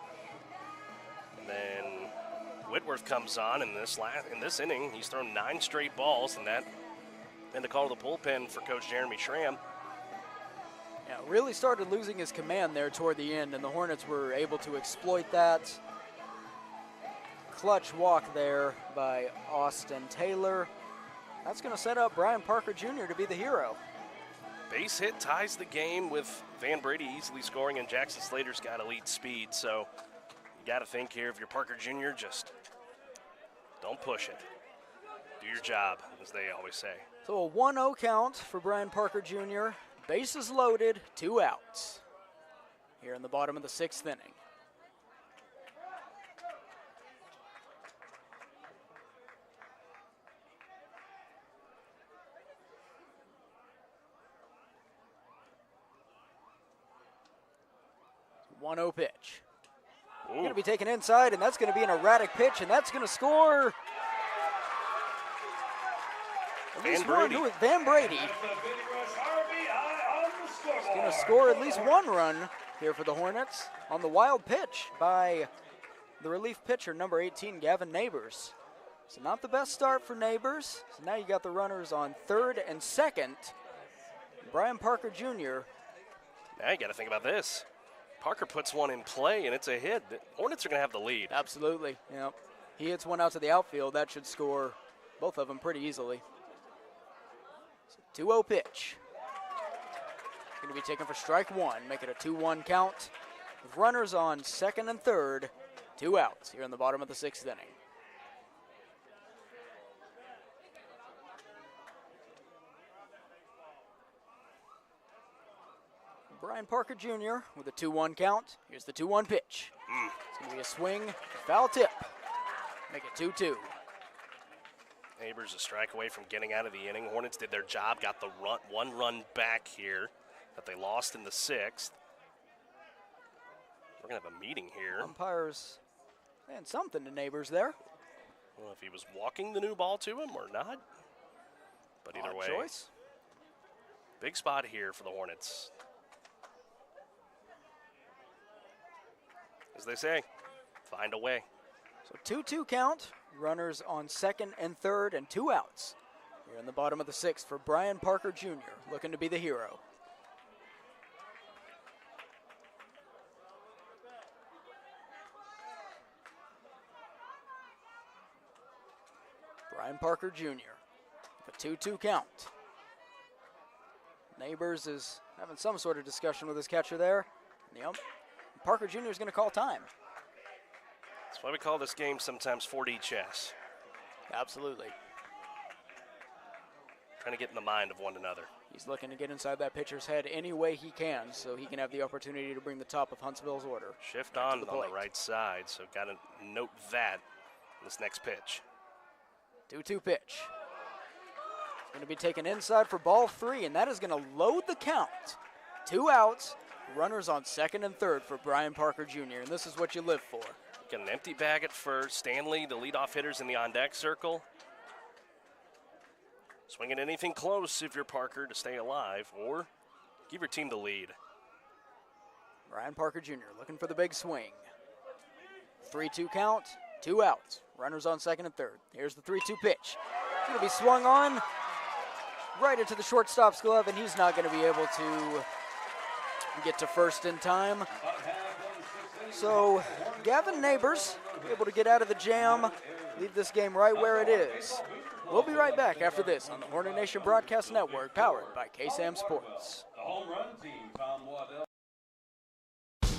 S15: and then Whitworth comes on in this inning. He's thrown 9 straight balls, and the call to the bullpen for Coach Jeremy Schramm.
S1: Yeah, really started losing his command there toward the end, and the Hornets were able to exploit that. Clutch walk there by Austin Taylor. That's going to set up Brian Parker Jr. to be the hero.
S15: Base hit ties the game with Van Brady easily scoring, and Jackson Slater's got elite speed, so you got to think here if you're Parker Jr., just don't push it. Do your job, as they always say.
S1: So a 1-0 count for Brian Parker Jr. Bases loaded, 2 outs here in the bottom of the 6th inning. One-0 pitch. Going to be taken inside, and that's going to be an erratic pitch, and that's going to score. Van Brady. Van Brady. He's going to score at least 1 run here for the Hornets on the wild pitch by the relief pitcher, number 18, Gavin Neighbors. So not the best start for Neighbors. So now you got the runners on 3rd and 2nd. Brian Parker Jr.
S15: Now you got to think about this. Parker puts one in play, and it's a hit. The Hornets are going to have the lead.
S1: Absolutely. Yep. He hits one out to the outfield. That should score both of them pretty easily. So 2-0 pitch. Going to be taken for strike 1, make it a 2-1 count. With runners on 2nd and 3rd, 2 outs here in the bottom of the 6th inning. Brian Parker Jr. with a 2-1 count. Here's the 2-1 pitch. It's going to be a swing, foul tip. Make it 2-2.
S15: Neighbors a strike away from getting out of the inning. Hornets did their job, got the 1 run back here that they lost in the 6th. We're going to have a meeting here.
S1: Umpires saying something to Neighbors there.
S15: I don't know if he was walking the new ball to him or not. But either way,
S1: choice.
S15: Big spot here for the Hornets. As they say, find a way.
S1: So 2-2 count Runners on second and third and 2 outs. Here in the bottom of the 6th for Brian Parker Jr., looking to be the hero. Brian Parker Jr. with a 2-2 count. Neighbors is having some sort of discussion with his catcher there. Parker Jr. is going to call time.
S15: That's why we call this game sometimes 4D chess.
S1: Absolutely.
S15: Trying to get in the mind of one another.
S1: He's looking to get inside that pitcher's head any way he can so he can have the opportunity to bring the top of Huntsville's order.
S15: Shift on the right side, so got to note that in this next pitch.
S1: 2-2 pitch. Going to be taken inside for ball 3, and that is going to load the count. 2 outs, runners on second and third for Brian Parker Jr., and this is what you live for.
S15: Got an empty bag at first. Stanley, the leadoff hitter's in the on-deck circle. Swinging anything close if you're Parker to stay alive, or give your team the lead.
S1: Brian Parker Jr. looking for the big swing. 3-2 count, 2 outs. Runners on second and third. Here's the 3-2 pitch. It's going to be swung on right into the shortstop's glove, and he's not going to be able to get to first in time. So Gavin Neighbors able to get out of the jam, leave this game right where it is. We'll be right back after this on the Hornet Nation Broadcast Network, powered by KSAM Sports.
S14: The home run team, Tom Waddell.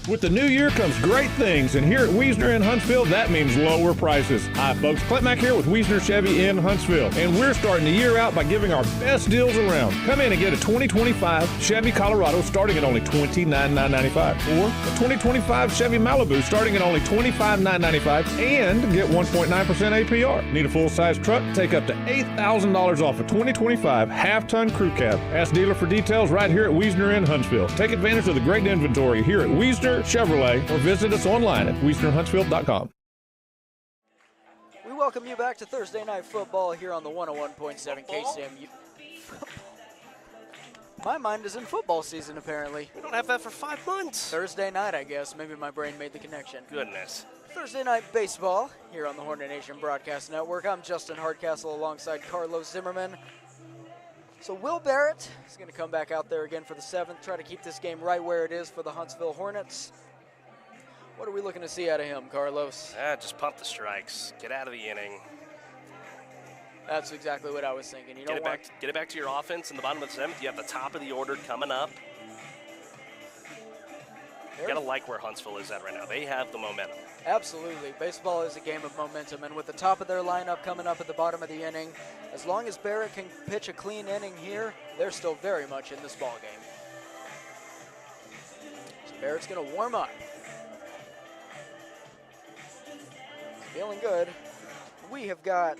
S16: With the new year comes great things, and here at Wiesner in Huntsville, that means lower prices. Hi, folks. Clint Mack here with Wiesner Chevy in Huntsville, and we're starting the year out by giving our best deals around. Come in and get a 2025 Chevy Colorado starting at only $29,995, or a 2025 Chevy Malibu starting at only $25,995, and get 1.9% APR. Need a full-size truck? Take up to $8,000 off a 2025 half-ton crew cab. Ask dealer for details right here at Wiesner in Huntsville. Take advantage of the great inventory here at Wiesner Chevrolet, or visit us online at WiesnerHuntsville.com.
S1: We welcome you back to Thursday Night Football here on the 101.7 KSAM. My mind is in football season, apparently.
S15: We don't have that for 5 months.
S1: Thursday night, I guess. Maybe my brain made the connection.
S15: Goodness.
S1: Thursday Night Baseball here on the Hornet Nation Broadcast Network. I'm Justin Hardcastle alongside Carlos Zimmerman. So Will Barrett is going to come back out there again for the 7th, try to keep this game right where it is for the Huntsville Hornets. What are we looking to see out of him, Carlos?
S15: Just pump the strikes. Get out of the inning.
S1: That's exactly what I was thinking.
S15: Get it back to your offense in the bottom of the 7th. You have the top of the order coming up. You got to like where Huntsville is at right now. They have the momentum.
S1: Absolutely. Baseball is a game of momentum, and with the top of their lineup coming up at the bottom of the inning, as long as Barrett can pitch a clean inning here, they're still very much in this ball game. So Barrett's going to warm up. Feeling good. We have got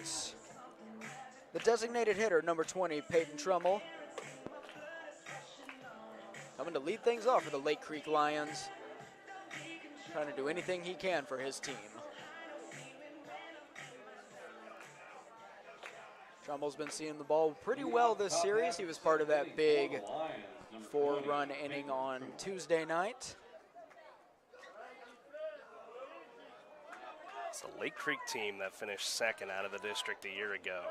S1: the designated hitter, number 20, Peyton Trummel, coming to lead things off for the Lake Creek Lions. Trying to do anything he can for his team. Trumbull's been seeing the ball pretty well this series. He was part of that big 4-run inning on Tuesday night.
S15: It's the Lake Creek team that finished second out of the district a year ago.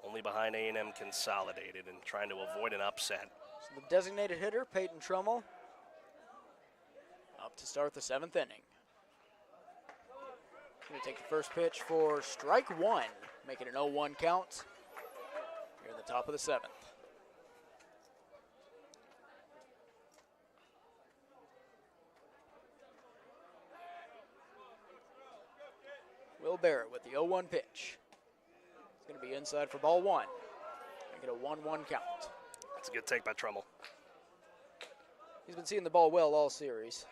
S15: Only behind A&M Consolidated and trying to avoid an upset.
S1: So the designated hitter, Peyton Trummel, up to start the 7th inning. Going to take the first pitch for strike 1, make it an 0-1 count here in the top of the 7th. Will Barrett with the 0-1 pitch. It's going to be inside for ball 1. Make it a 1-1 count.
S15: That's a good take by Trummel.
S1: He's been seeing the ball well all series.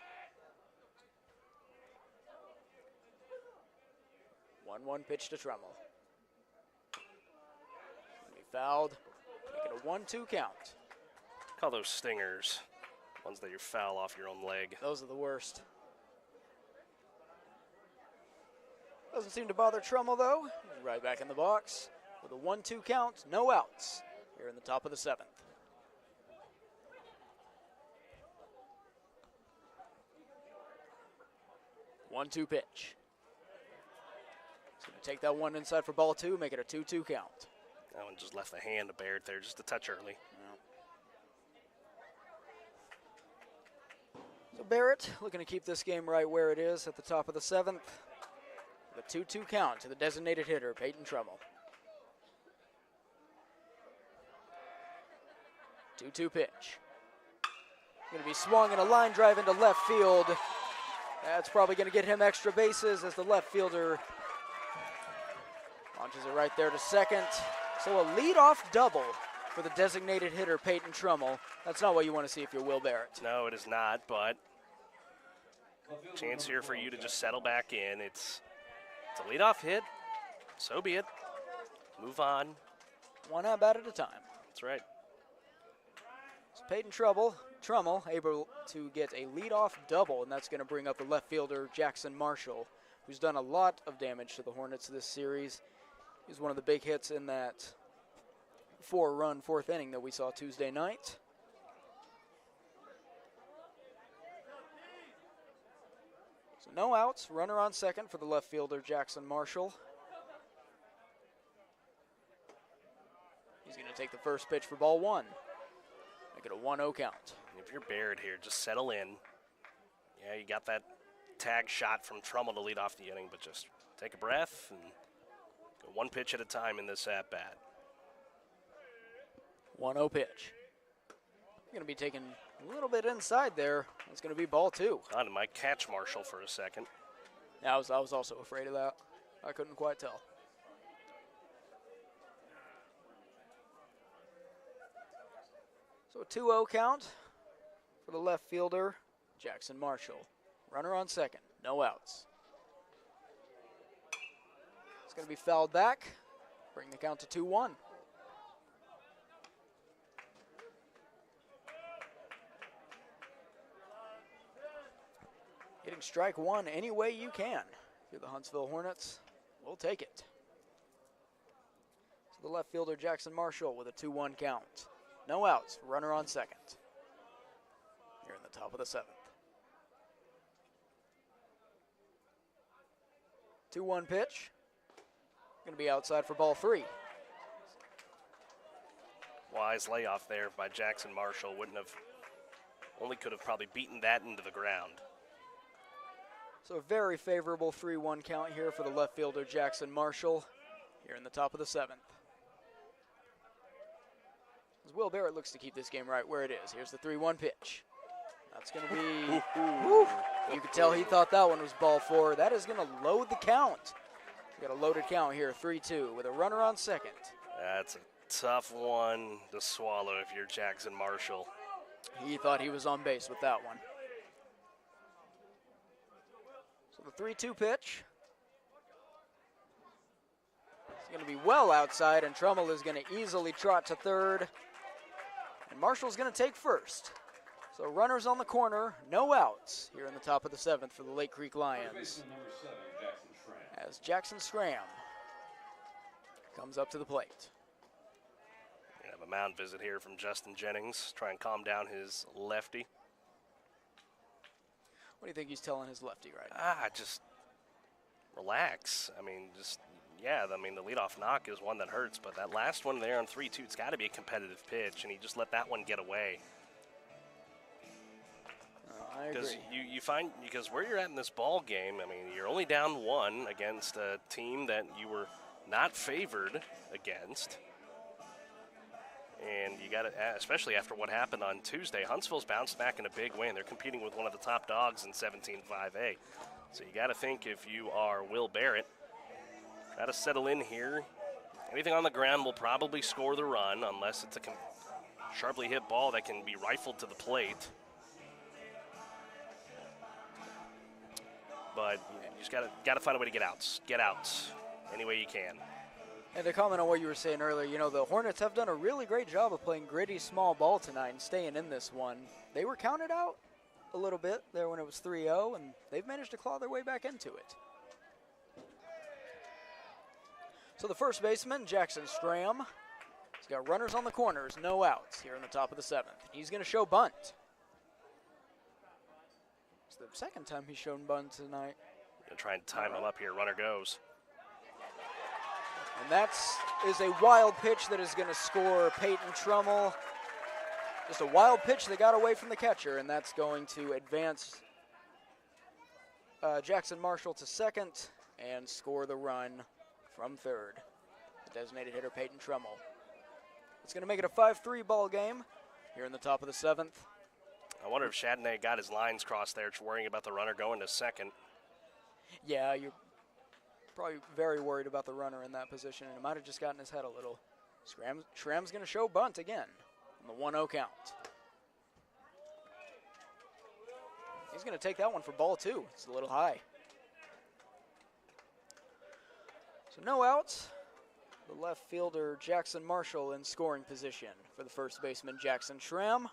S1: 1-1 pitch to Trummel. He fouled. Make it a 1-2 count.
S15: Call those stingers. Ones that you foul off your own leg.
S1: Those are the worst. Doesn't seem to bother Trummel, though. He's right back in the box with a 1-2 count, no outs here in the top of the 7th. One-two pitch. Gonna take that one inside for ball 2, make it a 2-2 count.
S15: That one just left the hand of Barrett there just a touch early.
S1: So Barrett looking to keep this game right where it is at the top of the 7th. The 2-2 count to the designated hitter, Peyton Trummel. 2-2 pitch. Going to be swung and a line drive into left field. That's probably going to get him extra bases as the left fielder launches it right there to second. So a leadoff double for the designated hitter, Peyton Trummel. That's not what you want to see if you're Will Barrett.
S15: No, it is not, but chance here for you to just settle back in. It's a leadoff hit. So be it. Move on.
S1: One at bat at a time.
S15: That's right.
S1: So Peyton Trummel able to get a leadoff double, and that's going to bring up the left fielder, Jackson Marshall, who's done a lot of damage to the Hornets this series. He's one of the big hits in that 4-run 4th inning that we saw Tuesday night. So no outs, runner on second for the left fielder, Jackson Marshall. He's going to take the first pitch for ball 1. Make it a 1-0 count.
S15: If you're Barrett here, just settle in. Yeah, you got that tag shot from Trummel to lead off the inning, but just take a breath and go one pitch at a time in this at-bat.
S1: 1-0 pitch. Going to be taken a little bit inside there. It's going to be ball 2.
S15: God, it might catch Marshall for a second.
S1: Yeah, I was also afraid of that. I couldn't quite tell. So a 2-0 count for the left fielder, Jackson Marshall. Runner on second, no outs. It's going to be fouled back, bring the count to 2-1. Hitting strike 1 any way you can. If you're the Huntsville Hornets, we'll take it. So the left fielder, Jackson Marshall, with a 2-1 count. No outs, runner on second. Here in the top of the 7th. 2-1 pitch. Going to be outside for ball 3.
S15: Wise layoff there by Jackson Marshall. Only could have probably beaten that into the ground.
S1: So a very favorable 3-1 count here for the left fielder, Jackson Marshall, here in the top of the 7th. As Will Barrett looks to keep this game right where it is. Here's the 3-1 pitch. That's going to be, woo, you could tell he thought that one was ball 4. That is going to load the count. We got a loaded count here, 3-2, with a runner on second.
S15: That's a tough one to swallow if you're Jackson Marshall.
S1: He thought he was on base with that one. So the 3-2 pitch. It's going to be well outside, and Trummel is going to easily trot to third. And Marshall's going to take first. So runners on the corner, no outs here in the top of the 7th for the Lake Creek Lions. As Jackson Schramm comes up to the plate.
S15: We have a mound visit here from Justin Jennings, try and calm down his lefty.
S1: What do you think he's telling his lefty right now?
S15: Just relax. I mean, the leadoff knock is one that hurts, but that last one there on 3-2, it's got to be a competitive pitch, and he just let that one get away.
S1: I agree.
S15: Because where you're at in this ball game, I mean, you're only down 1 against a team that you were not favored against. And you got to, especially after what happened on Tuesday, Huntsville's bounced back in a big way, and they're competing with one of the top dogs in 17-5A. So you got to think if you are Will Barrett, try to settle in here. Anything on the ground will probably score the run unless it's a sharply hit ball that can be rifled to the plate. But you just got to find a way to get outs. Get outs any way you can.
S1: And to comment on what you were saying earlier, the Hornets have done a really great job of playing gritty small ball tonight and staying in this one. They were counted out a little bit there when it was 3-0, and they've managed to claw their way back into it. So the first baseman, Jackson Schramm, he's got runners on the corners, no outs here in the top of the 7th. He's going to show bunt. It's the second time he's shown bunt tonight.
S15: Gonna try and time him up here. Runner goes.
S1: And that is a wild pitch that is going to score Peyton Trummel. Just a wild pitch that got away from the catcher, and that's going to advance Jackson Marshall to second and score the run from third. The designated hitter, Peyton Trummel. It's going to make it a 5-3 ball game here in the top of the seventh.
S15: I wonder if Chardonnay got his lines crossed there, worrying about the runner going to second.
S1: Yeah, you're probably very worried about the runner in that position, and it might have just gotten his head a little. Schramm's going to show bunt again on the 1-0 count. He's going to take that one for ball two. It's a little high. So no outs. The left fielder, Jackson Marshall, in scoring position for the first baseman, Jackson Schramm,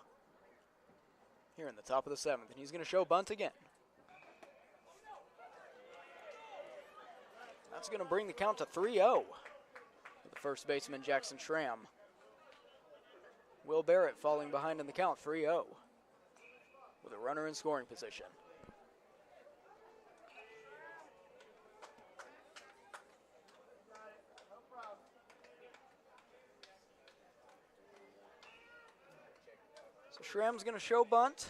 S1: here in the top of the seventh. And he's going to show bunt again. That's going to bring the count to 3-0 for the first baseman, Jackson Schramm. Will Barrett falling behind in the count, 3-0, with a runner in scoring position. So Schramm's going to show bunt.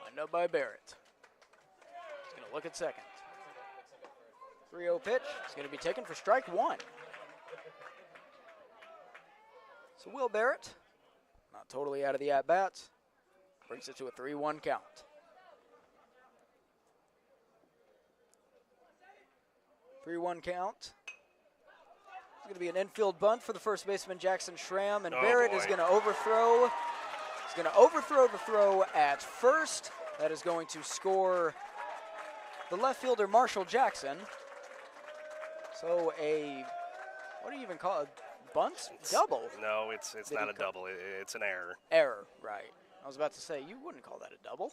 S1: Lined up by Barrett. He's going to look at second. 3-0 pitch. It's going to be taken for strike one. So Will Barrett, not totally out of the at-bat, brings it to a 3-1 count. Three-one count. It's going to be an infield bunt for the first baseman, Jackson Schramm, and Barrett is going to overthrow. He's going to overthrow the throw at first. That is going to score the left fielder, Marshall Jackson. So what do you even call it? Bunt? Double?
S15: No, it's not a double. It's an error.
S1: Error, right. I was about to say, you wouldn't call that a double.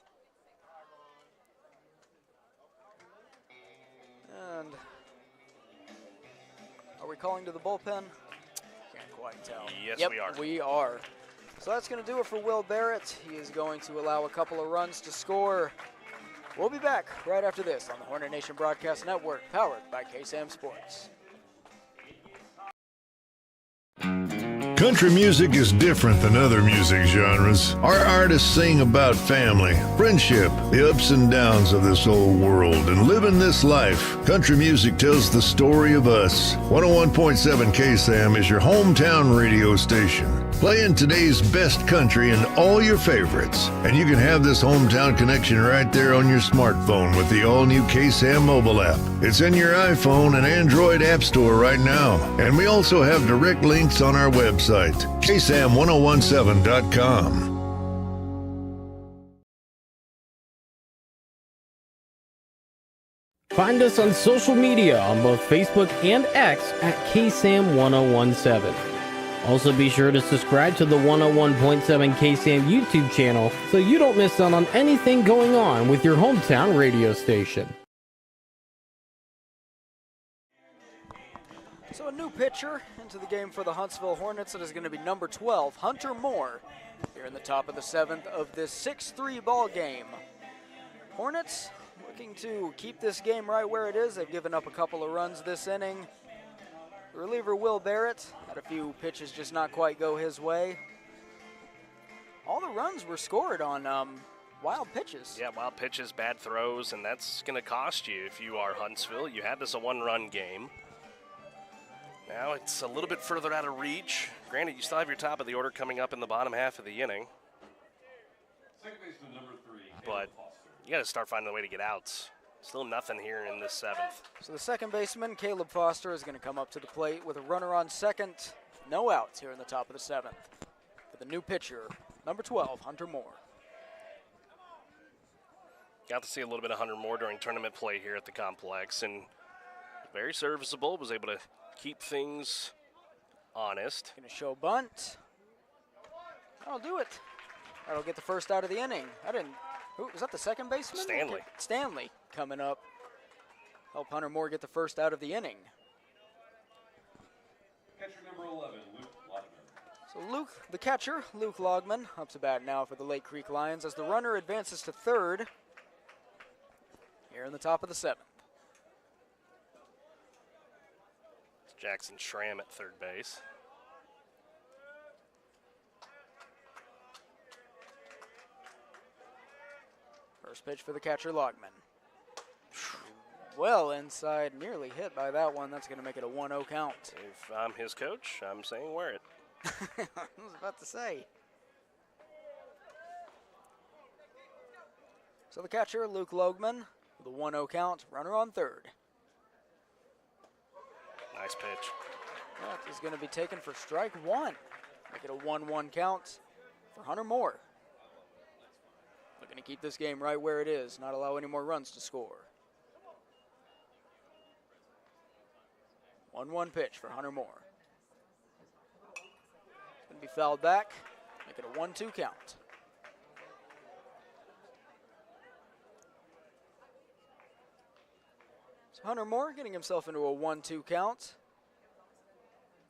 S1: And are we calling to the bullpen? Can't quite tell.
S15: Yes,
S1: yep,
S15: we are.
S1: We are. So that's going to do it for Will Barrett. He is going to allow a couple of runs to score. We'll be back right after this on the Hornet Nation Broadcast Network, powered by KSAM Sports.
S2: Country music is different than other music genres. Our artists sing about family, friendship, the ups and downs of this old world, and living this life. Country music tells the story of us. 101.7 KSAM is your hometown radio station, playing today's best country and all your favorites. And you can have this hometown connection right there on your smartphone with the all-new KSAM mobile app. It's in your iPhone and Android app store right now. And we also have direct links on our website, KSAM1017.com.
S13: Find us on social media on both Facebook and X at KSAM1017. Also be sure to subscribe to the 101.7 KSAM YouTube channel so you don't miss out on anything going on with your hometown radio station.
S1: So a new pitcher into the game for the Huntsville Hornets. It is going to be number 12, Hunter Moore, here in the top of the seventh of this 6-3 ball game. Hornets looking to keep this game right where it is. They've given up a couple of runs this inning. The reliever Will Barrett had a few pitches just not quite go his way. All the runs were scored on wild pitches.
S15: Yeah, wild pitches, bad throws, and that's going to cost you if you are Huntsville. You had this a one-run game. Now it's a little bit further out of reach. Granted, you still have your top of the order coming up in the bottom half of the inning.
S14: Second baseman number 3.
S15: But you got to start finding a way to get outs. Still nothing here in this seventh.
S1: So the second baseman, Caleb Foster, is going to come up to the plate with a runner on second. No outs here in the top of the seventh for the new pitcher, number 12, Hunter Moore.
S15: Got to see a little bit of Hunter Moore during tournament play here at the complex, and very serviceable, was able to keep things honest.
S1: Going to show bunt. That'll do it. That'll get the first out of the inning. Who was that, the second baseman?
S15: Stanley.
S1: Stanley coming up. Help Hunter Moore get the first out of the inning.
S14: Catcher number 11, Luke Logman.
S1: So the catcher, Luke Logman, up to bat now for the Lake Creek Lions as the runner advances to third here in the top of the seventh.
S15: Jackson Schramm at third base.
S1: First pitch for the catcher, Logman. Well inside, nearly hit by that one. That's going to make it a 1-0 count.
S15: If I'm his coach, I'm saying wear it.
S1: I was about to say. So the catcher, Luke Logman, with a 1-0 count, runner on third.
S15: Nice pitch.
S1: That is going to be taken for strike one. Make it a 1-1 count for Hunter Moore. Looking to keep this game right where it is, not allow any more runs to score. 1-1 pitch for Hunter Moore. It's going to be fouled back, make it a 1-2 count. So Hunter Moore getting himself into a 1-2 count.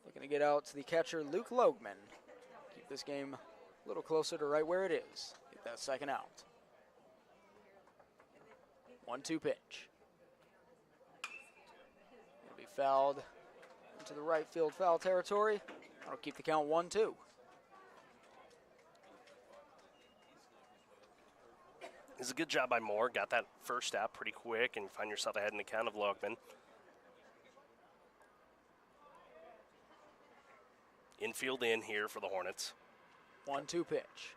S1: Looking to get out to the catcher, Luke Logman. Keep this game a little closer to right where it is. Get that second out. 1-2 pitch. It'll be fouled into the right field foul territory. That'll keep the count 1-2.
S15: It's a good job by Moore. Got that first out pretty quick, and find yourself ahead in the count of Logman. Infield in here for the Hornets.
S1: 1-2 pitch.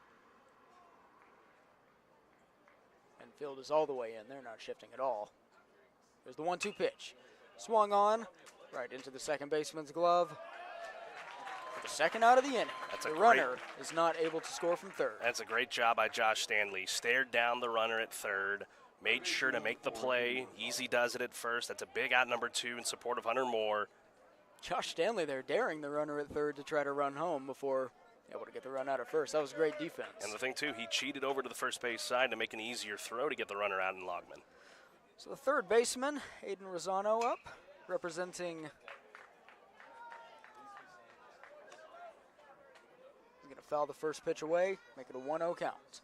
S1: Infield is all the way in. They're not shifting at all. There's the 1-2 pitch. Swung on, right into the second baseman's glove. For the second out of the inning. The runner is not able to score from third.
S15: That's a great job by Josh Stanley. Stared down the runner at third. Made sure to make the play. Easy does it at first. That's a big out number 2 in support of Hunter Moore.
S1: Josh Stanley there daring the runner at third to try to run home before able to get the run out at first. That was great defense.
S15: And the thing, too, he cheated over to the first base side to make an easier throw to get the runner out in Logman.
S1: So the third baseman, Aiden Rosano, up, representing. He's going to foul the first pitch away, make it a 1-0 count.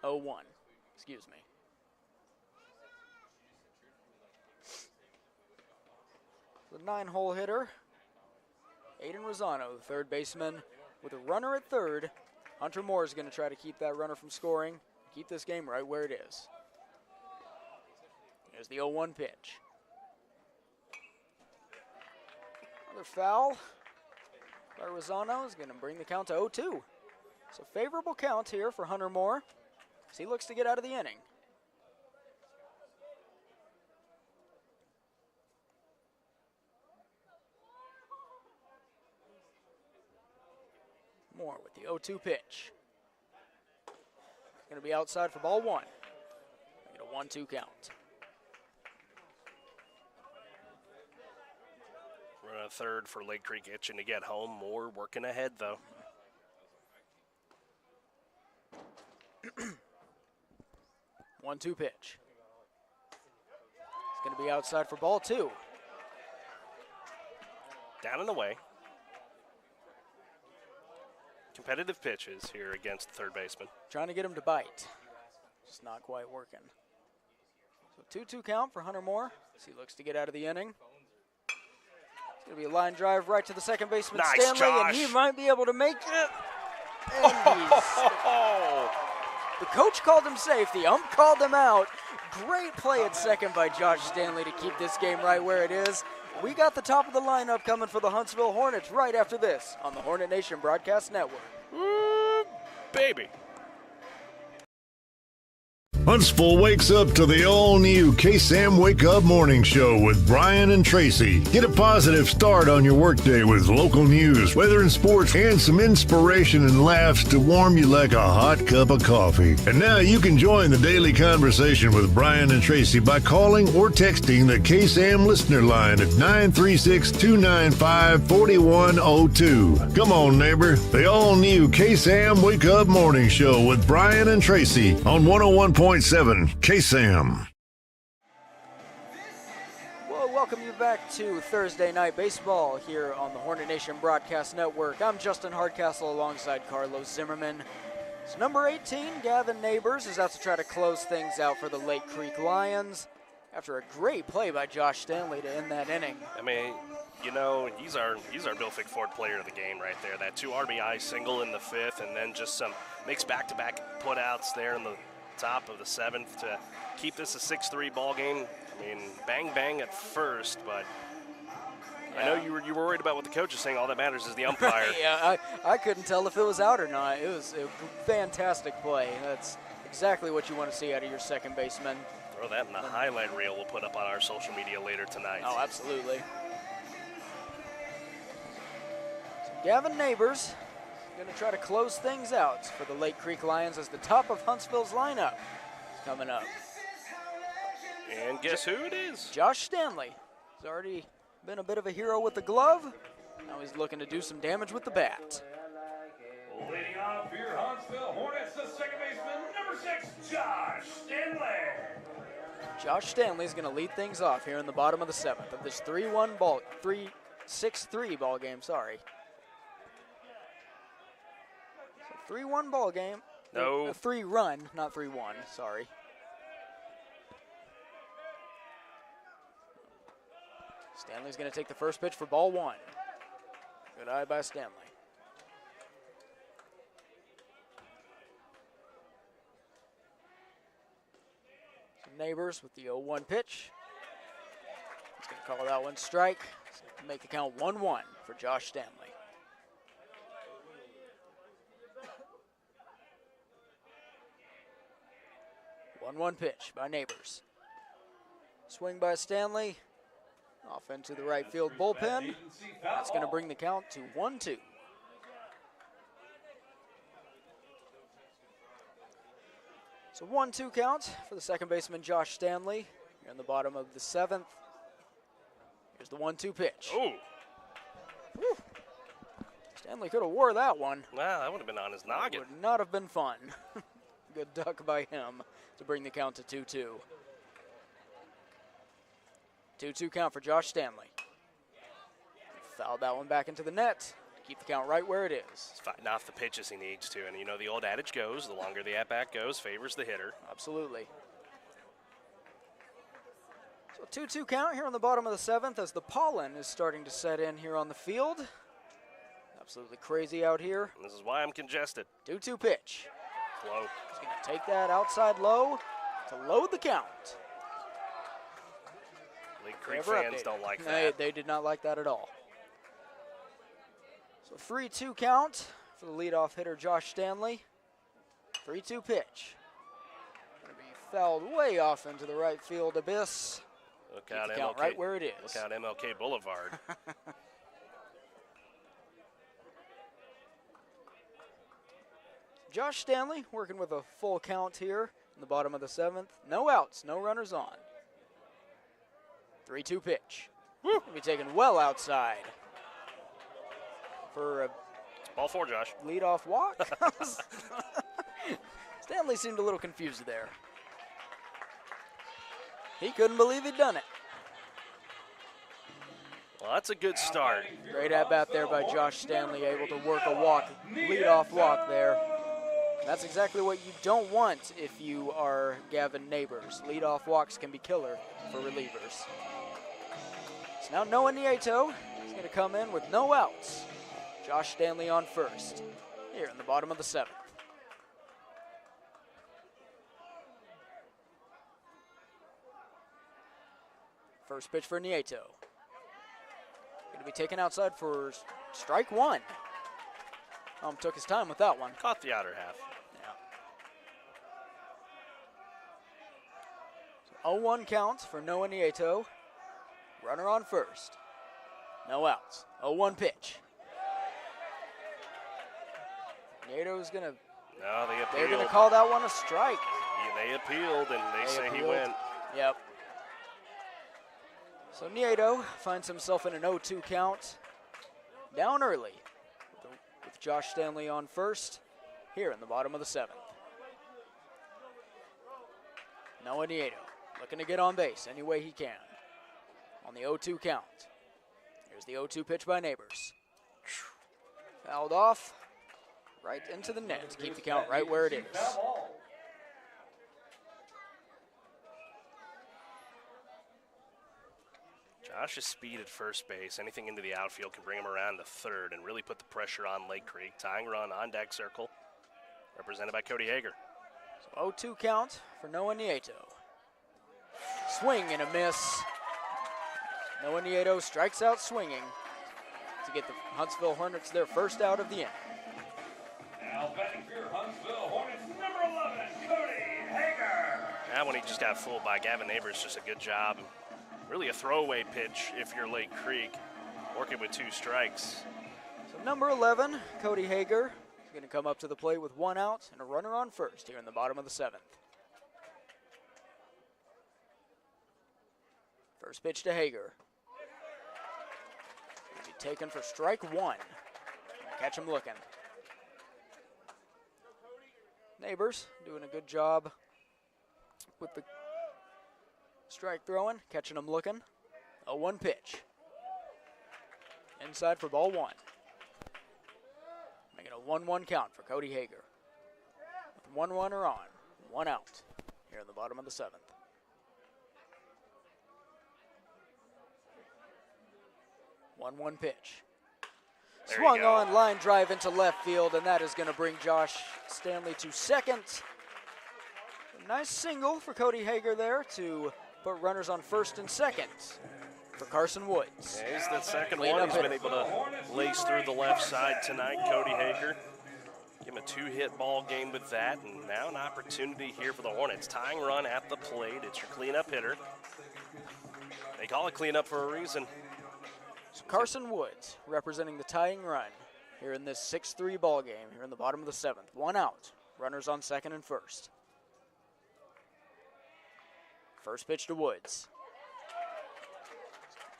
S1: 0-1, excuse me. The 9-hole hitter, Aiden Rosano, the third baseman, with a runner at third. Hunter Moore is going to try to keep that runner from scoring, keep this game right where it is. Here's the 0-1 pitch. Another foul by Rosano is going to bring the count to 0-2. So favorable count here for Hunter Moore as he looks to get out of the inning. Moore with the 0-2 pitch. Going to be outside for ball one. Make it a 1-2 count.
S15: Run a third for Lake Creek itching to get home. Moore working ahead, though.
S1: 1-2 pitch. It's going to be outside for ball two.
S15: Down and away. Competitive pitches here against the third baseman.
S1: Trying to get him to bite. Just not quite working. So 2-2 count for Hunter Moore as he looks to get out of the inning. It's going to be a line drive right to the second baseman,
S15: nice,
S1: Stanley,
S15: Josh.
S1: And he might be able to make it. And the coach called him safe. The ump called him out. Great play at second by Josh Stanley to keep this game right where it is. We got the top of the lineup coming for the Huntsville Hornets right after this on the Hornet Nation Broadcast Network.
S15: Baby.
S2: Huntsville wakes up to the all-new KSAM Wake Up Morning Show with Brian and Tracy. Get a positive start on your workday with local news, weather and sports, and some inspiration and laughs to warm you like a hot cup of coffee. And now you can join the daily conversation with Brian and Tracy by calling or texting the KSAM listener line at 936-295-4102. Come on, neighbor. The all-new KSAM Wake Up Morning Show with Brian and Tracy on 101.7 KSAM.
S1: Well, welcome you back to Thursday Night Baseball here on the Hornet Nation Broadcast Network. I'm Justin Hardcastle alongside Carlos Zimmerman. So number 18, Gavin Neighbors, is out to try to close things out for the Lake Creek Lions. after a great play by Josh Stanley to end that inning.
S15: I mean, you know, he's our Bill Fick Ford player of the game right there. That 2 RBI single in the 5th, and then just some makes back-to-back putouts there in the top of the 7th to keep this a 6-3 ball game. I mean, bang at first, but I know you were worried about what the coach is saying. All that matters is the umpire.
S1: Yeah, I couldn't tell if it was out or not. It was a fantastic play. That's exactly what you want to see out of your second baseman.
S15: Throw that in the highlight reel we'll put up on our social media later tonight.
S1: Oh, absolutely. So Gavin Neighbors going to try to close things out for the Lake Creek Lions as the top of Huntsville's lineup is coming up.
S15: And guess who it is?
S1: Josh Stanley. He's already been a bit of a hero with the glove. Now he's looking to do some damage with the bat.
S14: Leading off for your Huntsville Hornets, the second baseman, number 6, Josh Stanley.
S1: Josh Stanley's going to lead things off here in the bottom of the 7th of this 6-3 ball game, sorry. So 3-1 ball game.
S15: No.
S1: 3-run, not 3-1, sorry. Stanley's going to take the first pitch for ball 1. Good eye by Stanley. Neighbors with the 0-1 pitch. He's going to call that one strike. Make the count 1-1 for Josh Stanley. One pitch by Neighbors. Swing by Stanley. Off into the right field bullpen. That's going to bring the count to 1-2. So 1-2 count for the second baseman, Josh Stanley. Here in the bottom of the 7th. Here's the 1-2 pitch.
S15: Oh.
S1: Stanley could have wore that one.
S15: Wow, that would have been on his noggin.
S1: Would not have been fun. Good duck by him to bring the count to 2-2. 2-2 count for Josh Stanley. Fouled that one back into the net. Keep the count right where it is.
S15: He's fighting off the pitches he needs to, and you know the old adage goes, the longer the at-bat goes, favors the hitter.
S1: Absolutely. So 2-2 count here on the bottom of the 7th as the pollen is starting to set in here on the field. Absolutely crazy out here.
S15: And this is why I'm congested.
S1: 2-2 pitch.
S15: Low.
S1: He's going to take that outside low to load the count.
S15: Lake Creek fans don't like that.
S1: They did not like that at all. So 3-2 count for the leadoff hitter, Josh Stanley. 3-2 pitch. Going to be fouled way off into the right field abyss.
S15: Look out,
S1: MLK. Count right where it is.
S15: Look out, MLK Boulevard.
S1: Josh Stanley working with a full count here in the bottom of the 7th. No outs, no runners on. 3-2 pitch. Woo! Be taken well outside for a
S15: ball 4, Josh.
S1: Leadoff walk. Stanley seemed a little confused there. He couldn't believe he'd done it.
S15: Well, that's a good start.
S1: Great at bat there by Josh Stanley, able to work a walk, leadoff walk there. That's exactly what you don't want if you are Gavin Neighbors. Leadoff walks can be killer for relievers. So now Noah Nieto is going to come in with no outs. Josh Stanley on first here in the bottom of the 7th. First pitch for Nieto. Going to be taken outside for strike 1. Took his time with that one.
S15: Caught the outer half.
S1: Yeah. So 0-1 count for Noah Nieto. Runner on first. No outs. 0-1 pitch. Nieto's going to...
S15: No, they appealed.
S1: They're going to call that one a strike.
S15: Yeah, they appealed, and they say
S1: appealed.
S15: He went.
S1: Yep. So Nieto finds himself in an 0-2 count. Down early with Josh Stanley on first here in the bottom of the 7th. Noah Nieto looking to get on base any way he can. On the 0-2 count. Here's the 0-2 pitch by Neighbors. Fouled off right into the net to keep the count right where it is.
S15: Josh's speed at first base, anything into the outfield can bring him around to third and really put the pressure on Lake Creek. Tying run on deck circle, represented by Cody Hager.
S1: So 0-2 count for Noah Nieto. Swing and a miss. Noah Nieto strikes out swinging to get the Huntsville Hornets their first out of the inning.
S14: Now batting for your Huntsville Hornets, number 11, Cody Hager.
S15: That one he just got fooled by Gavin Neighbors. Just a good job. Really a throwaway pitch if you're Lake Creek, working with 2 strikes.
S1: So number 11, Cody Hager, is going to come up to the plate with 1 out and a runner on first here in the bottom of the 7th. First pitch to Hager. Will be taken for strike 1. Catch him looking. Neighbors doing a good job with the strike throwing, catching him looking. 0-1 pitch. Inside for ball 1. Making a 1-1 count for Cody Hager. With 1 runner on, 1 out here in the bottom of the 7th. One pitch. Swung on, line drive into left field, and that is going to bring Josh Stanley to second. A nice single for Cody Hager there to put runners on first and second for Carson Woods.
S15: Yeah, he's the second one he's been able to lace through the left side tonight, Cody Hager. Give him a 2-hit ball game with that, and now an opportunity here for the Hornets. Tying run at the plate. It's your cleanup hitter. They call it cleanup for a reason.
S1: So Carson Woods representing the tying run here in this 6-3 ball game here in the bottom of the 7th. 1 out. Runners on second and first. First pitch to Woods.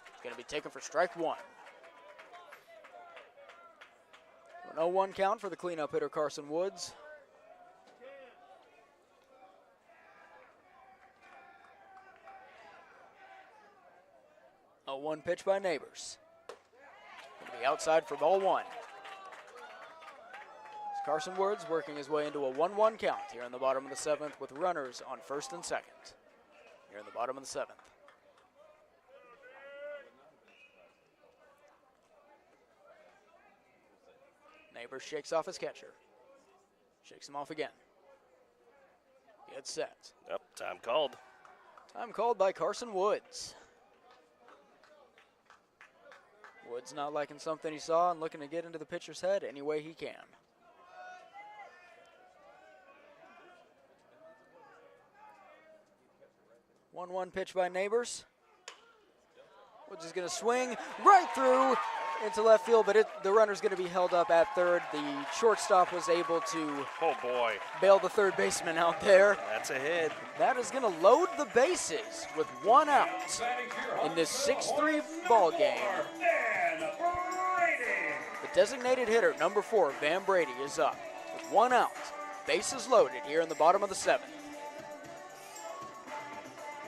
S1: It's going to be taken for strike 1. An 0-1 count for the cleanup hitter Carson Woods. A 1 pitch by Neighbors. Going to be outside for ball 1. It's Carson Woods working his way into a 1-1 count here in the bottom of the 7th with runners on first and second. Here in the bottom of the 7th. Neighbors shakes off his catcher. Shakes him off again. Gets set.
S15: Yep, time called.
S1: Time called by Carson Woods. Woods not liking something he saw and looking to get into the pitcher's head any way he can. One pitch by Neighbors. Woods is going to swing right through into left field, but the runner's going to be held up at third. The shortstop was able to bail the third baseman out there.
S15: That's a hit.
S1: That is going to load the bases with 1 out in this 6-3 ball game. The designated hitter, number 4, Van Brady, is up with 1 out. Bases loaded here in the bottom of the 7th.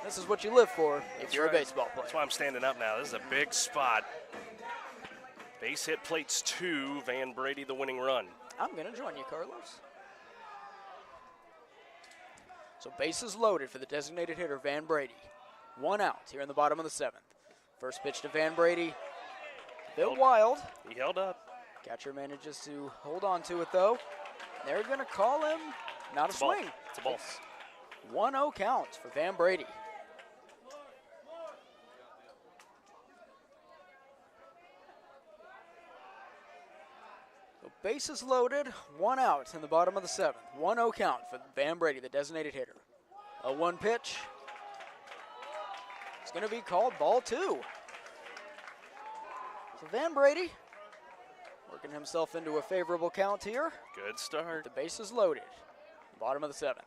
S1: This is what you live for if you're a baseball player.
S15: That's why I'm standing up now. This is a big spot. Base hit plates 2, Van Brady the winning run.
S1: I'm going to join you, Carlos. So bases loaded for the designated hitter, Van Brady. 1 out here in the bottom of the 7th. First pitch to Van Brady. A bit wild.
S15: He held up.
S1: Catcher manages to hold on to it, though. They're going to call him not a swing.
S15: It's a ball.
S1: 1-0 count for Van Brady. So bases loaded, 1 out in the bottom of the 7th. 1-0 count for Van Brady, the designated hitter. A 1 pitch. It's going to be called ball 2. So Van Brady working himself into a favorable count here.
S15: Good start.
S1: The bases loaded. Bottom of the 7th.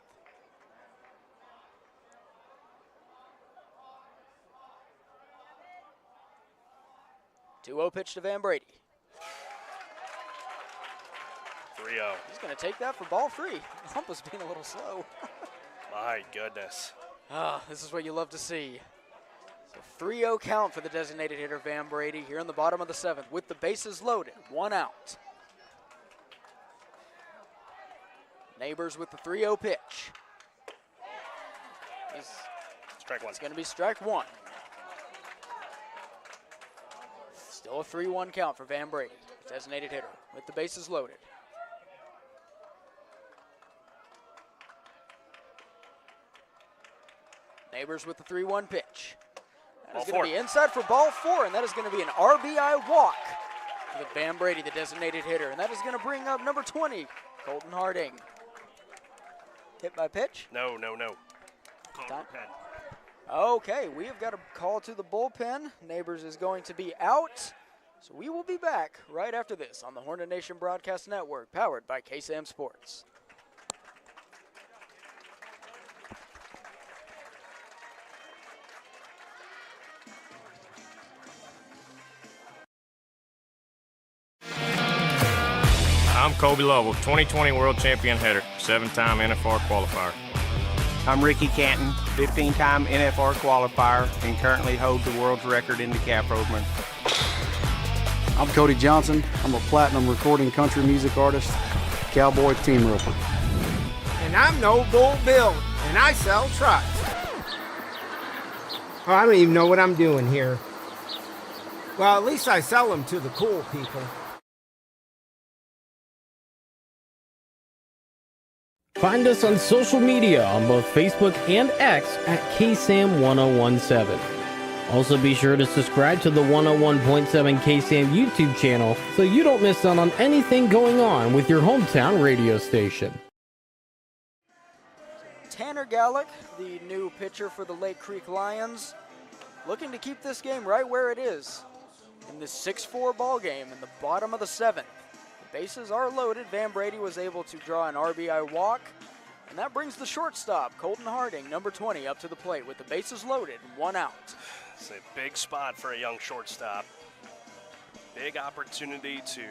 S1: 2-0 pitch to Van Brady.
S15: 3-0.
S1: He's going to take that for ball 3. Hump was being a little slow.
S15: My goodness.
S1: This is what you love to see. So 3-0 count for the designated hitter Van Brady here in the bottom of the 7th with the bases loaded. 1 out. Neighbors with the 3-0 pitch.
S15: Strike 1.
S1: It's going to be strike 1. Still a 3-1 count for Van Brady, designated hitter, with the bases loaded. Neighbors with the 3-1 pitch. That is going to be inside for ball 4, and that is going to be an RBI walk with Van Brady, the designated hitter. And that is going to bring up number 20, Colton Harding. Hit by pitch?
S15: No.
S1: Time. Okay, we have got a call to the bullpen. Neighbors is going to be out. So we will be back right after this on the Hornet Nation Broadcast Network, powered by KSAM Sports.
S3: I'm Kobe Lovell, 2020 World Champion hitter, 7-time NFR qualifier.
S4: I'm Ricky Canton, 15-time NFR qualifier, and currently hold the world's record in the cap opener.
S5: I'm Cody Johnson. I'm a platinum recording country music artist, cowboy team roper.
S6: And I'm No Bull Bill, and I sell trucks. Oh, I don't even know what I'm doing here. Well, at least I sell them to the cool people.
S13: Find us on social media on both Facebook and X at KSAM-1017. Also be sure to subscribe to the 101.7 KSAM YouTube channel so you don't miss out on anything going on with your hometown radio station.
S1: Tanner Gallick, the new pitcher for the Lake Creek Lions, looking to keep this game right where it is in this 6-4 ball game in the bottom of the 7th. The bases are loaded. Van Brady was able to draw an RBI walk, and that brings the shortstop, Colton Harding, number 20, up to the plate with the bases loaded, 1 out.
S15: It's a big spot for a young shortstop. Big opportunity to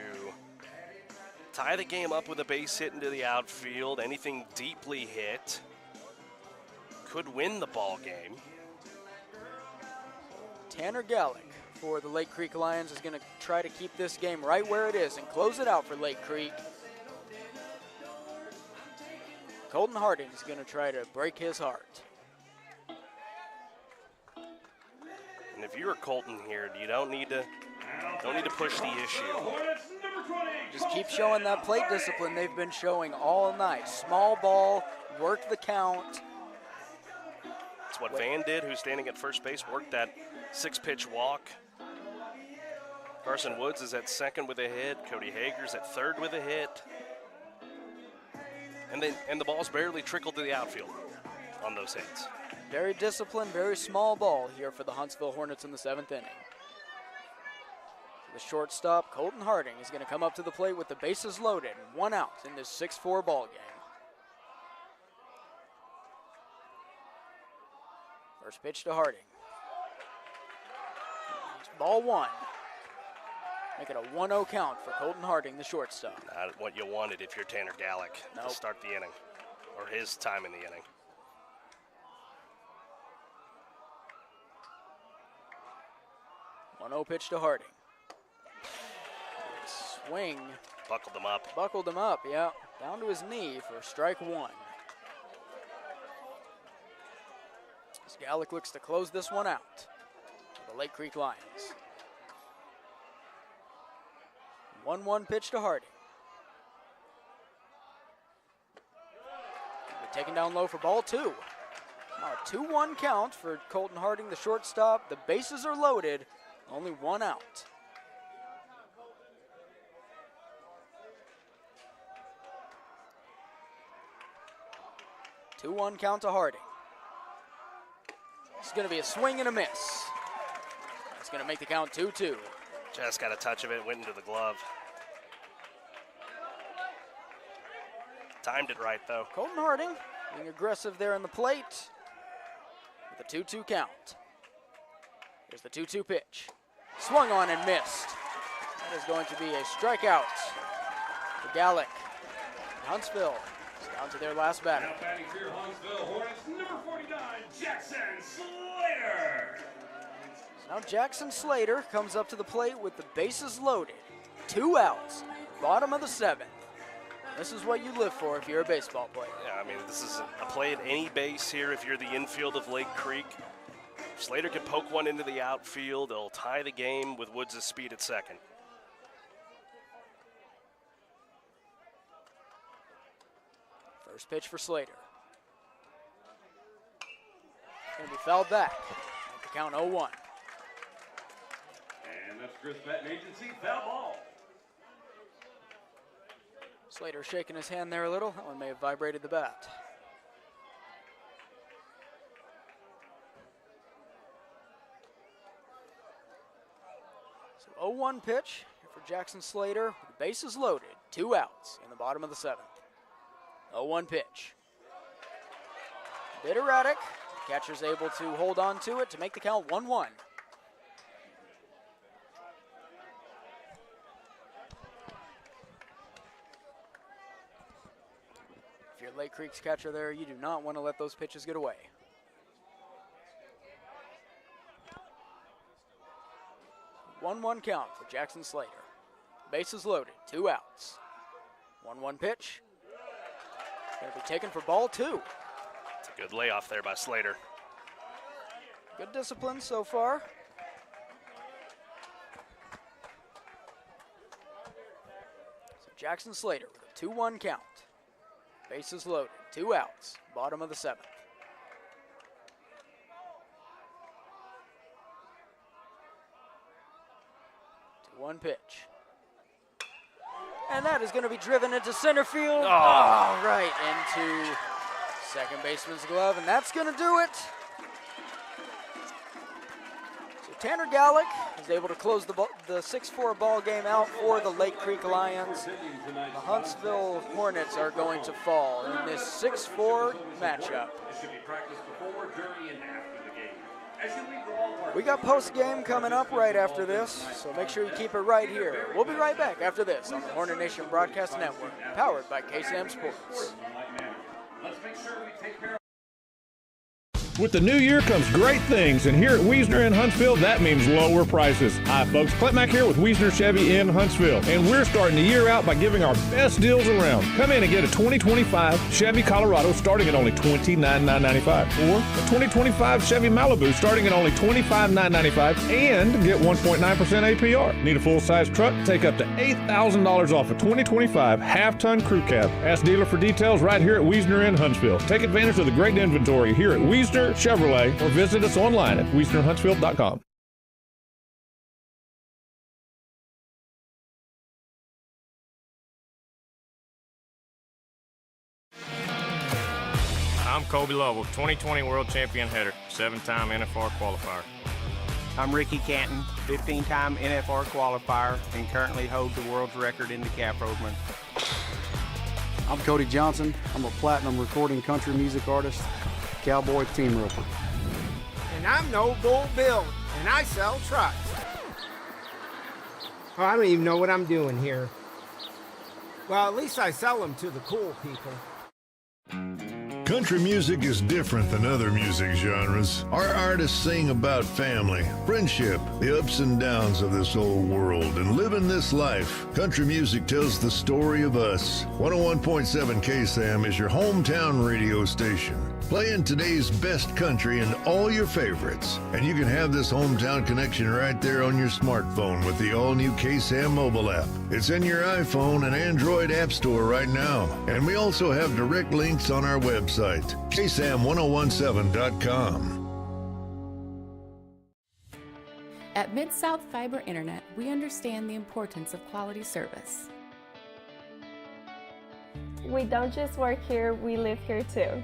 S15: tie the game up with a base hit into the outfield. Anything deeply hit could win the ball game.
S1: Tanner Gallick for the Lake Creek Lions is going to try to keep this game right where it is and close it out for Lake Creek. Colton Harding is going to try to break his heart.
S15: And if you're Colton here, you don't need to push the issue.
S1: Just keep showing that plate discipline they've been showing all night. Small ball, work the count.
S15: It's what Van did, who's standing at first base, worked that 6-pitch walk. Carson Woods is at second with a hit. Cody Hager's at third with a hit. And the ball's barely trickled to the outfield on those hits.
S1: Very disciplined, very small ball here for the Huntsville Hornets in the 7th inning. The shortstop, Colton Harding, is going to come up to the plate with the bases loaded, 1 out in this 6-4 ball game. First pitch to Harding. It's ball 1. Make it a 1-0 count for Colton Harding, the shortstop.
S15: Not what you wanted if you're Tanner Gallick to start the inning, or his time in the inning.
S1: One-0 pitch to Harding. Swing.
S15: Buckled him up.
S1: Buckled him up, yeah. Down to his knee for strike 1. As Gallick looks to close this one out for the Lake Creek Lions. 1-1 pitch to Harding. Taken down low for ball 2. Now a 2-1 count for Colton Harding, the shortstop. The bases are loaded, only 1 out. Two 2-1 count to Harding. It's going to be a swing and a miss. It's going to make the count 2-2.
S15: Just got a touch of it, went into the glove. Timed it right, though.
S1: Colton Harding being aggressive there in the plate with a 2-2 count. Here's the 2-2 pitch. Swung on and missed. That is going to be a strikeout for Gallick. Huntsville is down to their last batter.
S14: Now batting for your Huntsville Hornets, number 49, Jackson Slater.
S1: Now Jackson Slater comes up to the plate with the bases loaded. 2 outs, bottom of the 7th. This is what you live for if you're a baseball player.
S15: Yeah, I mean, this is a play at any base here if you're the infield of Lake Creek. Slater can poke one into the outfield. They'll tie the game with Woods' speed at second.
S1: First pitch for Slater. Going to be fouled back. Make the count 0-1.
S14: And that's Chris Patton Agency, foul ball.
S1: Slater shaking his hand there a little. That one may have vibrated the bat. So 0-1 pitch here for Jackson Slater. The bases loaded. 2 outs in the bottom of the 7th. 0-1 pitch. Bit erratic. Catcher's able to hold on to it to make the count 1-1. If you're Lake Creek's catcher there, you do not want to let those pitches get away. One count for Jackson Slater. Bases loaded, 2 outs. 1-1 pitch. Going to be taken for ball 2.
S15: It's a good layoff there by Slater.
S1: Good discipline so far. So Jackson Slater with a 2-1 count. Bases loaded, 2 outs, bottom of the 7th. 2-1 pitch. And that is going to be driven into center field. Oh, right into second baseman's glove, and that's going to do it. So Tanner Gallick is able to close the 6-4 ball game out for the Lake Creek Lions. The Huntsville Hornets are going to fall in this 6-4 matchup. We got post-game coming up right after this, so make sure you keep it right here. We'll be right back after this on the Hornet Nation Broadcast Network, powered by KSAM Sports.
S14: Let's make sure we take care of.
S16: With the new year comes great things, and here at Wiesner in Huntsville, that means lower prices. Hi, folks. Clint Mack here with Wiesner Chevy in Huntsville, and we're starting the year out by giving our best deals around. Come in and get a 2025 Chevy Colorado starting at only $29,995, or a 2025 Chevy Malibu starting at only $25,995, and get 1.9% APR. Need a full-size truck? Take up to $8,000 off a 2025 half-ton crew cab. Ask dealer for details right here at Wiesner in Huntsville. Take advantage of the great inventory here at Wiesner Chevrolet, or visit us online at WiesnerHuntsville.com.
S3: I'm Kobe Lovell, 2020 World Champion hitter, 7-time NFR qualifier.
S4: I'm Ricky Canton, 15-time NFR qualifier, and currently hold the world's record in the calf rovement.
S5: I'm Cody Johnson. I'm a platinum recording country music artist, cowboy team roper.
S6: And I'm No Bull Bill, and I sell trucks. Oh, I don't even know what I'm doing here. Well, at least I sell them to the cool people.
S2: Country music is different than other music genres. Our artists sing about family, friendship, the ups and downs of this old world, and living this life. Country music tells the story of us. 101.7 KSAM is your hometown radio station, playing today's best country and all your favorites. And you can have this hometown connection right there on your smartphone with the all-new KSAM mobile app. It's in your iPhone and Android app store right now. And we also have direct links on our website, KSAM1017.com.
S7: At Mid-South Fiber Internet, we understand the importance of quality service.
S8: We don't just work here, we live here too.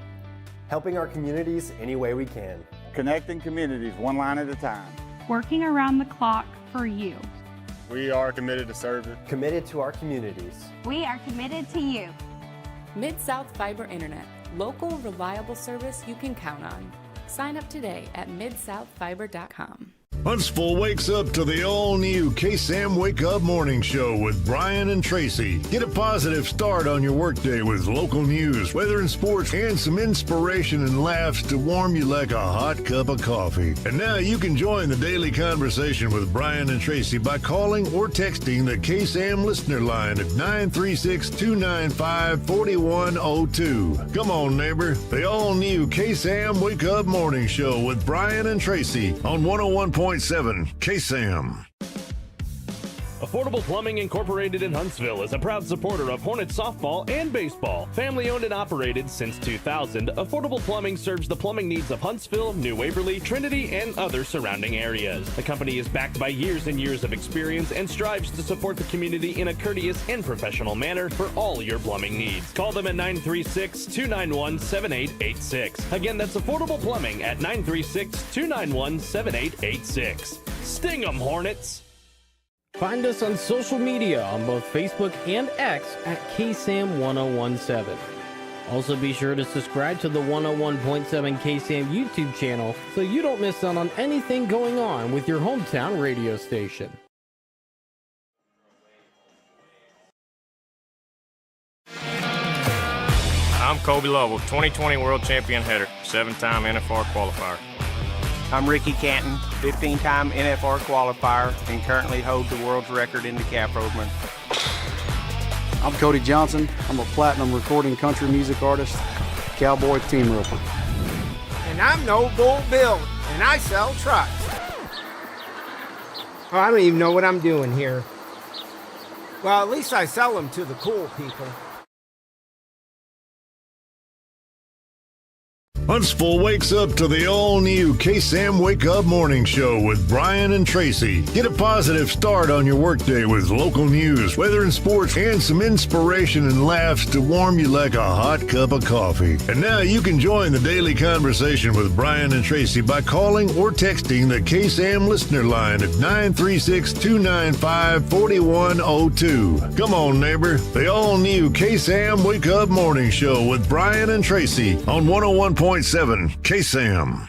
S9: Helping our communities any way we can.
S10: Connecting communities one line at a time.
S11: Working around the clock for you.
S10: We are committed to service.
S9: Committed to our communities.
S11: We are committed to you.
S7: Mid-South Fiber Internet, local, reliable service you can count on. Sign up today at midsouthfiber.com.
S2: Huntsville wakes up to the all-new KSAM Wake Up Morning Show with Brian and Tracy. Get a positive start on your workday with local news, weather and sports, and some inspiration and laughs to warm you like a hot cup of coffee. And now you can join the daily conversation with Brian and Tracy by calling or texting the KSAM listener line at 936-295-4102. Come on, neighbor. The all-new KSAM Wake Up Morning Show with Brian and Tracy on 101.7 KSAM.
S12: Affordable Plumbing Incorporated in Huntsville is a proud supporter of Hornets softball and baseball. Family owned and operated since 2000, Affordable Plumbing serves the plumbing needs of Huntsville, New Waverly, Trinity, and other surrounding areas. The company is backed by years and years of experience and strives to support the community in a courteous and professional manner for all your plumbing needs. Call them at 936-291-7886. Again, that's Affordable Plumbing at 936-291-7886. Sting 'em, Hornets!
S13: Find us on social media on both Facebook and X at KSAM-1017. Also be sure to subscribe to the 101.7 KSAM YouTube channel so you don't miss out on anything going on with your hometown radio station.
S3: I'm Kobe Lovell, 2020 World Champion hitter, 7-time NFR qualifier.
S4: I'm Ricky Canton, 15-time NFR qualifier, and currently hold the world's record in the calf rovement.
S5: I'm Cody Johnson. I'm a platinum recording country music artist, cowboy team roper.
S6: And I'm No Bull Bill, and I sell trucks. Oh, I don't even know what I'm doing here. Well, at least I sell them to the cool people.
S2: Huntsville wakes up to the all-new KSAM Wake Up Morning Show with Brian and Tracy. Get a positive start on your workday with local news, weather and sports, and some inspiration and laughs to warm you like a hot cup of coffee. And now you can join the daily conversation with Brian and Tracy by calling or texting the KSAM listener line at 936-295-4102. Come on, neighbor. The all-new KSAM Wake Up Morning Show with Brian and Tracy on 101.7 KSAM.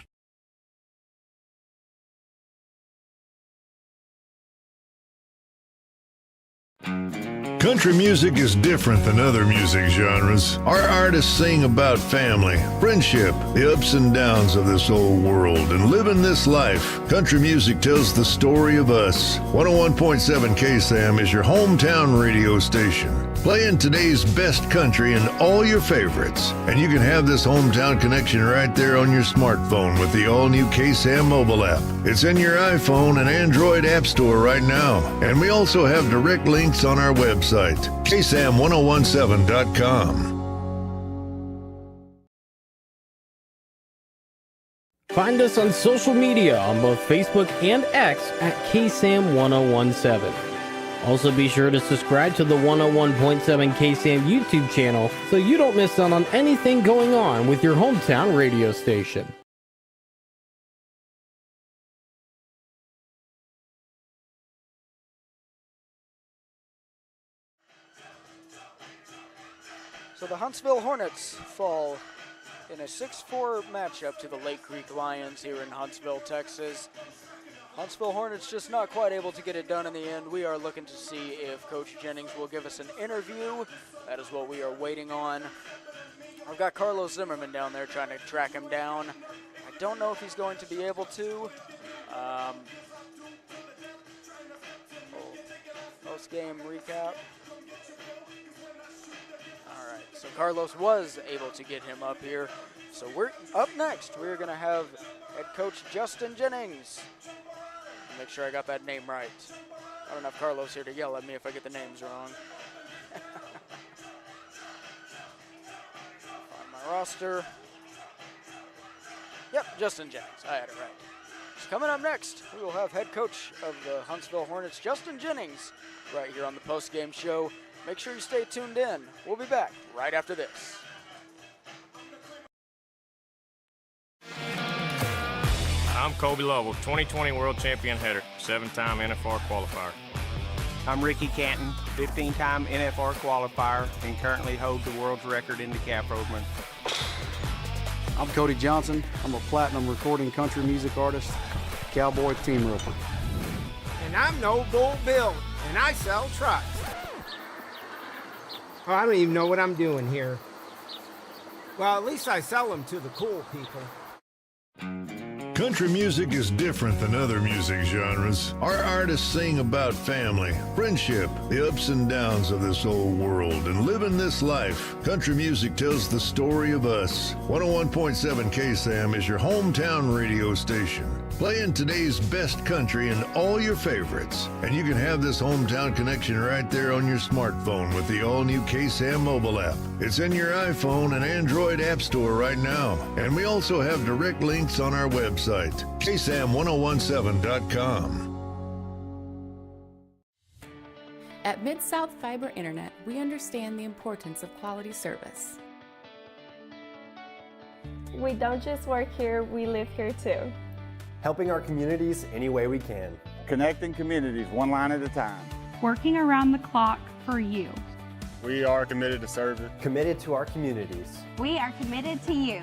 S2: Country music is different than other music genres. Our artists sing about family, friendship, the ups and downs of this old world, and living this life. Country music tells the story of us. 101.7 KSAM is your hometown radio station, playing today's best country and all your favorites. And you can have this hometown connection right there on your smartphone with the all-new KSAM mobile app. It's in your iPhone and Android app store right now. And we also have direct links on our website, KSAM1017.com.
S13: Find us on social media on both Facebook and X at KSAM-1017. Also be sure to subscribe to the 101.7 KSAM YouTube channel so you don't miss out on anything going on with your hometown radio station.
S1: So the Huntsville Hornets fall in a 6-4 matchup to the Lake Creek Lions here in Huntsville, Texas. Huntsville Hornets just not quite able to get it done in the end. We are looking to see if Coach Jennings will give us an interview. That is what we are waiting on. I've got Carlos Zimmerman down there trying to track him down. I don't know if he's going to be able to. Post-game recap. All right, so Carlos was able to get him up here. So we're up next. We're going to have head coach Justin Jennings. Make sure I got that name right. I don't have Carlos here to yell at me if I get the names wrong. Find my roster. Yep, Justin Jennings. I had it right. So coming up next, we will have head coach of the Huntsville Hornets, Justin Jennings, right here on the post-game show. Make sure you stay tuned in. We'll be back right after this.
S3: I'm Kobe Lovell, 2020 World Champion hitter, 7-time NFR qualifier.
S4: I'm Ricky Canton, 15-time NFR qualifier, and currently hold the world's record in the calf rovement.
S5: I'm Cody Johnson. I'm a platinum recording country music artist, Cowboy Team Roper.
S6: And I'm no bull Bill, and I sell trucks. Oh, I don't even know what I'm doing here. Well, at least I sell them to the cool people.
S2: Country music is different than other music genres. Our artists sing about family, friendship, the ups and downs of this old world, and living this life. Country music tells the story of us. 101.7 KSAM is your hometown radio station, playing today's best country and all your favorites. And you can have this hometown connection right there on your smartphone with the all-new KSAM mobile app. It's in your iPhone and Android app store right now. And we also have direct links on our website, ksam1017.com.
S7: At Mid-South Fiber Internet, we understand the importance of quality service.
S8: We don't just work here, we live here too.
S9: Helping our communities any way we can.
S10: Connecting communities one line at a time.
S11: Working around the clock for you.
S10: We are committed to service.
S9: Committed to our communities.
S11: We are committed to you.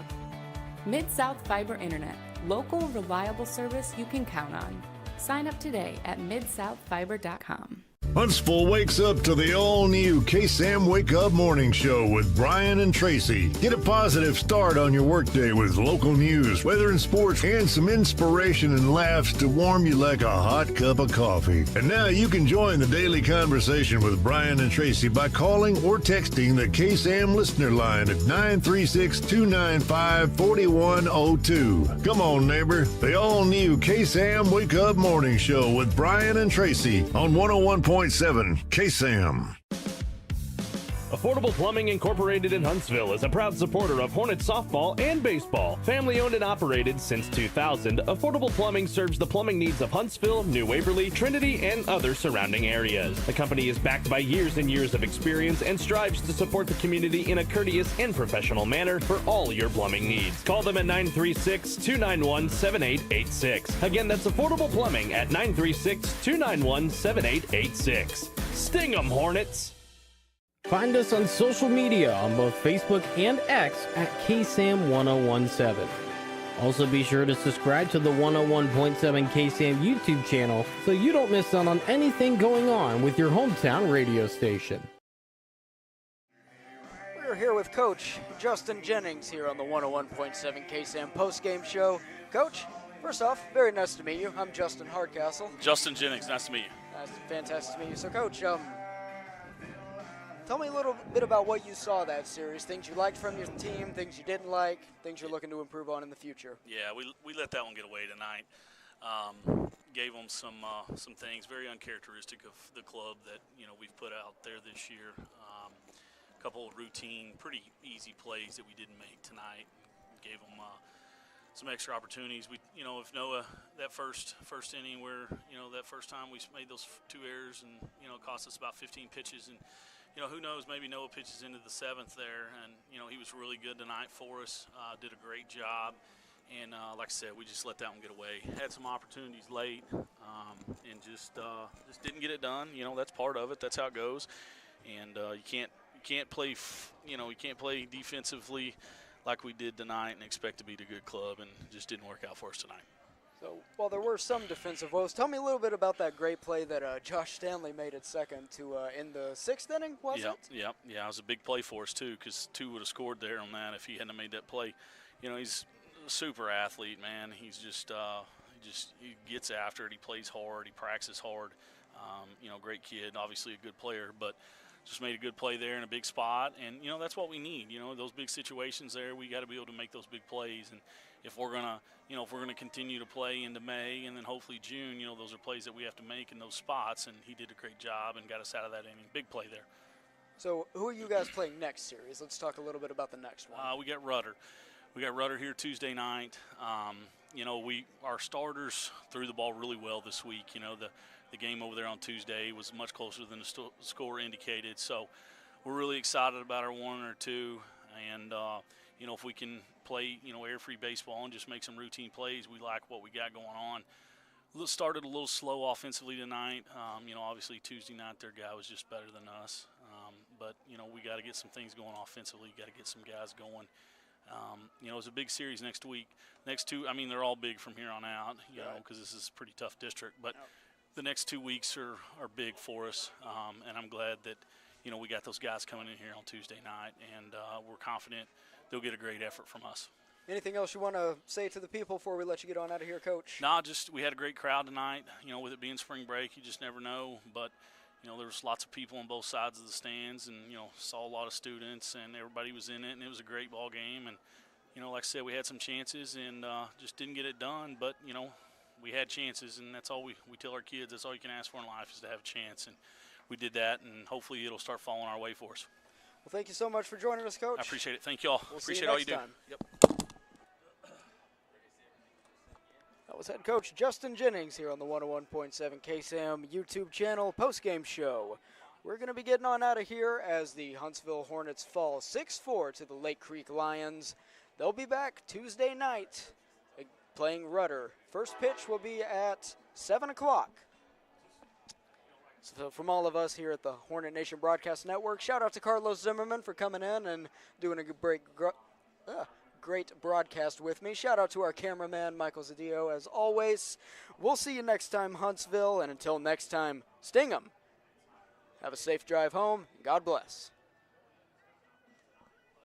S7: Mid-South Fiber Internet, local, reliable service you can count on. Sign up today at midsouthfiber.com.
S2: Huntsville wakes up to the all-new KSAM Wake Up Morning Show with Brian and Tracy. Get a positive start on your workday with local news, weather and sports, and some inspiration and laughs to warm you like a hot cup of coffee. And now you can join the daily conversation with Brian and Tracy by calling or texting the KSAM listener line at 936-295-4102. Come on, neighbor. The all-new KSAM Wake Up Morning Show with Brian and Tracy on 101.7 KSAM.
S12: Affordable Plumbing Incorporated in Huntsville is a proud supporter of Hornets softball and baseball. Family owned and operated since 2000, Affordable Plumbing serves the plumbing needs of Huntsville, New Waverly, Trinity, and other surrounding areas. The company is backed by years and years of experience and strives to support the community in a courteous and professional manner for all your plumbing needs. Call them at 936-291-7886. Again, that's Affordable Plumbing at 936-291-7886. Sting 'em, Hornets!
S13: Find us on social media on both Facebook and X at KSAM-1017. Also be sure to subscribe to the 101.7 KSAM YouTube channel so you don't miss out on anything going on with your hometown radio station.
S1: We're here with Coach Justin Jennings here on the 101.7 KSAM postgame show. Coach, first off, very nice to meet you. I'm Justin Hardcastle.
S17: Justin Jennings, nice to meet you.
S1: That's fantastic to meet you. So, Coach, tell me a little bit about what you saw that series, things you liked from your team, things you didn't like, things you're looking to improve on in the future.
S17: Yeah, we let that one get away tonight. Gave them some things very uncharacteristic of the club that we've put out there this year. A couple of routine, pretty easy plays that we didn't make tonight. Gave them some extra opportunities. We, if Noah, that first inning where that first time we made those two errors and it cost us about 15 pitches and. Who knows, maybe Noah pitches into the seventh there, and, he was really good tonight for us, did a great job, and like I said, we just let that one get away. Had some opportunities late, and just didn't get it done. That's part of it. That's how it goes, and you can't play defensively like we did tonight and expect to beat a good club, and it just didn't work out for us tonight.
S1: So, while there were some defensive woes, tell me a little bit about that great play that Josh Stanley made at second to in the sixth inning, was it?
S17: Yeah, it was a big play for us, too, because 2 would have scored there on that if he hadn't made that play. He's a super athlete, man. He's just he gets after it. He plays hard. He practices hard. Great kid, obviously a good player, but just made a good play there in a big spot. And, that's what we need. Those big situations there, we got to be able to make those big plays. And if we're going to continue to play into May and then hopefully June, those are plays that we have to make in those spots. And he did a great job and got us out of that inning. Big play there.
S1: So who are you guys playing next series? Let's talk a little bit about the next one.
S17: We got Rudder. We got Rudder here Tuesday night. Our starters threw the ball really well this week. The game over there on Tuesday was much closer than the score indicated. So we're really excited about our 1 or 2. And, if we can play, air-free baseball and just make some routine plays, we like what we got going on. Started a little slow offensively tonight. Obviously Tuesday night their guy was just better than us. But we got to get some things going offensively. Got to get some guys going. You know, it's a big series next week. Next two, I mean, they're all big from here on out, you know, because this is a pretty tough district. But the next 2 weeks are big for us, and I'm glad that, you know, we got those guys coming in here on Tuesday night, and we're confident they'll get a great effort from us.
S1: Anything else you want to say to the people before we let you get on out of here, Coach?
S17: No, just we had a great crowd tonight. You know, with it being spring break, you just never know. But, you know, there was lots of people on both sides of the stands, and, you know, saw a lot of students, and everybody was in it, and it was a great ball game. And, you know, like I said, we had some chances and just didn't get it done. But, you know, we had chances, and that's all we tell our kids. That's all you can ask for in life is to have a chance. And we did that, and hopefully it'll start falling our way for us.
S1: Well, thank you so much for joining us, Coach.
S17: I appreciate it. Thank you all.
S1: We'll
S17: appreciate
S1: see you
S17: all
S1: next
S17: you do.
S1: time. Yep. That was head coach Justin Jennings here on the 101.7 KSAM YouTube channel postgame show. We're going to be getting on out of here as the Huntsville Hornets fall 6-4 to the Lake Creek Lions. They'll be back Tuesday night playing Rudder. First pitch will be at 7 o'clock. So from all of us here at the Hornet Nation Broadcast Network, shout out to Carlos Zimmerman for coming in and doing a great broadcast with me. Shout out to our cameraman, Michael Cedillo, as always. We'll see you next time, Huntsville, and until next time, sting 'em. Have a safe drive home. God bless.